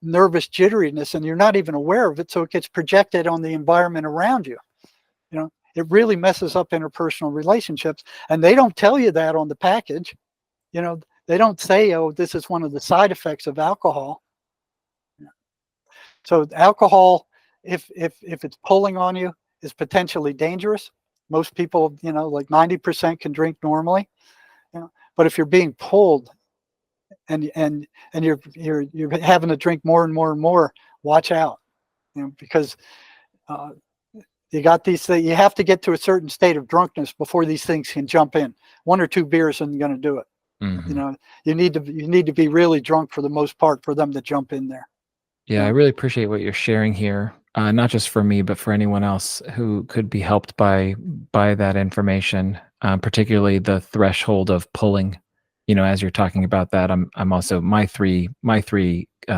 Speaker 2: nervous jitteriness, and you're not even aware of it. So it gets projected on the environment around you. It really messes up interpersonal relationships, and they don't tell you that on the package. They don't say, oh, this is one of the side effects of alcohol. So alcohol, if it's pulling on you, is potentially dangerous. Most people, like 90% can drink normally. But if you're being pulled and you're having to drink more and more and more, watch out. Because uh, you got these things. You have to get to a certain state of drunkenness before these things can jump in. 1 or 2 beers isn't going to do it.
Speaker 1: Hmm.
Speaker 2: You need to be really drunk for the most part for them to jump in there.
Speaker 1: Yeah, I really appreciate what you're sharing here. Not just for me, but for anyone else who could be helped by that information. Particularly the threshold of pulling. As you're talking about that, I'm also my three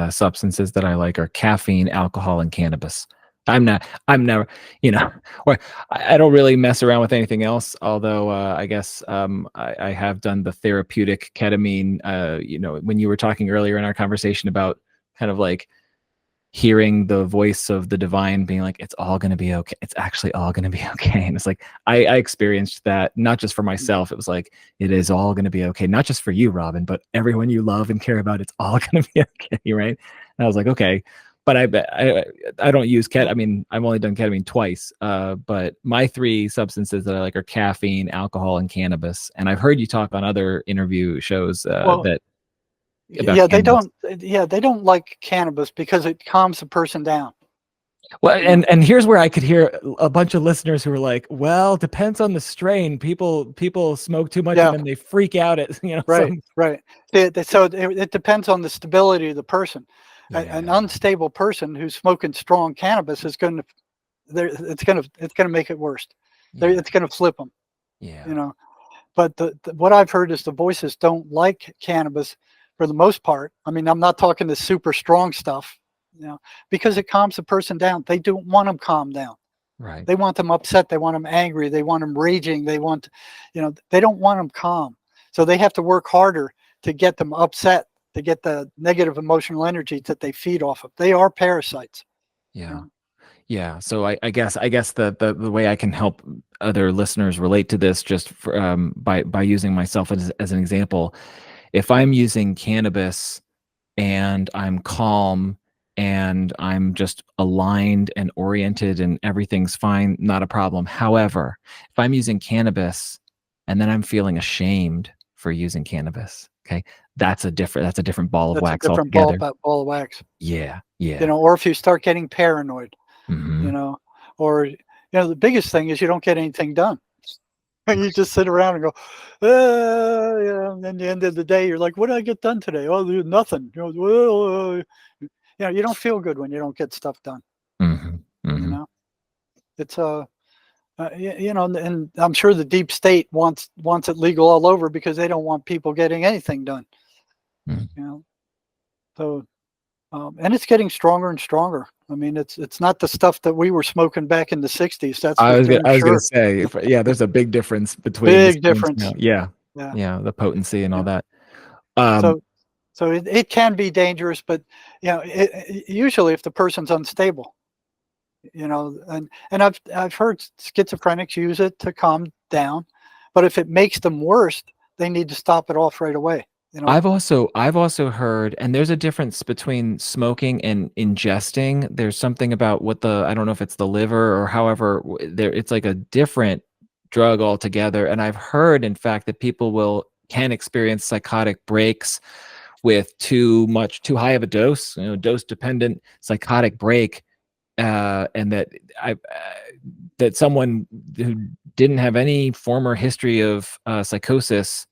Speaker 1: substances that I like are caffeine, alcohol, and cannabis. I'm never, you know, or I don't really mess around with anything else. Although I guess I have done the therapeutic ketamine. When you were talking earlier in our conversation about kind of like hearing the voice of the divine being like, it's all going to be okay. It's actually all going to be okay. And it's like, I experienced that not just for myself. It was like, it is all going to be okay. Not just for you, Robin, but everyone you love and care about. It's all going to be okay. Right. And I was like, okay. But I don't use I mean, I've only done ketamine twice. But my 3 substances that I like are caffeine, alcohol, and cannabis. And I've heard you talk on other interview shows
Speaker 2: Well,
Speaker 1: that about
Speaker 2: yeah, they
Speaker 1: cannabis.
Speaker 2: don't. Yeah, they don't like cannabis because it calms the person down.
Speaker 1: Well,
Speaker 2: You know?
Speaker 1: and here's where I could hear a bunch of listeners who are like, "Well, depends on the strain. People smoke too much and
Speaker 2: Yeah,
Speaker 1: then they freak out at
Speaker 2: right,
Speaker 1: some."
Speaker 2: right. So it depends on the stability of the person. An
Speaker 1: Yeah,
Speaker 2: unstable person who's smoking strong cannabis is going to, it's going to make it worse.
Speaker 1: yeah,
Speaker 2: It's going to flip them.
Speaker 1: yeah.
Speaker 2: You know. But what I've heard is the voices don't like cannabis for the most part. I mean, I'm not talking the super strong stuff, because it calms the person down. They don't want them calmed down.
Speaker 1: Right.
Speaker 2: They want them upset. They want them angry. They want them raging. They don't want them calm. So they have to work harder to get them upset, to get the negative emotional energy that they feed off of. They are parasites. You
Speaker 1: Yeah.
Speaker 2: know?
Speaker 1: Yeah. So I guess the way I can help other listeners relate to this just by using myself as an example, if I'm using cannabis and I'm calm and I'm just aligned and oriented and everything's fine, not a problem. However, if I'm using cannabis and then I'm feeling ashamed for using cannabis, okay, that's a different ball of
Speaker 2: That's a
Speaker 1: wax
Speaker 2: different
Speaker 1: altogether.
Speaker 2: ball of wax.
Speaker 1: Yeah, yeah.
Speaker 2: Or if you start getting paranoid, you
Speaker 1: Hmm.
Speaker 2: know, or the biggest thing is you don't get anything done. And you just sit around and go, and then the end of the day, you're like, what did I get done today? Oh, nothing. You don't feel good when you don't get stuff done.
Speaker 1: Hmm.
Speaker 2: You
Speaker 1: Hmm.
Speaker 2: know, it's and I'm sure the deep state wants it legal all over because they don't want people getting anything done. You know, so and it's getting stronger and stronger. I mean, it's not the stuff that we were smoking back in the '60s. That's for
Speaker 1: I was gonna,
Speaker 2: damn
Speaker 1: I was gonna
Speaker 2: sure.
Speaker 1: say, yeah, there's a big difference between the
Speaker 2: Big
Speaker 1: strains
Speaker 2: difference.
Speaker 1: now. Yeah,
Speaker 2: Yeah,
Speaker 1: yeah, the potency and all
Speaker 2: yeah.
Speaker 1: that. Um,
Speaker 2: So it can be dangerous, but usually if the person's unstable, and I've heard schizophrenics use it to calm down, But if it makes them worse, they need to stop it off right away. You know,
Speaker 1: I've also heard, and there's a difference between smoking and ingesting. There's something about what I don't know if it's the liver or however there, it's like a different drug altogether. And I've heard, in fact, that people can experience psychotic breaks with too high of a dose, dose dependent psychotic break, and that someone who didn't have any former history of psychosis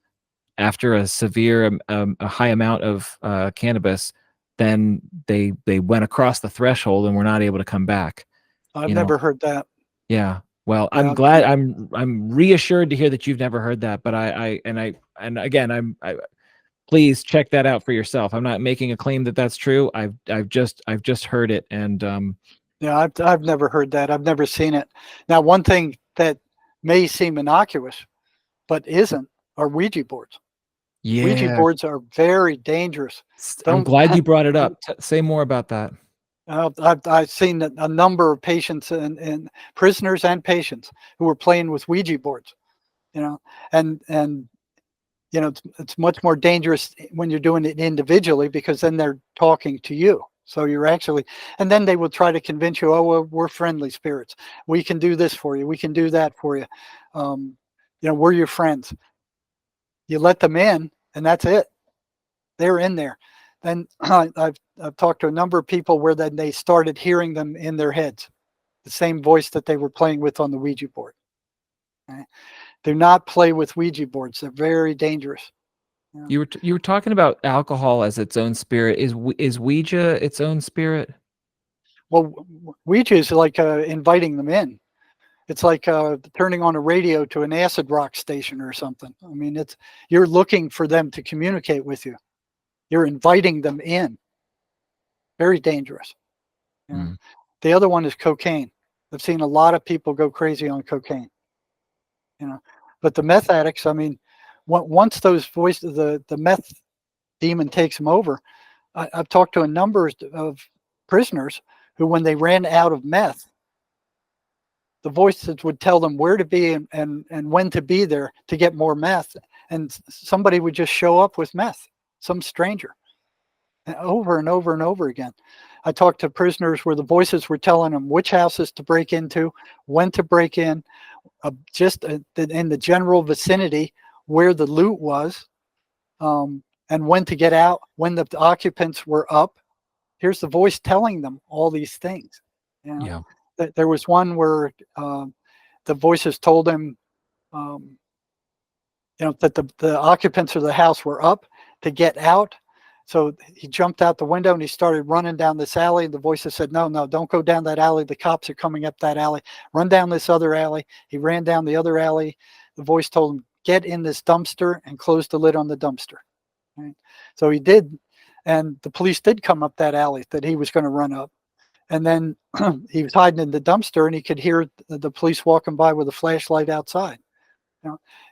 Speaker 1: after a severe a high amount of cannabis, then they went across the threshold and were not able to come back.
Speaker 2: I've
Speaker 1: You know,
Speaker 2: never heard that.
Speaker 1: yeah. Well, I'm
Speaker 2: Yeah,
Speaker 1: glad. I'm reassured to hear that you've never heard that. But and again, please check that out for yourself. I'm not making a claim that that's true. I've just heard it, and
Speaker 2: yeah, I've never heard that. I've never seen it. Now, one thing that may seem innocuous, but isn't, are Ouija boards. Ouija
Speaker 1: yeah.
Speaker 2: boards are very dangerous.
Speaker 1: I'm
Speaker 2: Don't.
Speaker 1: glad you brought it up. Say more about that.
Speaker 2: I've seen a number of patients and prisoners and patients who were playing with Ouija boards. You know, and it's much more dangerous when you're doing it individually, because then they're talking to you. So you're actually, and then they will try to convince you, oh, well, we're friendly spirits. We can do this for you. We can do that for you. We're your friends. You let them in, and that's it. They're in there. Then I've talked to a number of people where then they started hearing them in their heads, the same voice that they were playing with on the Ouija board. Okay? Do not play with Ouija boards. They're very dangerous.
Speaker 1: You were talking about alcohol as its own spirit. Is Ouija its own spirit?
Speaker 2: Well, Ouija is like inviting them in. It's like turning on a radio to an acid rock station or something. I mean, you're looking for them to communicate with you. You're inviting them in. Very dangerous.
Speaker 1: Mm.
Speaker 2: The other one is cocaine. I've seen a lot of people go crazy on cocaine. But the meth addicts, I mean, once those voices, the meth demon takes them over. I've talked to a number of prisoners who, when they ran out of meth, the voices would tell them where to be and when to be there to get more meth. And somebody would just show up with meth, some stranger, over and over and over again. I talked to prisoners where the voices were telling them which houses to break into, when to break in, just in the general vicinity where the loot was, and when to get out, when the occupants were up. Here's the voice telling them all these things.
Speaker 1: Yeah.
Speaker 2: There was one where the voices told him, that the occupants of the house were up to get out. So he jumped out the window and he started running down this alley. The voices said, no, don't go down that alley. The cops are coming up that alley. Run down this other alley. He ran down the other alley. The voice told him, get in this dumpster and close the lid on the dumpster. Right? So he did. And the police did come up that alley that he was going to run up. And then he was hiding in the dumpster and he could hear the police walking by with a flashlight outside.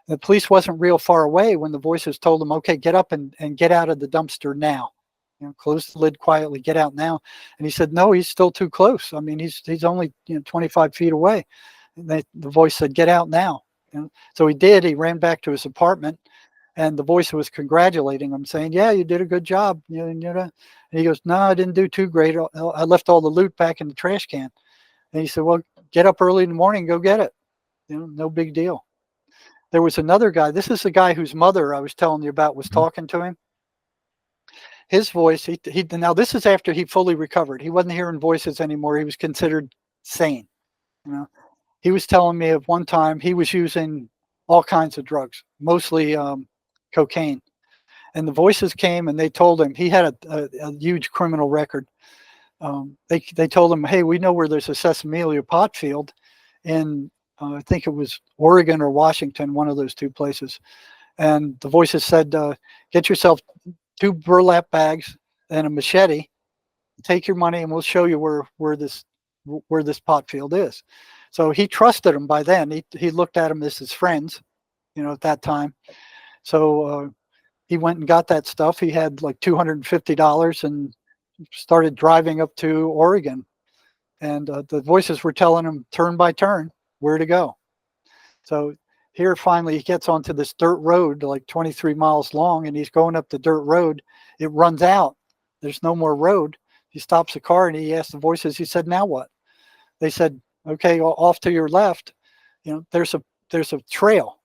Speaker 2: The police wasn't real far away when the voices told him, okay, get up and get out of the dumpster now. Close the lid quietly, get out now. And he said, no, he's still too close. I mean, he's only 25 feet away. And the voice said, get out now. So he did. He ran back to his apartment, and the voice was congratulating him, saying, yeah, you did a good job. And he goes, no, I didn't do too great. I left all the loot back in the trash can. And he said, well, get up early in the morning and go get it. No big deal. There was another guy. This is the guy whose mother I was telling you about was talking to him. His voice, now this is after he fully recovered. He wasn't hearing voices anymore. He was considered sane. He was telling me of one time he was using all kinds of drugs, mostly cocaine. And the voices came and they told him he had a huge criminal record. They told him, hey, we know where there's a Sesamola pot field in I think it was Oregon or Washington, one of those two places. And the voices said, get yourself 2 burlap bags and a machete, take your money, and we'll show you where this pot field is. So he trusted them by then. He looked at them as his friends, at that time. So he went and got that stuff. He had like $250 and started driving up to Oregon. And the voices were telling him turn by turn where to go. So here finally he gets onto this dirt road, like 23 miles long, and he's going up the dirt road. It runs out. There's no more road. He stops the car and he asks the voices. He said, "Now what?" They said, "Okay, off to your left, there's a trail.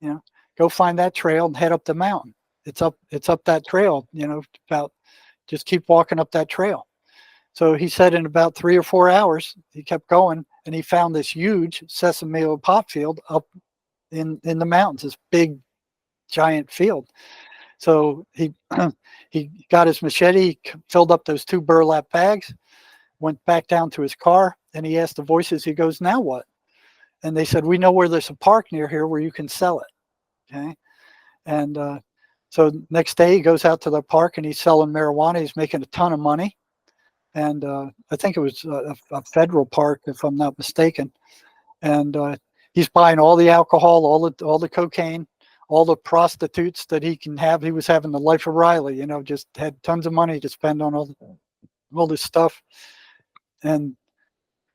Speaker 2: You know, go find that trail and head up the mountain. It's up that trail. About just keep walking up that trail." So he said in about 3 or 4 hours, he kept going and he found this huge sesame oil pop field up in the mountains, this big giant field. So he he got his machete, filled up those 2 burlap bags, went back down to his car, and he asked the voices. He goes, "Now what?" And they said, "We know where there's a park near here where you can sell it." Okay, and so next day he goes out to the park and he's selling marijuana. He's making a ton of money, and I think it was a federal park, if I'm not mistaken. And he's buying all the alcohol, all the cocaine, all the prostitutes that he can have. He was having the life of Riley, just had tons of money to spend on all this stuff. And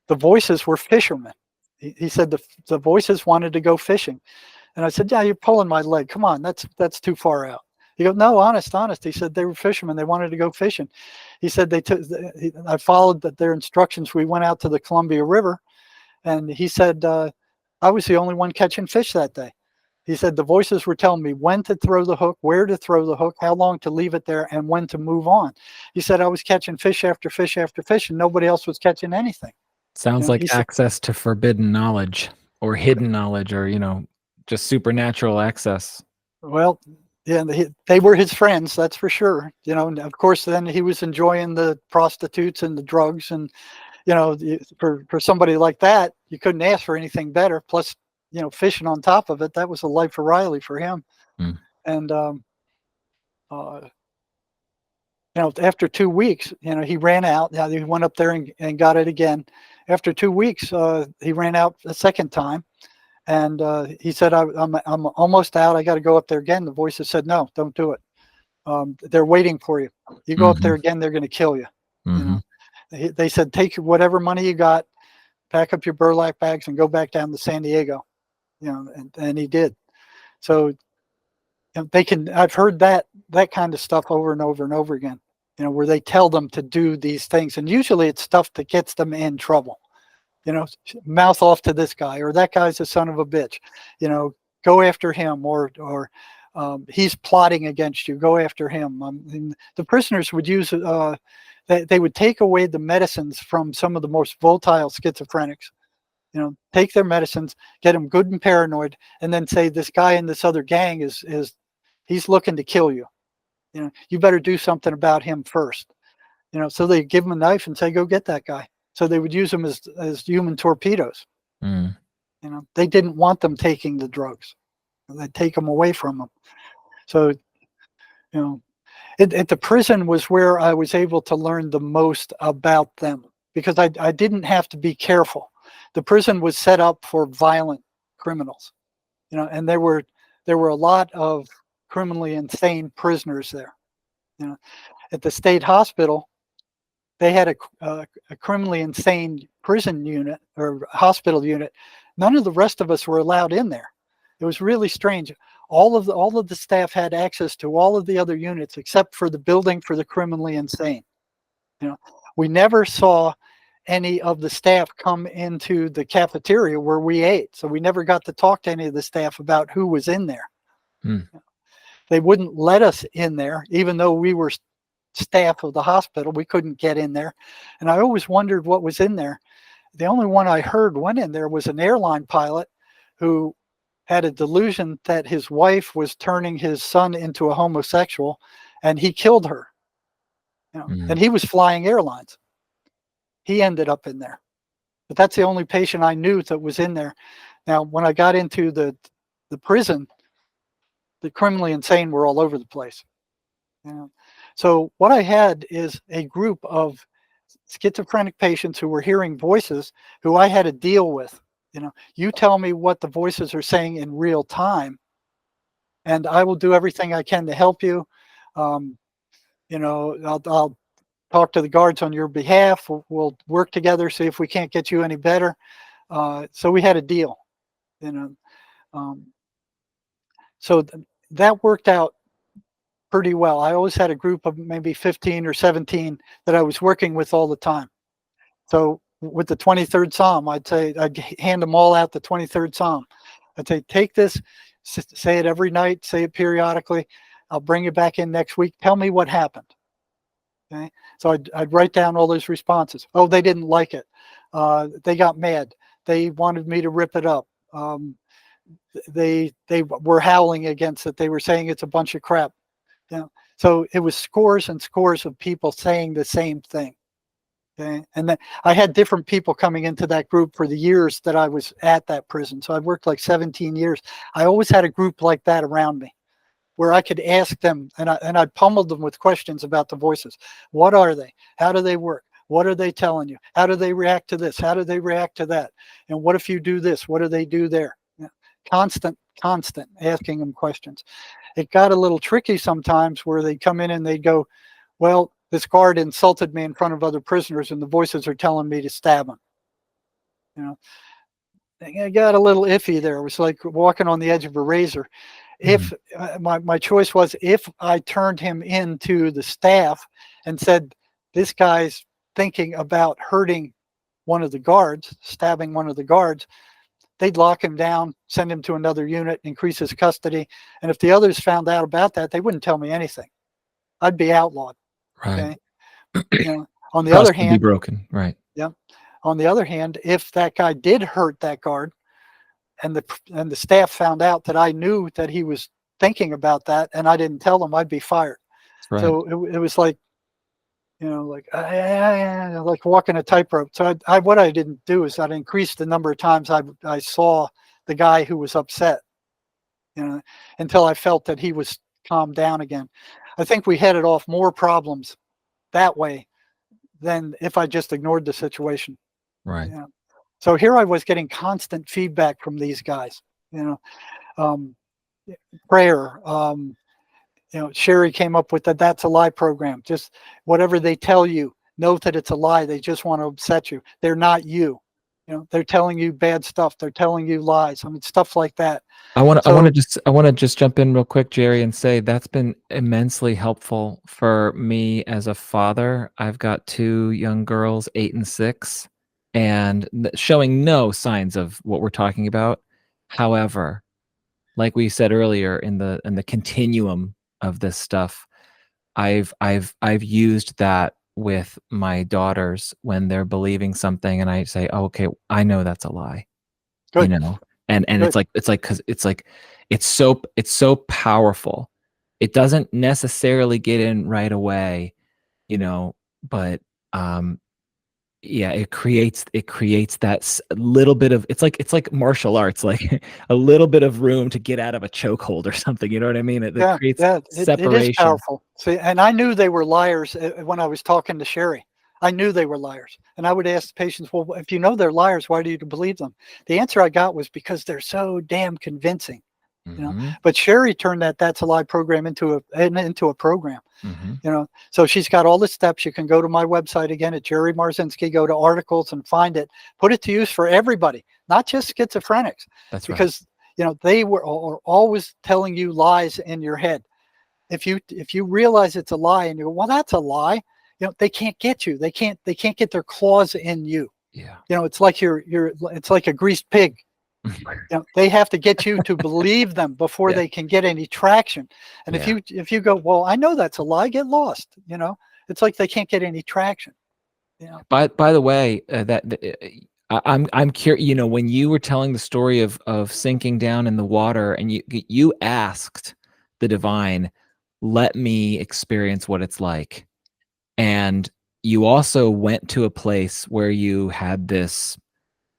Speaker 2: the voices were fishermen. He said the voices wanted to go fishing. And I said, "Yeah, you're pulling my leg. Come on, that's too far out." He goes, "No, honest. He said they were fishermen. They wanted to go fishing." He said I followed their instructions. We went out to the Columbia River, and he said I was the only one catching fish that day. He said the voices were telling me when to throw the hook, where to throw the hook, how long to leave it there, and when to move on. He said I was catching fish after fish after fish, and nobody else was catching anything.
Speaker 1: Sounds like access to forbidden knowledge or hidden knowledge, or just supernatural access.
Speaker 2: Well, yeah, they were his friends, that's for sure. And of course, then he was enjoying the prostitutes and the drugs, and for somebody like that, you couldn't ask for anything better. Plus, fishing on top of it, that was a life of Riley for him.
Speaker 1: Mm.
Speaker 2: And after 2 weeks, he ran out. Now he went up there and got it again. After 2 weeks, he ran out a second time. And he said, I'm almost out. I got to go up there again. The voices said, "No, don't do it. They're waiting for you. You go up there again, they're going to kill you." They said, "Take whatever money you got, pack up your burlap bags, and go back down to San Diego." And he did. So I've heard that kind of stuff over and over and over again. Where they tell them to do these things, and usually it's stuff that gets them in trouble. Mouth off to this guy, or that guy's a son of a bitch. Go after him, or he's plotting against you. Go after him. The prisoners would use they would take away the medicines from some of the most volatile schizophrenics. Take their medicines, get them good and paranoid, and then say, "This guy in this other gang he's looking to kill you. You better do something about him first." So they give him a knife and say, "Go get that guy." So they would use them as human torpedoes.
Speaker 1: Mm.
Speaker 2: They didn't want them taking the drugs. They'd take them away from them. So, at the prison was where I was able to learn the most about them, because I didn't have to be careful. The prison was set up for violent criminals, and there were a lot of criminally insane prisoners there. At the state hospital, they had a criminally insane prison unit or hospital unit. None of the rest of us were allowed in there. It was really strange. All of the staff had access to all of the other units except for the building for the criminally insane. We never saw any of the staff come into the cafeteria where we ate, so we never got to talk to any of the staff about who was in there.
Speaker 1: Mm.
Speaker 2: They wouldn't let us in there, even though we were staff of the hospital. We couldn't get in there, and I always wondered what was in there. The only one I heard went in there was an airline pilot who had a delusion that his wife was turning his son into a homosexual, and he killed her. And he was flying airlines. He ended up in there, but that's the only patient I knew that was in there. Now, when I got into the prison, the criminally insane were all over the place. So what I had is a group of schizophrenic patients who were hearing voices who I had to deal with. You tell me what the voices are saying in real time, and I will do everything I can to help you. I'll talk to the guards on your behalf. We'll work together, see if we can't get you any better. So we had a deal. Um, so that worked out pretty well. I always had a group of maybe 15 or 17 that I was working with all the time. So with the 23rd Psalm, I'd hand them all out the 23rd Psalm. I'd say, take this, say it every night, say it periodically. I'll bring it back in next week. Tell me what happened. Okay. So I'd write down all those responses. Oh, they didn't like it. They got mad. They wanted me to rip it up. They were howling against it. They were saying it's a bunch of crap. You know, so it was scores and scores of people saying the same thing. Okay. And then I had different people coming into that group for the years that I was at that prison. So I worked like 17 years. I always had a group like that around me where I could ask them, and I'd pummel them with questions about the voices. What are they? How do they work? What are they telling you? How do they react to this? How do they react to that? And what if you do this? What do they do there? Constant asking them questions. It got a little tricky sometimes where they'd come in and they'd go, well, this guard insulted me in front of other prisoners and the voices are telling me to stab him. You know, it got a little iffy there. It was like walking on the edge of a razor. If my choice was, if I turned him into the staff and said, this guy's thinking about hurting one of the guards, stabbing one of the guards, they'd lock him down, send him to another unit, increase his custody. And if the others found out about that, they wouldn't tell me anything. I'd be outlawed.
Speaker 1: Right.
Speaker 2: Okay. You know, on the
Speaker 1: Trust
Speaker 2: other
Speaker 1: would be
Speaker 2: hand,
Speaker 1: broken. Right.
Speaker 2: yeah. On the other hand, if that guy did hurt that guard, and the staff found out that I knew that he was thinking about that, and I didn't tell them, I'd be fired.
Speaker 1: Right.
Speaker 2: So it was like, you know, like walking a tightrope. So what I didn't do is I'd increase the number of times I saw the guy who was upset, you know, until I felt that he was calmed down again. I think we headed off more problems that way than if I just ignored the situation.
Speaker 1: Right.
Speaker 2: You know? So here I was getting constant feedback from these guys, you know, prayer. You know, Sherry came up with That's a Lie program. Just whatever they tell you, know that it's a lie. They just want to upset you. They're not you. You know, they're telling you bad stuff. They're telling you lies. I mean, stuff like that.
Speaker 1: I want to just jump in real quick, Jerry, and say that's been immensely helpful for me as a father. I've got 2 young girls, 8 and 6, and showing no signs of what we're talking about. However, like we said earlier, in the continuum of this stuff, I've used that with my daughters when they're believing something, and I say, oh, okay, I know that's a lie.
Speaker 2: Good.
Speaker 1: You know, and
Speaker 2: Good.
Speaker 1: it's so powerful. It doesn't necessarily get in right away, you know, but yeah, it creates that little bit of, it's like martial arts, like a little bit of room to get out of a chokehold or something. You know what I mean? It creates separation.
Speaker 2: It is powerful. See, and I knew they were liars when I was talking to Sherry. I knew they were liars. And I would ask the patients, well, if you know they're liars, why do you believe them? The answer I got was because they're so damn convincing. You know, but Sherry turned That's a Lie program into a program. You know, so she's got all the steps. You can go to my website again at Jerry Marzinsky, go to articles and find it, put it to use for everybody, not just schizophrenics.
Speaker 1: That's
Speaker 2: because, you know, they were always telling you lies in your head. If you realize it's a lie and you go, well, that's a lie, you know, they can't get you. They can't get their claws in you.
Speaker 1: Yeah.
Speaker 2: You know, it's like it's like a greased pig. You know, they have to get you to believe them before they can get any traction. And if you go, well, I know that's a lie, get lost. You know, it's like they can't get any traction. You know.
Speaker 1: By the way, I'm curious. You know, when you were telling the story of sinking down in the water, and you asked the divine, let me experience what it's like, and you also went to a place where you had this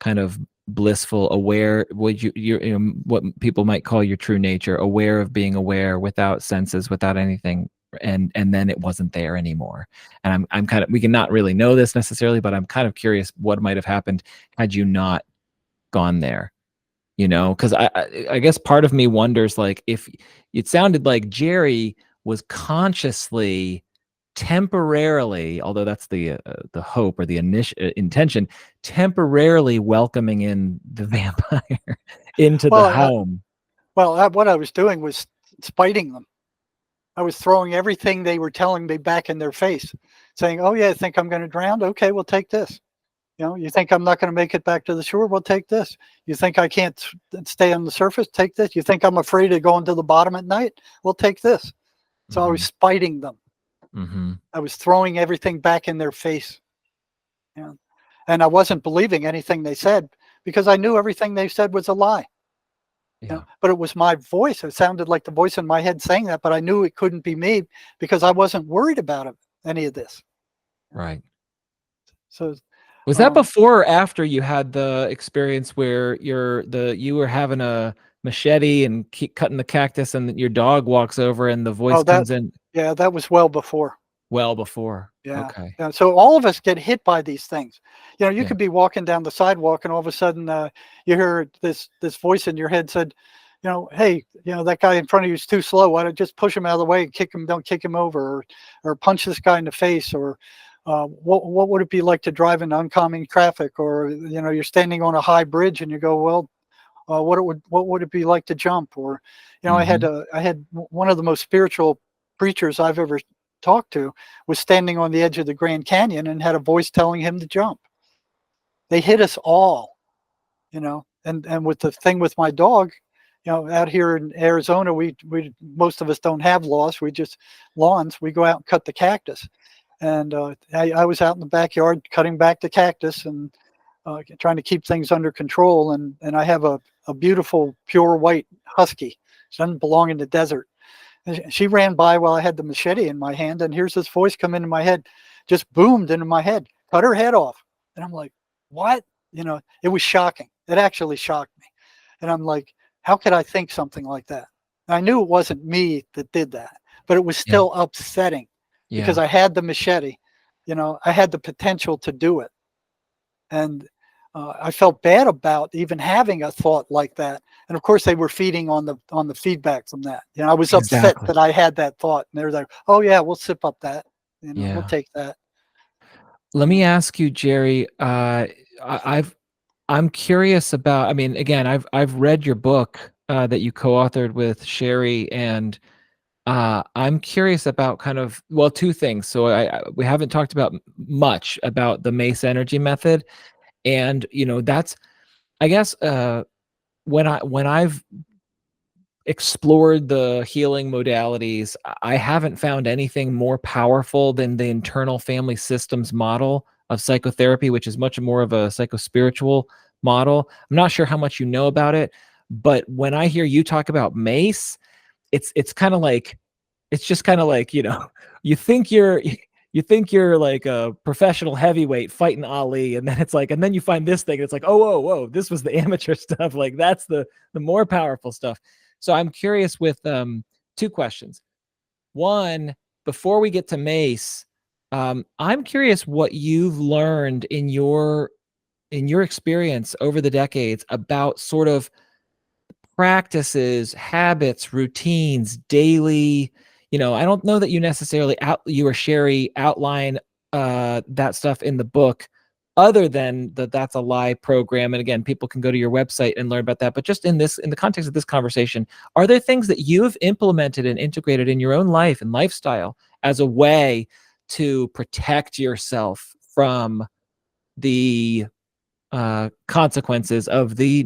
Speaker 1: kind of blissful, aware, you know, what people might call your true nature, aware of being aware without senses, without anything, and then it wasn't there anymore. And I'm kind of, we can not really know this necessarily, but I'm kind of curious what might have happened had you not gone there. You know, because I guess part of me wonders, like, if it sounded like Jerry was consciously, temporarily, although that's the hope or the intention, temporarily welcoming in the vampire into the home.
Speaker 2: Well, what I was doing was spiting them. I was throwing everything they were telling me back in their face, saying, "Oh yeah, think I'm going to drown? Okay, well take this. You know, you think I'm not going to make it back to the shore? Well, take this. You think I can't stay on the surface? Take this. You think I'm afraid of going to the bottom at night? Well, take this." So I was
Speaker 1: Mhm.
Speaker 2: spiting them.
Speaker 1: Mhm.
Speaker 2: I was throwing everything back in their face. You know? And I wasn't believing anything they said because I knew everything they said was a lie. You know,
Speaker 1: Yeah.
Speaker 2: but it was my voice. It sounded like the voice in my head saying that, but I knew it couldn't be me because I wasn't worried about it, any of this.
Speaker 1: Right.
Speaker 2: So,
Speaker 1: Was that
Speaker 2: um,
Speaker 1: before or after you had the experience where you were having a machete and keep cutting the cactus and your dog walks over and the voice
Speaker 2: oh, that,
Speaker 1: comes in?
Speaker 2: yeah, that was well before.
Speaker 1: Well before.
Speaker 2: Yeah.
Speaker 1: Okay.
Speaker 2: Yeah. So all of us get hit by these things. You know, you
Speaker 1: Yeah.
Speaker 2: could be walking down the sidewalk and all of a sudden you hear this voice in your head said, you know, hey, you know, that guy in front of you is too slow. Why don't just push him out of the way and kick him, don't kick him over, or punch this guy in the face, or what would it be like to drive in oncoming traffic, or you know, you're standing on a high bridge and you go, well, what would it be like to jump, or you know,
Speaker 1: Mhm.
Speaker 2: I had one of the most spiritual preachers I've ever talked to was standing on the edge of the Grand Canyon and had a voice telling him to jump. They hit us all, you know. And with the thing with my dog, you know, out here in Arizona, we most of us don't have laws. We just lawns. We go out and cut the cactus. And I was out in the backyard cutting back the cactus and trying to keep things under control. And I have a beautiful pure white husky. She doesn't belong in the desert. And she ran by while I had the machete in my hand, and here's this voice come into my head, just boomed into my head, cut her head off. And I'm like, what? You know, it was shocking. It actually shocked me. And I'm like, how could I think something like that? And I knew it wasn't me that did that, but it was
Speaker 1: Yeah.
Speaker 2: still upsetting because
Speaker 1: Yeah.
Speaker 2: I had the machete, you know, I had the potential to do it. And I felt bad about even having a thought like that. And of course, they were feeding on the feedback from that. You know, I was upset
Speaker 1: Exactly.
Speaker 2: that I had that thought, and they're like, "Oh yeah, we'll sip up that. You know, we'll
Speaker 1: Yeah.
Speaker 2: take that."
Speaker 1: Let me ask you, Jerry, I've I'm curious about, I mean, again, I've read your book that you co-authored with Sherry, and I'm curious about kind of, well, two things. So we haven't talked about much about the Mace Energy method, and that's, I guess, when I've explored the healing modalities, I haven't found anything more powerful than the internal family systems model of psychotherapy, which is much more of a psychospiritual model. I'm not sure how much you know about it, but when I hear you talk about Mace, it's kind of like, it's just kind of like, you think you're you think you're like a professional heavyweight fighting Ali, and then it's like, and then you find this thing, and it's like, oh, whoa, this was the amateur stuff. Like that's the more powerful stuff. So I'm curious with two questions. One, before we get to Mace, I'm curious what you've learned in your experience over the decades about sort of practices, habits, routines, daily. I don't know that you necessarily you or Sherry outline that stuff in the book, other than that's a lie program. And again, people can go to your website and learn about that. But just in the context of this conversation, are there things that you've implemented and integrated in your own life and lifestyle as a way to protect yourself from the consequences of the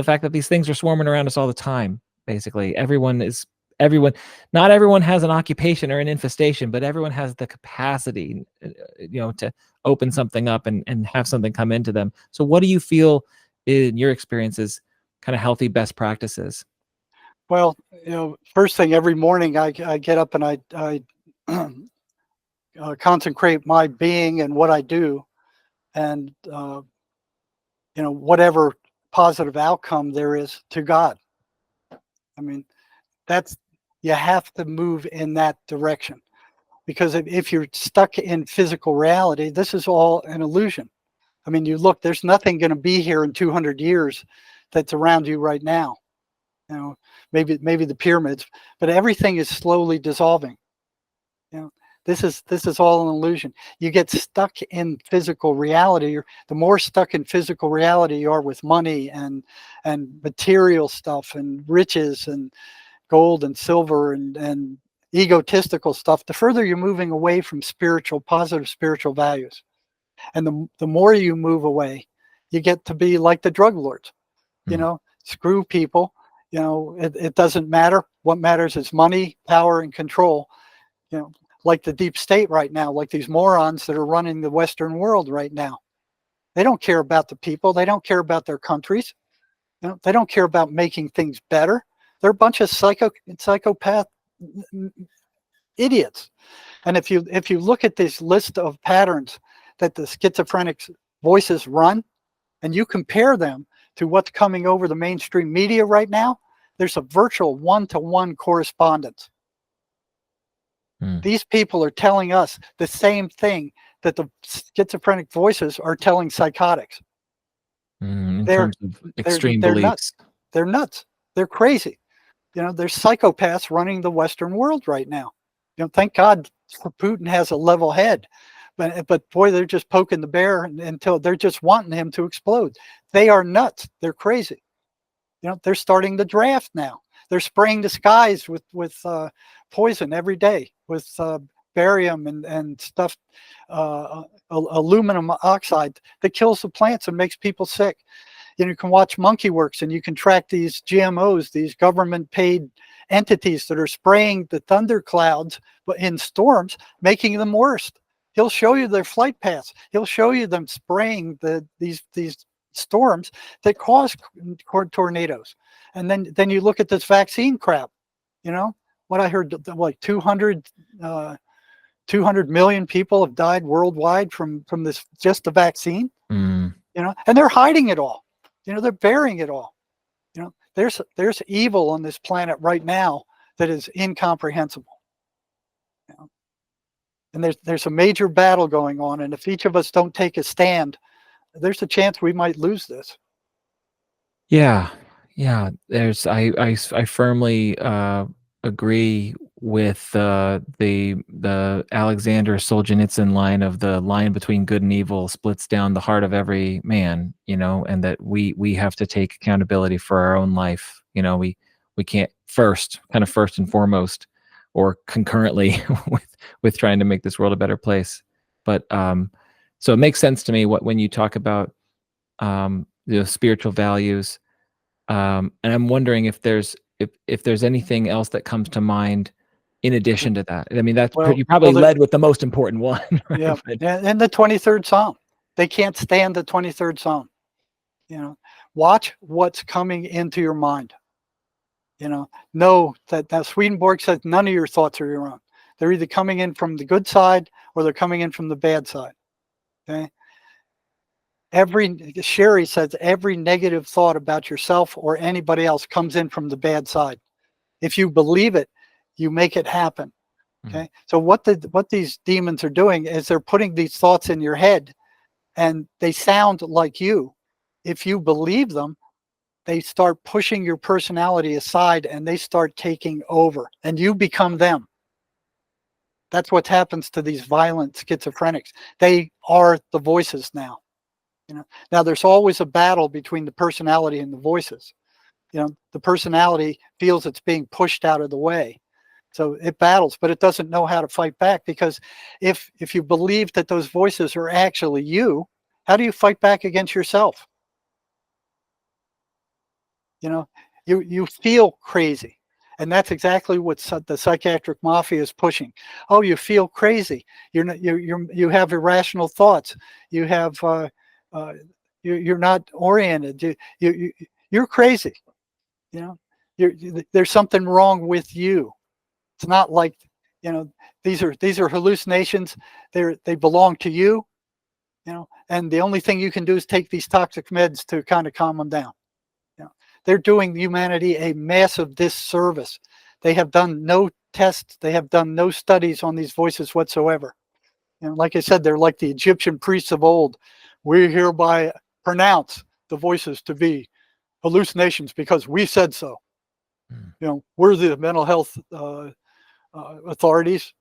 Speaker 1: fact that these things are swarming around us all the time? Basically, everyone, not everyone has an occupation or an infestation, but everyone has the capacity, to open something up and have something come into them. So what do you feel in your experiences kind of healthy best practices?
Speaker 2: Well, you know, first thing every morning, I get up and I consecrate my being and what I do, and you know, whatever positive outcome there is to God. I mean, that's you have to move in that direction because if you're stuck in physical reality, this is all an illusion. I mean, you look, there's nothing going to be here in 200 years that's around you right now. You know, maybe the pyramids, but everything is slowly dissolving. You know, This is all an illusion. You get stuck in physical reality. The more stuck in physical reality you are with money and material stuff and riches and gold and silver and egotistical stuff, the further you're moving away from positive spiritual values. And the more you move away, you get to be like the drug lords. You know, screw people. You know, it doesn't matter. What matters is money, power, and control. You know, like the deep state right now, like these morons that are running the Western world right now. They don't care about the people. They don't care about their countries. You know, they don't care about making things better. They're a bunch of psychopath idiots. And if you look at this list of patterns that the schizophrenic voices run, and you compare them to what's coming over the mainstream media right now, there's a virtual one-to-one correspondence. These people are telling us the same thing that the schizophrenic voices are telling psychotics.
Speaker 1: In terms of extreme
Speaker 2: they're
Speaker 1: beliefs.
Speaker 2: nuts. They're nuts. They're crazy. You know, there's psychopaths running the Western world right now. You know, thank God Putin has a level head. But boy, they're just poking the bear until they're just wanting him to explode. They are nuts. They're crazy. You know, they're starting the draft now. They're spraying the skies with poison every day, with barium and stuff, aluminum oxide that kills the plants and makes people sick. You know, you can watch Monkeyworks and you can track these GMOs, these government-paid entities that are spraying the thunder clouds in storms, making them worse. He'll show you their flight paths. He'll show you them spraying these storms that cause tornadoes. And then you look at this vaccine crap. You know what I heard? Like 200 million people have died worldwide from this, just the vaccine. You know, and they're hiding it all. You know, they're burying it all. You know, there's evil on this planet right now that is incomprehensible. You know? And there's a major battle going on, and if each of us don't take a stand, there's a chance we might lose this.
Speaker 1: Yeah. I firmly agree with the Alexander Solzhenitsyn line of the line between good and evil splits down the heart of every man, you know, and that we have to take accountability for our own life. You know, we can't first and foremost or concurrently with trying to make this world a better place. But so it makes sense to me when you talk about spiritual values. And I'm wondering if there's anything else that comes to mind in addition to that. I mean, you probably led with the most important one. Right?
Speaker 2: Yeah, and the 23rd Psalm. They can't stand the 23rd Psalm. You know, watch what's coming into your mind. You know that Swedenborg says none of your thoughts are your own. They're either coming in from the good side or they're coming in from the bad side. Okay. Sherry says every negative thought about yourself or anybody else comes in from the bad side. If you believe it, you make it happen. Okay. So what these demons are doing is they're putting these thoughts in your head and they sound like you. If you believe them, they start pushing your personality aside and they start taking over and you become them. That's what happens to these violent schizophrenics. They are the voices now. You know, now there's always a battle between the personality and the voices. You know, the personality feels it's being pushed out of the way. So it battles, but it doesn't know how to fight back, because if you believe that those voices are actually you, how do you fight back against yourself? You know, you feel crazy. And that's exactly what the psychiatric mafia is pushing. Oh, you feel crazy. You have irrational thoughts. You have you're not oriented. You're crazy. You know, there's something wrong with you. It's not like, you know, these are hallucinations. They belong to you. You know, and the only thing you can do is take these toxic meds to kind of calm them down. You know, they're doing humanity a massive disservice. They have done no tests. They have done no studies on these voices whatsoever. You know, like I said, they're like the Egyptian priests of old. We hereby pronounce the voices to be hallucinations because we said so. You know, we're the mental health authorities.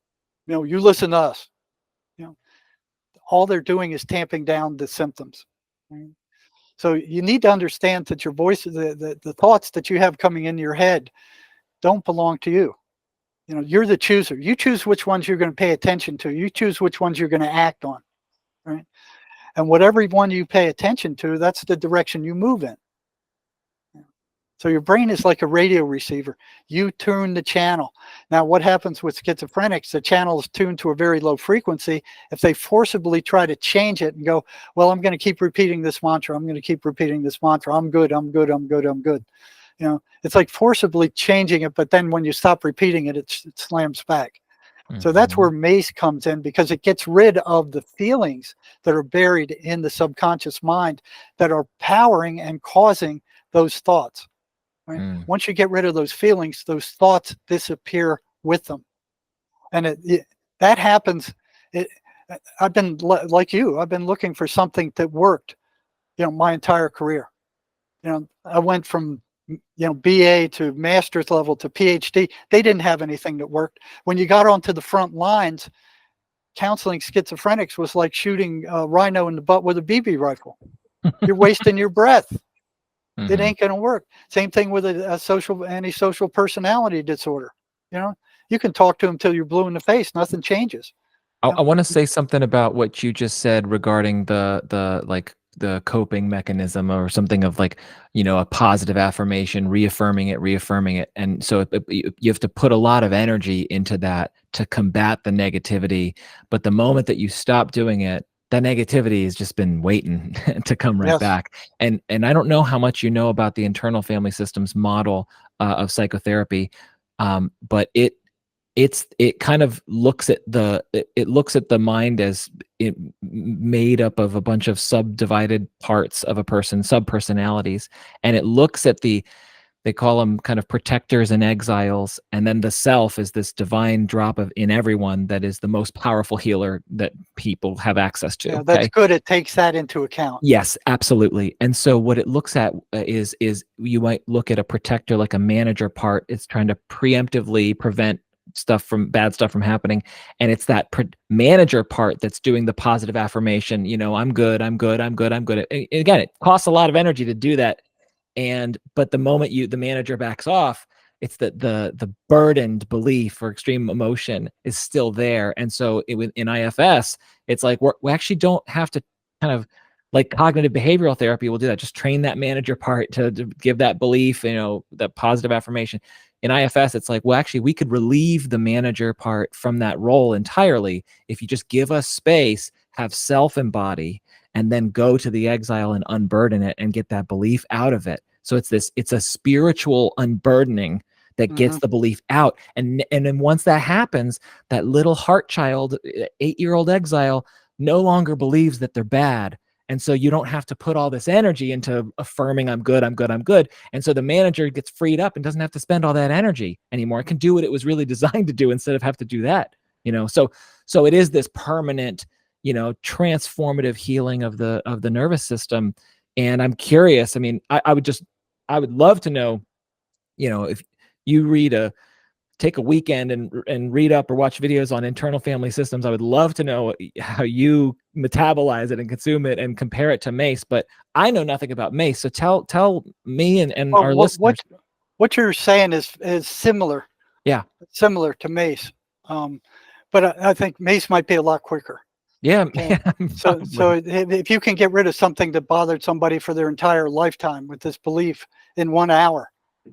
Speaker 2: You listen to us. You know, all they're doing is tamping down the symptoms. Right? So you need to understand that your voice, the thoughts that you have coming into your head, don't belong to you. You're the chooser. You choose which ones you're going to pay attention to. You choose which ones you're going to act on. Right. And whatever one you pay attention to, that's the direction you move in. So your brain is like a radio receiver. You tune the channel. Now, what happens with schizophrenics? The channel is tuned to a very low frequency. If they forcibly try to change it and go, well, I'm going to keep repeating this mantra. I'm going to keep repeating this mantra. I'm good. I'm good. I'm good. I'm good. It's like forcibly changing it. But then when you stop repeating it, it slams back. So that's where MACE comes in, because it gets rid of the feelings that are buried in the subconscious mind that are powering and causing those thoughts. Right? Once you get rid of those feelings, those thoughts disappear with them. And that happens. I've been like you. I've been looking for something that worked, my entire career. I went from BA to master's level to PhD. They didn't have anything that worked. When you got onto the front lines, counseling schizophrenics was like shooting a rhino in the butt with a BB rifle. You're wasting your breath. It ain't going to work. Same thing with a antisocial personality disorder. You can talk to them till you're blue in the face. Nothing changes.
Speaker 1: I want to say something about what you just said regarding the coping mechanism, or something of a positive affirmation, reaffirming it. And so you have to put a lot of energy into that to combat the negativity. But the moment that you stop doing it, that negativity has just been waiting to come right back. And I don't know how much you know about the internal family systems model of psychotherapy, but it kind of looks at the mind as made up of a bunch of subdivided parts of a person, subpersonalities, and it looks at they call them kind of protectors and exiles, and then the self is this divine drop in everyone that is the most powerful healer that people have access to.
Speaker 2: Yeah, that's good. It takes that into account.
Speaker 1: Yes, absolutely. And so what it looks at is you might look at a protector like a manager part. It's trying to preemptively prevent bad stuff from happening, and it's that manager part that's doing the positive affirmation. I'm good, I'm good, I'm good, I'm good. And again, it costs a lot of energy to do that, but the moment the manager backs off, it's that the burdened belief or extreme emotion is still there. And so in IFS, it's like we actually don't have to kind of, like cognitive behavioral therapy will do that, just train that manager part to give that belief, that positive affirmation. In IFS, it's like, well, actually, we could relieve the manager part from that role entirely if you just give us space, have self embody, and then go to the exile and unburden it and get that belief out of it. So it's a spiritual unburdening that gets the belief out. And then once that happens, that little heart child, 8-year-old exile, no longer believes that they're bad. And so you don't have to put all this energy into affirming I'm good, I'm good, I'm good. And so the manager gets freed up and doesn't have to spend all that energy anymore. It can do what it was really designed to do instead of have to do that. So it is this permanent, transformative healing of the nervous system. And I'm curious. I mean, I would love to know, if you take a weekend and read up or watch videos on internal family systems, I would love to know how you metabolize it and consume it and compare it to MACE. But I know nothing about MACE, so tell me and our listeners.
Speaker 2: What you're saying is similar.
Speaker 1: Yeah,
Speaker 2: similar to MACE, but I think MACE might be a lot quicker.
Speaker 1: Yeah.
Speaker 2: Okay. So if you can get rid of something that bothered somebody for their entire lifetime with this belief in 1 hour,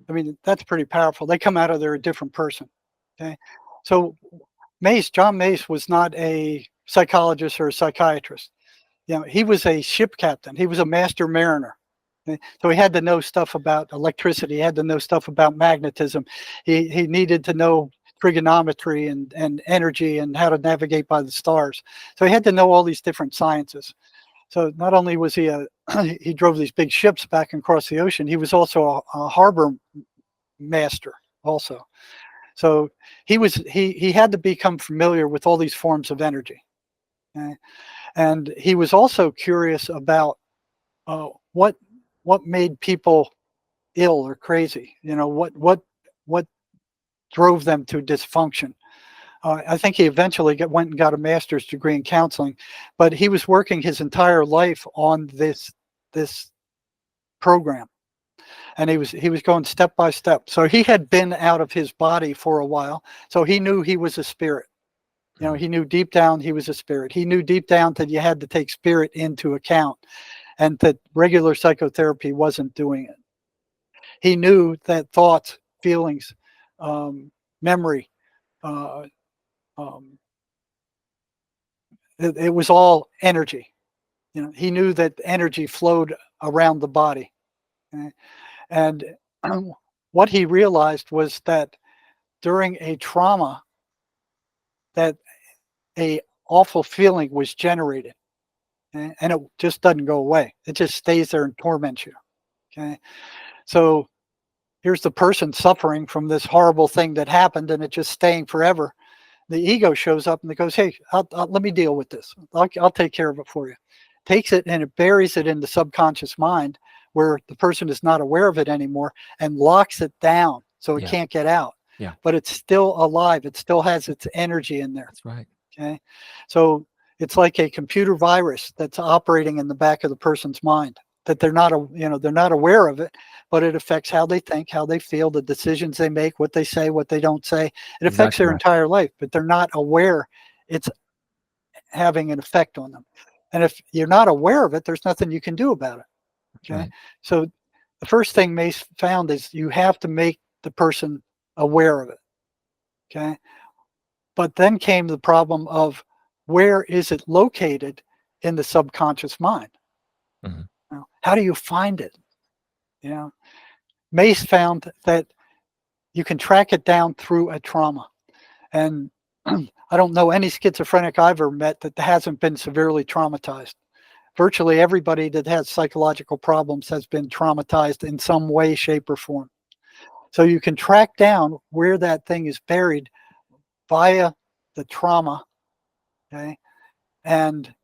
Speaker 2: I mean, that's pretty powerful. They come out of there a different person. Okay. So John Mace was not a psychologist or a psychiatrist. He was a ship captain. He was a master mariner. Okay? So he had to know stuff about electricity. He had to know stuff about magnetism. He needed to know trigonometry and energy and how to navigate by the stars. So he had to know all these different sciences. So not only was he he drove these big ships back and across the ocean, he was also a harbor master also. So he had to become familiar with all these forms of energy. Okay? And he was also curious about what made people ill or crazy. What drove them to dysfunction. I think he eventually went and got a master's degree in counseling, but he was working his entire life on this program, and he was going step by step. So he had been out of his body for a while, so he knew he was a spirit. He knew deep down he was a spirit. He knew deep down that you had to take spirit into account, and that regular psychotherapy wasn't doing it. He knew that thoughts, feelings, memory, uh, um, it was all energy. He knew that energy flowed around the body. Okay? And what he realized was that during a trauma, that a awful feeling was generated, okay? And it just doesn't go away. It just stays there and torments you. Okay. So here's the person suffering from this horrible thing that happened, and it's just staying forever. The ego shows up and it goes, "Hey, let me deal with this. I'll take care of it for you." Takes it and it buries it in the subconscious mind, where the person is not aware of it anymore, and locks it down so it
Speaker 1: Yeah.
Speaker 2: can't get out.
Speaker 1: Yeah.
Speaker 2: But it's still alive. It still has its energy in there.
Speaker 1: That's right.
Speaker 2: Okay. So it's like a computer virus that's operating in the back of the person's mind, that they're not aware of it, but it affects how they think, how they feel, the decisions they make, what they say, what they don't say. It affects
Speaker 1: Exactly
Speaker 2: their
Speaker 1: right.
Speaker 2: entire life, but they're not aware it's having an effect on them. And if you're not aware of it, there's nothing you can do about it. Okay.
Speaker 1: Right.
Speaker 2: So the first thing Mace found is you have to make the person aware of it. Okay. But then came the problem of, where is it located in the subconscious mind?
Speaker 1: Mhm.
Speaker 2: How do you find it? Mace found that you can track it down through a trauma. And I don't know any schizophrenic I've ever met that hasn't been severely traumatized. Virtually everybody that has psychological problems has been traumatized in some way, shape, or form. So you can track down where that thing is buried via the trauma. Okay. And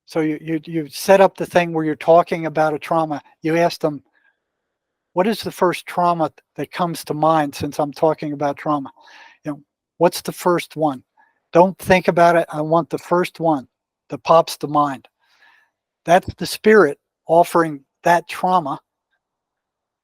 Speaker 2: so you set up the thing where you're talking about a trauma. You ask them, what is the first trauma that comes to mind, since I'm talking about trauma? What's the first one? Don't think about it. I want the first one that pops to mind. That's the spirit offering that trauma.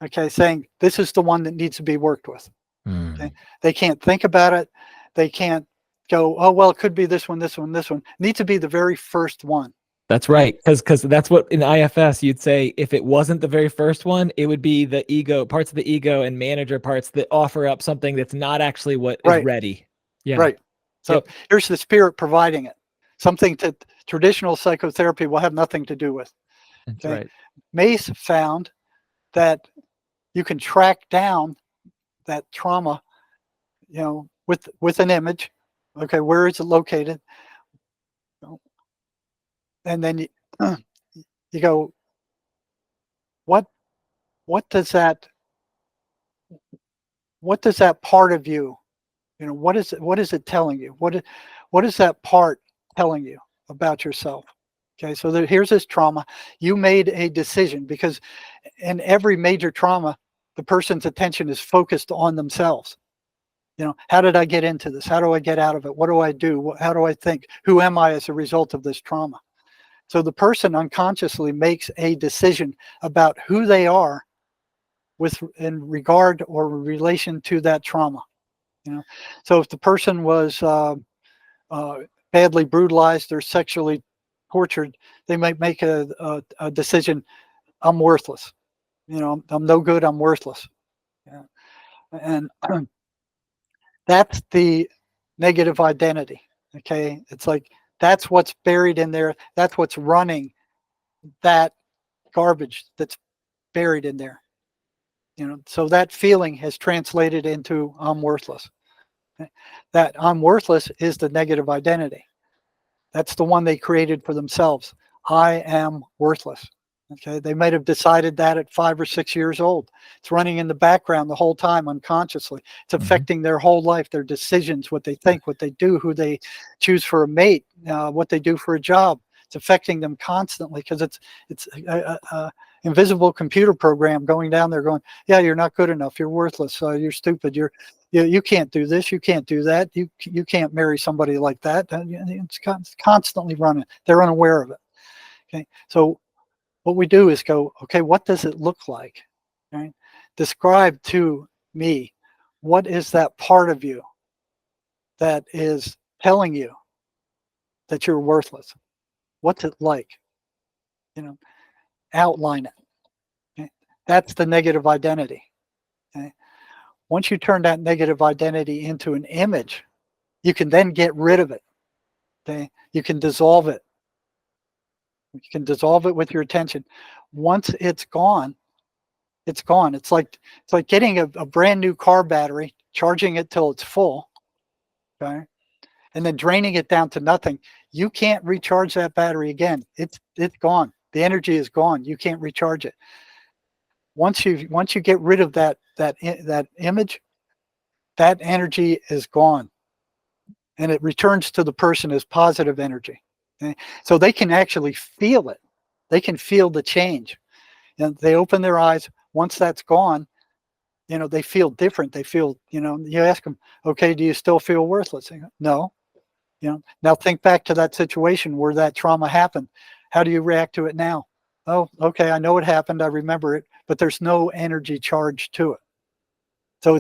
Speaker 2: Okay, saying this is the one that needs to be worked with. Okay.
Speaker 1: Mm.
Speaker 2: They can't think about it. They can't go, oh, well, it could be this one, this one, this one. It needs to be the very first one.
Speaker 1: That's right. Because that's what in IFS you'd say, if it wasn't the very first one, it would be the ego, parts of the ego and manager parts that offer up something that's not actually what is ready. Yeah.
Speaker 2: Right. So
Speaker 1: Yep.
Speaker 2: here's the spirit providing it, something that traditional psychotherapy will have nothing to do with.
Speaker 1: That's
Speaker 2: Okay.
Speaker 1: right.
Speaker 2: Mace found that you can track down that trauma, with an image. Okay, where is it located? And then you go, what does that part of you, what is it telling you? What is that part telling you about yourself? Okay, so here's this trauma. You made a decision, because in every major trauma, the person's attention is focused on themselves. How did I get into this? How do I get out of it? What do I do? How do I think? Who am I as a result of this trauma? So the person unconsciously makes a decision about who they are in regard or relation to that trauma. So if the person was badly brutalized or sexually tortured, they might make a decision: I'm worthless. I'm no good. I'm worthless. Yeah. And that's the negative identity. Okay, it's like that's what's buried in there. That's what's running that garbage that's buried in there. So that feeling has translated into I'm worthless. That I'm worthless is the negative identity. That's the one they created for themselves. I am worthless. Okay, they might have decided that at 5 or 6 years old. It's running in the background the whole time unconsciously. It's affecting their whole life, their decisions, what they think, what they do, who they choose for a mate, what they do for a job. It's affecting them constantly, because invisible computer program going down there going, yeah, you're not good enough, you're worthless, you're stupid, you can't do this, you can't do that, you can't marry somebody like that. It's constantly running. They're unaware of it. Okay, so what we do is go, okay, what does it look like? Right? Describe to me, what is that part of you that is telling you that you're worthless? What's it like? You know, outline it. Okay? That's the negative identity. Okay? Once you turn that negative identity into an image, you can then get rid of it. Okay? You can dissolve it. You can dissolve it with your attention. Once it's gone, it's gone. It's like getting a brand new car battery, charging it till it's full, okay, and then draining it down to nothing. You can't recharge that battery again. It's gone. The energy is gone. You can't recharge it. Once you get rid of that image, that energy is gone, and it returns to the person as positive energy. Okay? So they can actually feel it. They can feel the change. And they open their eyes. Once that's gone, they feel different. They feel, you ask them, okay, do you still feel worthless? They go, no. Now think back to that situation where that trauma happened. How do you react to it now? Oh, okay, I know it happened. I remember it, but there's no energy charge to it. So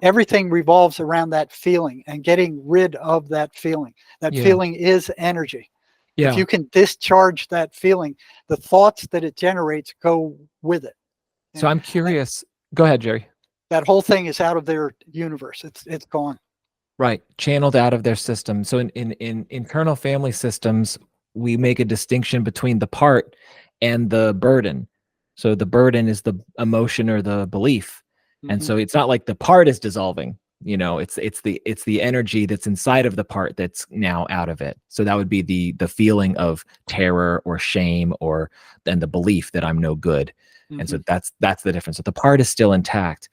Speaker 2: everything revolves around that feeling and getting rid of that feeling. That feeling is energy.
Speaker 1: Yeah.
Speaker 2: If you can discharge that feeling, the thoughts that it generates go with it.
Speaker 1: So I'm curious. Go ahead, Jerry.
Speaker 2: That whole thing is out of their universe. It's gone.
Speaker 1: Right. Channeled out of their system. So in internal family systems, we make a distinction between the part and the burden. So the burden is the emotion or the belief. And so it's not like the part is dissolving, it's the energy that's inside of the part that's now out of it. So that would be the feeling of terror or shame then the belief that I'm no good. And so that's the difference. So the part is still intact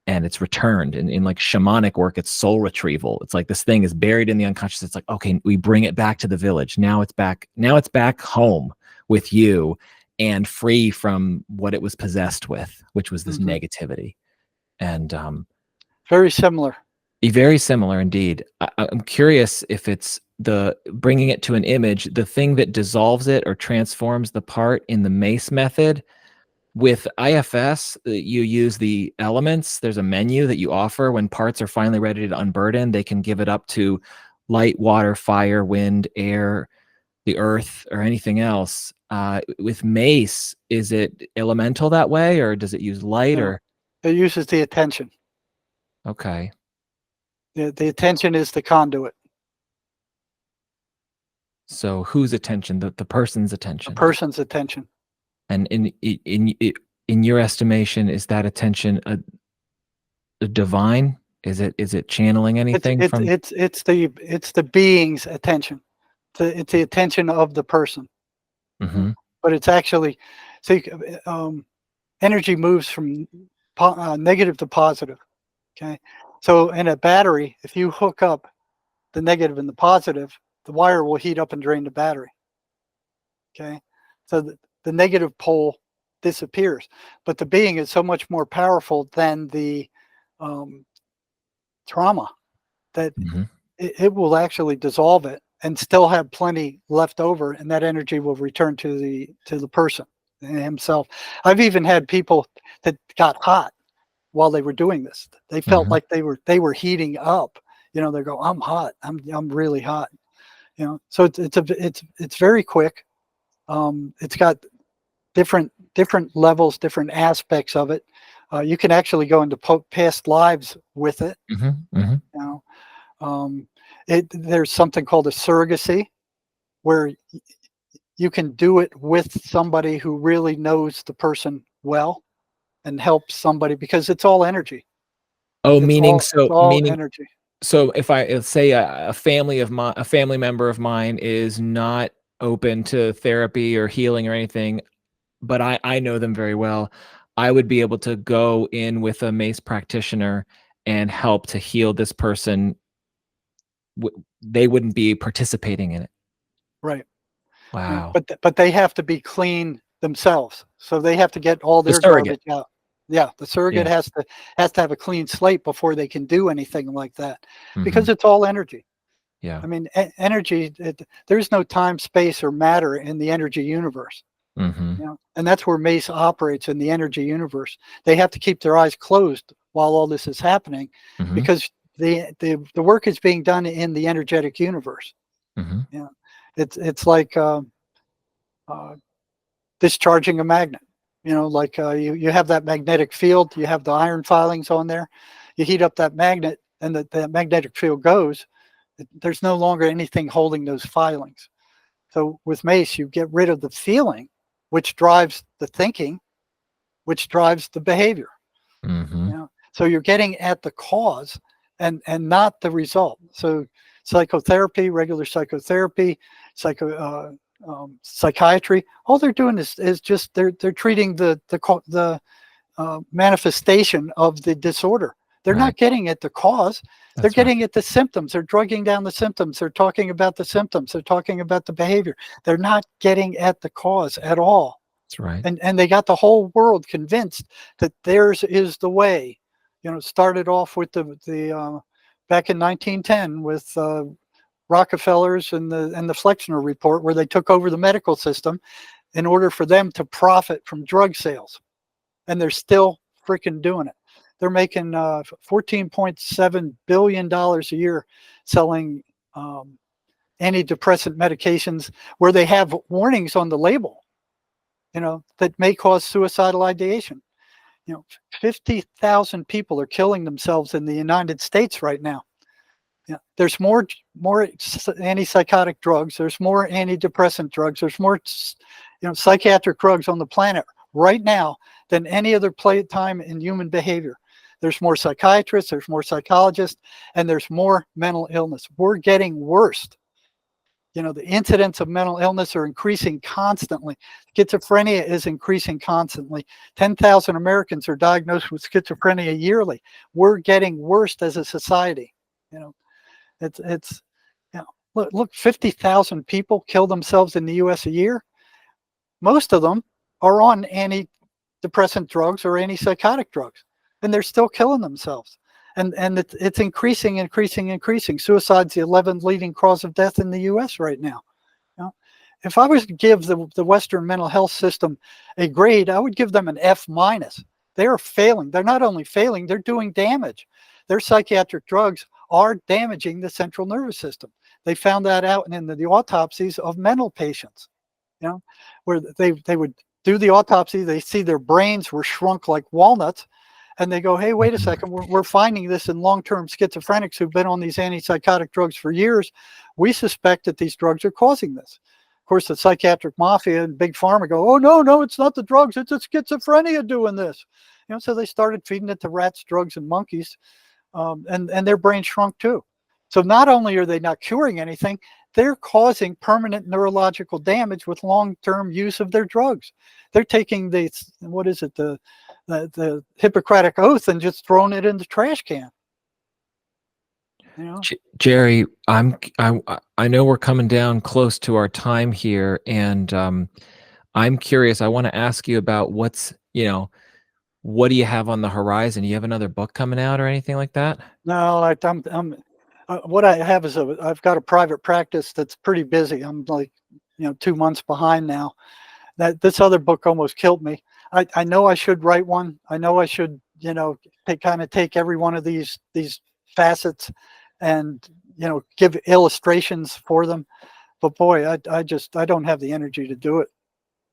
Speaker 1: and it's returned. And in like shamanic work, it's soul retrieval. It's like this thing is buried in the unconscious. It's like, okay, we bring it back to the village. Now it's back home with you and free from what it was possessed with, which was this negativity. And
Speaker 2: very similar.
Speaker 1: Very similar indeed. I'm curious if it's the bringing it to an image, the thing that dissolves it or transforms the part in the MACE method. With IFS, you use the elements. There's a menu that you offer when parts are finally ready to unburden. They can give it up to light, water, fire, wind, air, the earth, or anything else. With MACE, is it elemental that way, or does it use light? Or
Speaker 2: it uses the attention.
Speaker 1: Okay.
Speaker 2: The attention is the conduit.
Speaker 1: So whose attention? The person's attention.
Speaker 2: The person's attention.
Speaker 1: And in your estimation, is that attention a divine? Is it channeling anything
Speaker 2: it's,
Speaker 1: from?
Speaker 2: It's the being's attention. It's the attention of the person. But it's actually, energy moves from negative to positive. Okay, so in a battery, if you hook up the negative and the positive, the wire will heat up and drain the battery. Okay, so the negative pole disappears, but the being is so much more powerful than the trauma that it will actually dissolve it and still have plenty left over, and that energy will return to the person himself. I've even had people that got hot while they were doing this. They felt like they were heating up. They go, I'm hot. I'm really hot. So it's very quick. It's got different levels, different aspects of it. You can actually go into past lives with it. There's something called a surrogacy, where you can do it with somebody who really knows the person well and help somebody, because it's all energy.
Speaker 1: Oh,
Speaker 2: it's
Speaker 1: meaning
Speaker 2: energy.
Speaker 1: So if let's say a family member of mine is not open to therapy or healing or anything, but I know them very well, I would be able to go in with a MACE practitioner and help to heal this person. They wouldn't be participating in it.
Speaker 2: Right.
Speaker 1: Wow.
Speaker 2: But they have to be clean themselves. So they have to get all
Speaker 1: The
Speaker 2: their
Speaker 1: surrogate.
Speaker 2: garbage out. Yeah, the surrogate
Speaker 1: Yeah.
Speaker 2: has to have a clean slate before they can do anything like that,
Speaker 1: Hmm.
Speaker 2: because it's all energy.
Speaker 1: Yeah.
Speaker 2: I mean, energy. There's no time, space, or matter in the energy universe.
Speaker 1: Hmm.
Speaker 2: You know, and that's where Mace operates in the energy universe. They have to keep their eyes closed while all this is happening,
Speaker 1: Hmm.
Speaker 2: because the work is being done in the energetic universe.
Speaker 1: Hmm.
Speaker 2: You know, it's like uh, discharging a magnet. You know, like you have that magnetic field, you have the iron filings on there, you heat up that magnet, and that magnetic field goes. There's no longer anything holding those filings. So with Mace, you get rid of the feeling, which drives the thinking, which drives the behavior.
Speaker 1: Hmm.
Speaker 2: You know, so you're getting at the cause and not the result. So psychotherapy, regular psychotherapy, psychiatry, all they're doing is just they're treating the manifestation of the disorder. They're
Speaker 1: Right.
Speaker 2: not getting at the cause. They're
Speaker 1: That's right.
Speaker 2: getting at the symptoms. They're drugging down the symptoms. They're talking about the symptoms. They're talking about the behavior. They're not getting at the cause at all.
Speaker 1: That's right.
Speaker 2: And they got the whole world convinced that theirs is the way. You know, it started off with the back in 1910 with Rockefellers and the Flexner report, where they took over the medical system in order for them to profit from drug sales, and they're still freaking doing it. They're making $14.7 billion a year selling antidepressant medications where they have warnings on the label, you know, that may cause suicidal ideation. You know, 50,000 people are killing themselves in the United States right now. Yeah, there's more antipsychotic drugs. There's more antidepressant drugs. There's more, psychiatric drugs on the planet right now than any other time in human behavior. There's more psychiatrists. There's more psychologists, and there's more mental illness. We're getting worse. You know, the incidence of mental illness are increasing constantly. Schizophrenia is increasing constantly. 10,000 Americans are diagnosed with schizophrenia yearly. We're getting worse as a society. You know, it's look, 50,000 people kill themselves in the US a year. Most of them are on antidepressant drugs or antipsychotic drugs, and they're still killing themselves. And it's increasing. Suicide's the 11th leading cause of death in the US right now. You know, if I was to give the Western mental health system a grade, I would give them an F minus. They are failing. They're not only failing, they're doing damage. Their psychiatric drugs are damaging the central nervous system. They found that out in the autopsies of mental patients, you know, where they would do the autopsy, they see their brains were shrunk like walnuts, and they go, hey, wait a second, we're finding this in long-term schizophrenics who've been on these antipsychotic drugs for years. We suspect that these drugs are causing this. Of course, the psychiatric mafia and big pharma go, oh, no, it's not the drugs, it's the schizophrenia doing this. You know, so they started feeding it to rats, drugs, and monkeys, and their brain shrunk too. So not only are they not curing anything, they're causing permanent neurological damage with long-term use of their drugs. They're taking the Hippocratic Oath and just throwing it in the trash can. You know?
Speaker 1: Jerry, I know we're coming down close to our time here, and I'm curious. I want to ask you about what do you have on the horizon? Do you have another book coming out or anything like that?
Speaker 2: No, what I have is I've got a private practice that's pretty busy. I'm like, 2 months behind now. That this other book almost killed me. I know I should write one. I know I should, take every one of these facets and, give illustrations for them. But boy, I don't have the energy to do it.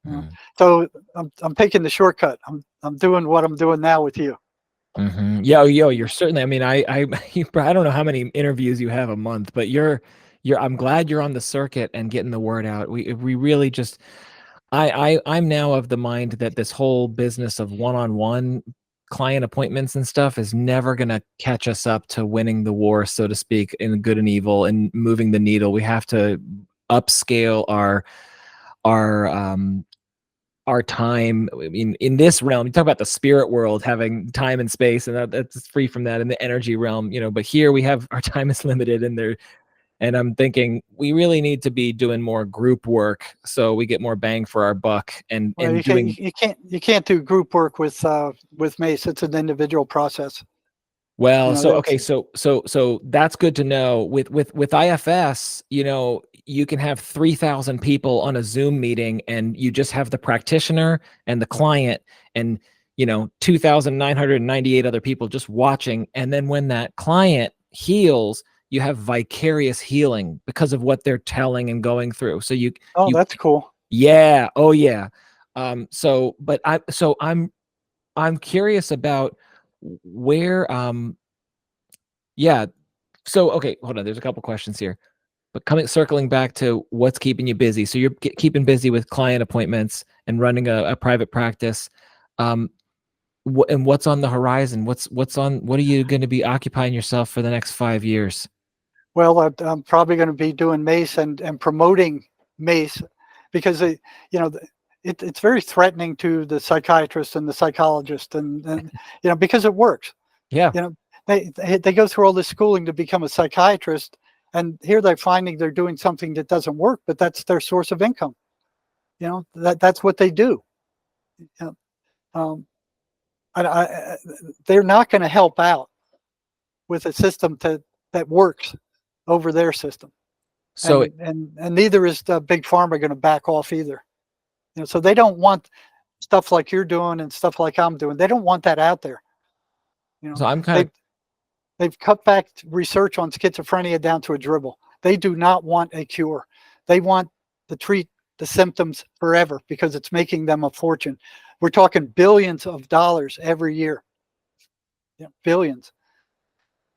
Speaker 2: You know? So I'm taking the shortcut. I'm doing what I'm doing now with you.
Speaker 1: Mm-hmm. Yeah, you're certainly. I mean, I don't know how many interviews you have a month, but I'm glad you're on the circuit and getting the word out. We really just. I'm now of the mind that this whole business of one-on-one client appointments and stuff is never going to catch us up to winning the war, so to speak, in good and evil and moving the needle. We have to upscale our time. I mean, in this realm, you talk about the spirit world having time and space, and that's free from that in the energy realm, but here we have our time is limited, and And I'm thinking we really need to be doing more group work so we get more bang for our buck. And
Speaker 2: Well,
Speaker 1: doing
Speaker 2: you can't do group work with MACE. It's an individual process.
Speaker 1: well, so
Speaker 2: That's
Speaker 1: okay, so that's good to know. With IFS, you can have 3,000 people on a Zoom meeting, and you just have the practitioner and the client, and 2,998 other people just watching. And then when that client heals, you have vicarious healing because of what they're telling and going through. So you
Speaker 2: that's cool.
Speaker 1: yeah, oh yeah. I'm curious about where yeah. So okay, hold on. There's a couple questions here. But circling back to what's keeping you busy. So you're keeping busy with client appointments and running a private practice. Um and what's on the horizon? What are you going to be occupying yourself for the next 5 years?
Speaker 2: Well, I'm probably going to be doing MACE and promoting MACE because it's very threatening to the psychiatrist and the psychologist, and because it works.
Speaker 1: Yeah.
Speaker 2: They go through all this schooling to become a psychiatrist, and here they're finding they're doing something that doesn't work, but that's their source of income. That's what they do. Um, they're not going to help out with a system that works over their system.
Speaker 1: So
Speaker 2: And neither is the big pharma going to back off either. So they don't want stuff like you're doing and stuff like I'm doing. They don't want that out there.
Speaker 1: so I'm kind of
Speaker 2: they've cut back research on schizophrenia down to a dribble. They do not want a cure. They want to treat the symptoms forever because it's making them a fortune. We're talking billions of dollars every year. Billions.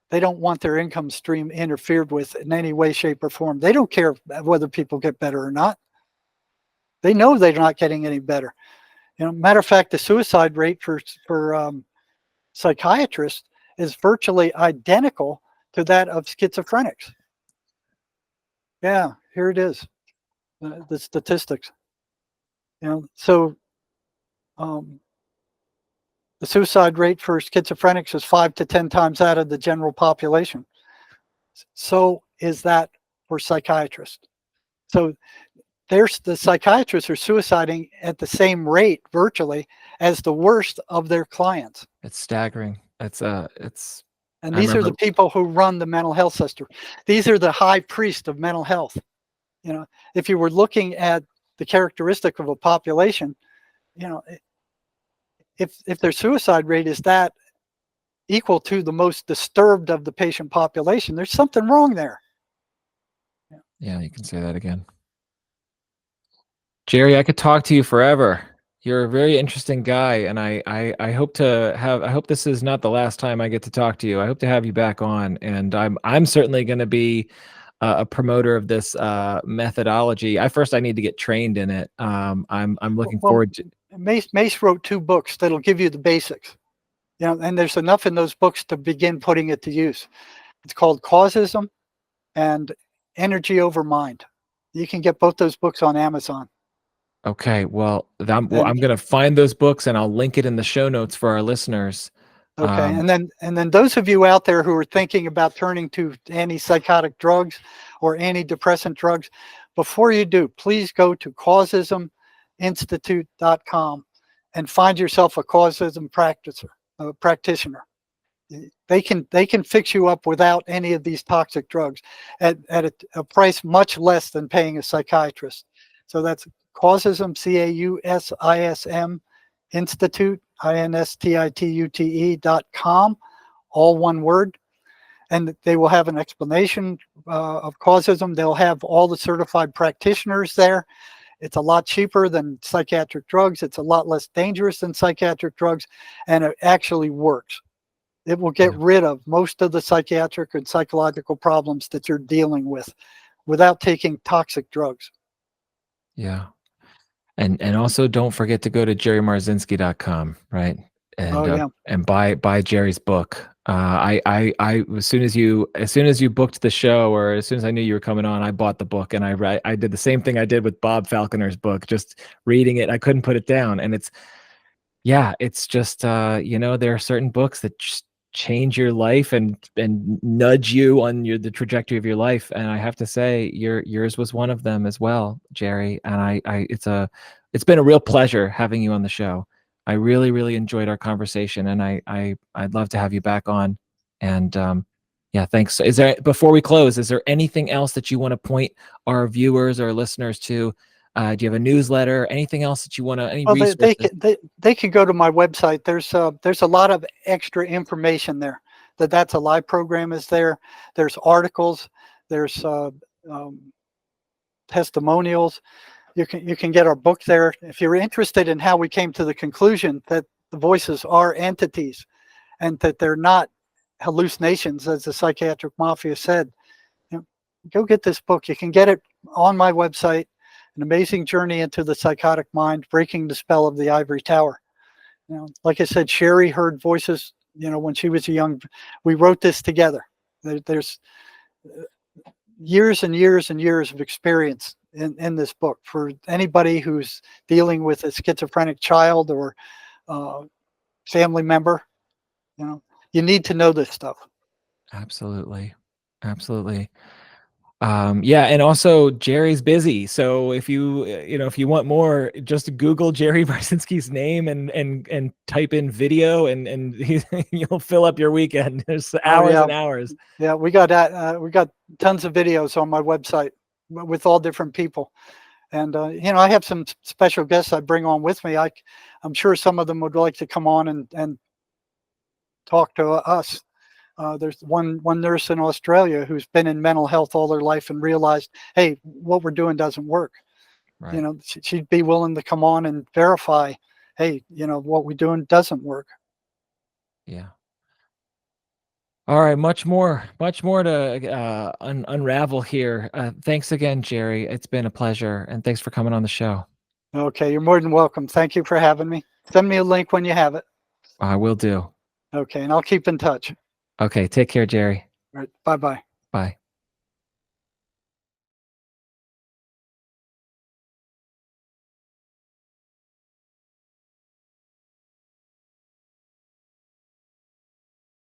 Speaker 2: They don't want their income stream interfered with in any way, shape, or form. They don't care whether people get better or not. They know they're not getting any better. Matter of fact, the suicide rate for psychiatrists is virtually identical to that of schizophrenics. Yeah, here it is, the statistics. So the suicide rate for schizophrenics is 5 to 10 times that of the general population. So is that for psychiatrists. So the psychiatrists are suiciding at the same rate virtually as the worst of their clients.
Speaker 1: It's staggering.
Speaker 2: And these are the people who run the mental health system. These are the high priest of mental health. If you were looking at the characteristic of a population, if their suicide rate is that equal to the most disturbed of the patient population, there's something wrong there.
Speaker 1: Yeah, you can say that again. Jerry, I could talk to you forever. You're a very interesting guy, and I hope this is not the last time I get to talk to you. I hope to have you back on, and I'm certainly going to be a promoter of this methodology. I need to get trained in it. I'm looking forward to.
Speaker 2: Mace wrote 2 books that'll give you the basics. And there's enough in those books to begin putting it to use. It's called Causism and Energy Over Mind. You can get both those books on Amazon.
Speaker 1: Okay, well, I'm going to find those books and I'll link it in the show notes for our listeners.
Speaker 2: Okay, and then those of you out there who are thinking about turning to antipsychotic drugs or antidepressant drugs, before you do, please go to causisminstitute.com and find yourself a Causism practitioner. They can fix you up without any of these toxic drugs at a price much less than paying a psychiatrist. So that's Causism, CAUSISM, Institute, INSTITUTE.com, all one word. And they will have an explanation of Causism. They'll have all the certified practitioners there. It's a lot cheaper than psychiatric drugs. It's a lot less dangerous than psychiatric drugs, and it actually works. It will get rid of most of the psychiatric and psychological problems that you're dealing with without taking toxic drugs.
Speaker 1: Yeah. And also don't forget to go to jerrymarzinsky.com, right? And and buy Jerry's book. I as soon as you booked the show, or as soon as I knew you were coming on, I bought the book, and I did the same thing I did with Bob Falconer's book, just reading it. I couldn't put it down. And it's just there are certain books that change your life and nudge you on the trajectory of your life. And I have to say, yours was one of them as well, Jerry. And it's been a real pleasure having you on the show. I really, really enjoyed our conversation, and I'd love to have you back on. And yeah, thanks. Before we close, is there anything else that you want to point our viewers or listeners to? Do you have a newsletter? Anything else that you want to? Any
Speaker 2: Well,
Speaker 1: resources?
Speaker 2: they can go to my website. There's a lot of extra information there. That's a live program is there. There's articles. There's testimonials. You can get our book there. If you're interested in how we came to the conclusion that the voices are entities and that they're not hallucinations, as the psychiatric mafia said, go get this book. You can get it on my website. An Amazing Journey into the Psychotic Mind, Breaking the Spell of the Ivory Tower. Like I said, Sherry heard voices, when she was we wrote this together. There's years and years and years of experience in this book for anybody who's dealing with a schizophrenic child or family member. You need to know this stuff.
Speaker 1: Absolutely. Yeah, and also Jerry's busy, so if you want more, just Google Jerry Barciński's name and type in video, and you'll fill up your weekend. There's hours and hours.
Speaker 2: Yeah, we got tons of videos on my website with all different people, and I have some special guests I bring on with me. I'm sure some of them would like to come on and talk to us. There's one nurse in Australia who's been in mental health all her life and realized, hey, what we're doing doesn't work. Right. She'd be willing to come on and verify, hey, what we're doing doesn't work.
Speaker 1: Yeah. All right, much more to unravel here. Thanks again, Jerry. It's been a pleasure, and thanks for coming on the show.
Speaker 2: Okay, you're more than welcome. Thank you for having me. Send me a link when you have it.
Speaker 1: I will do.
Speaker 2: Okay, and I'll keep in touch.
Speaker 1: Okay, take care, Jerry.
Speaker 2: All right, bye-bye.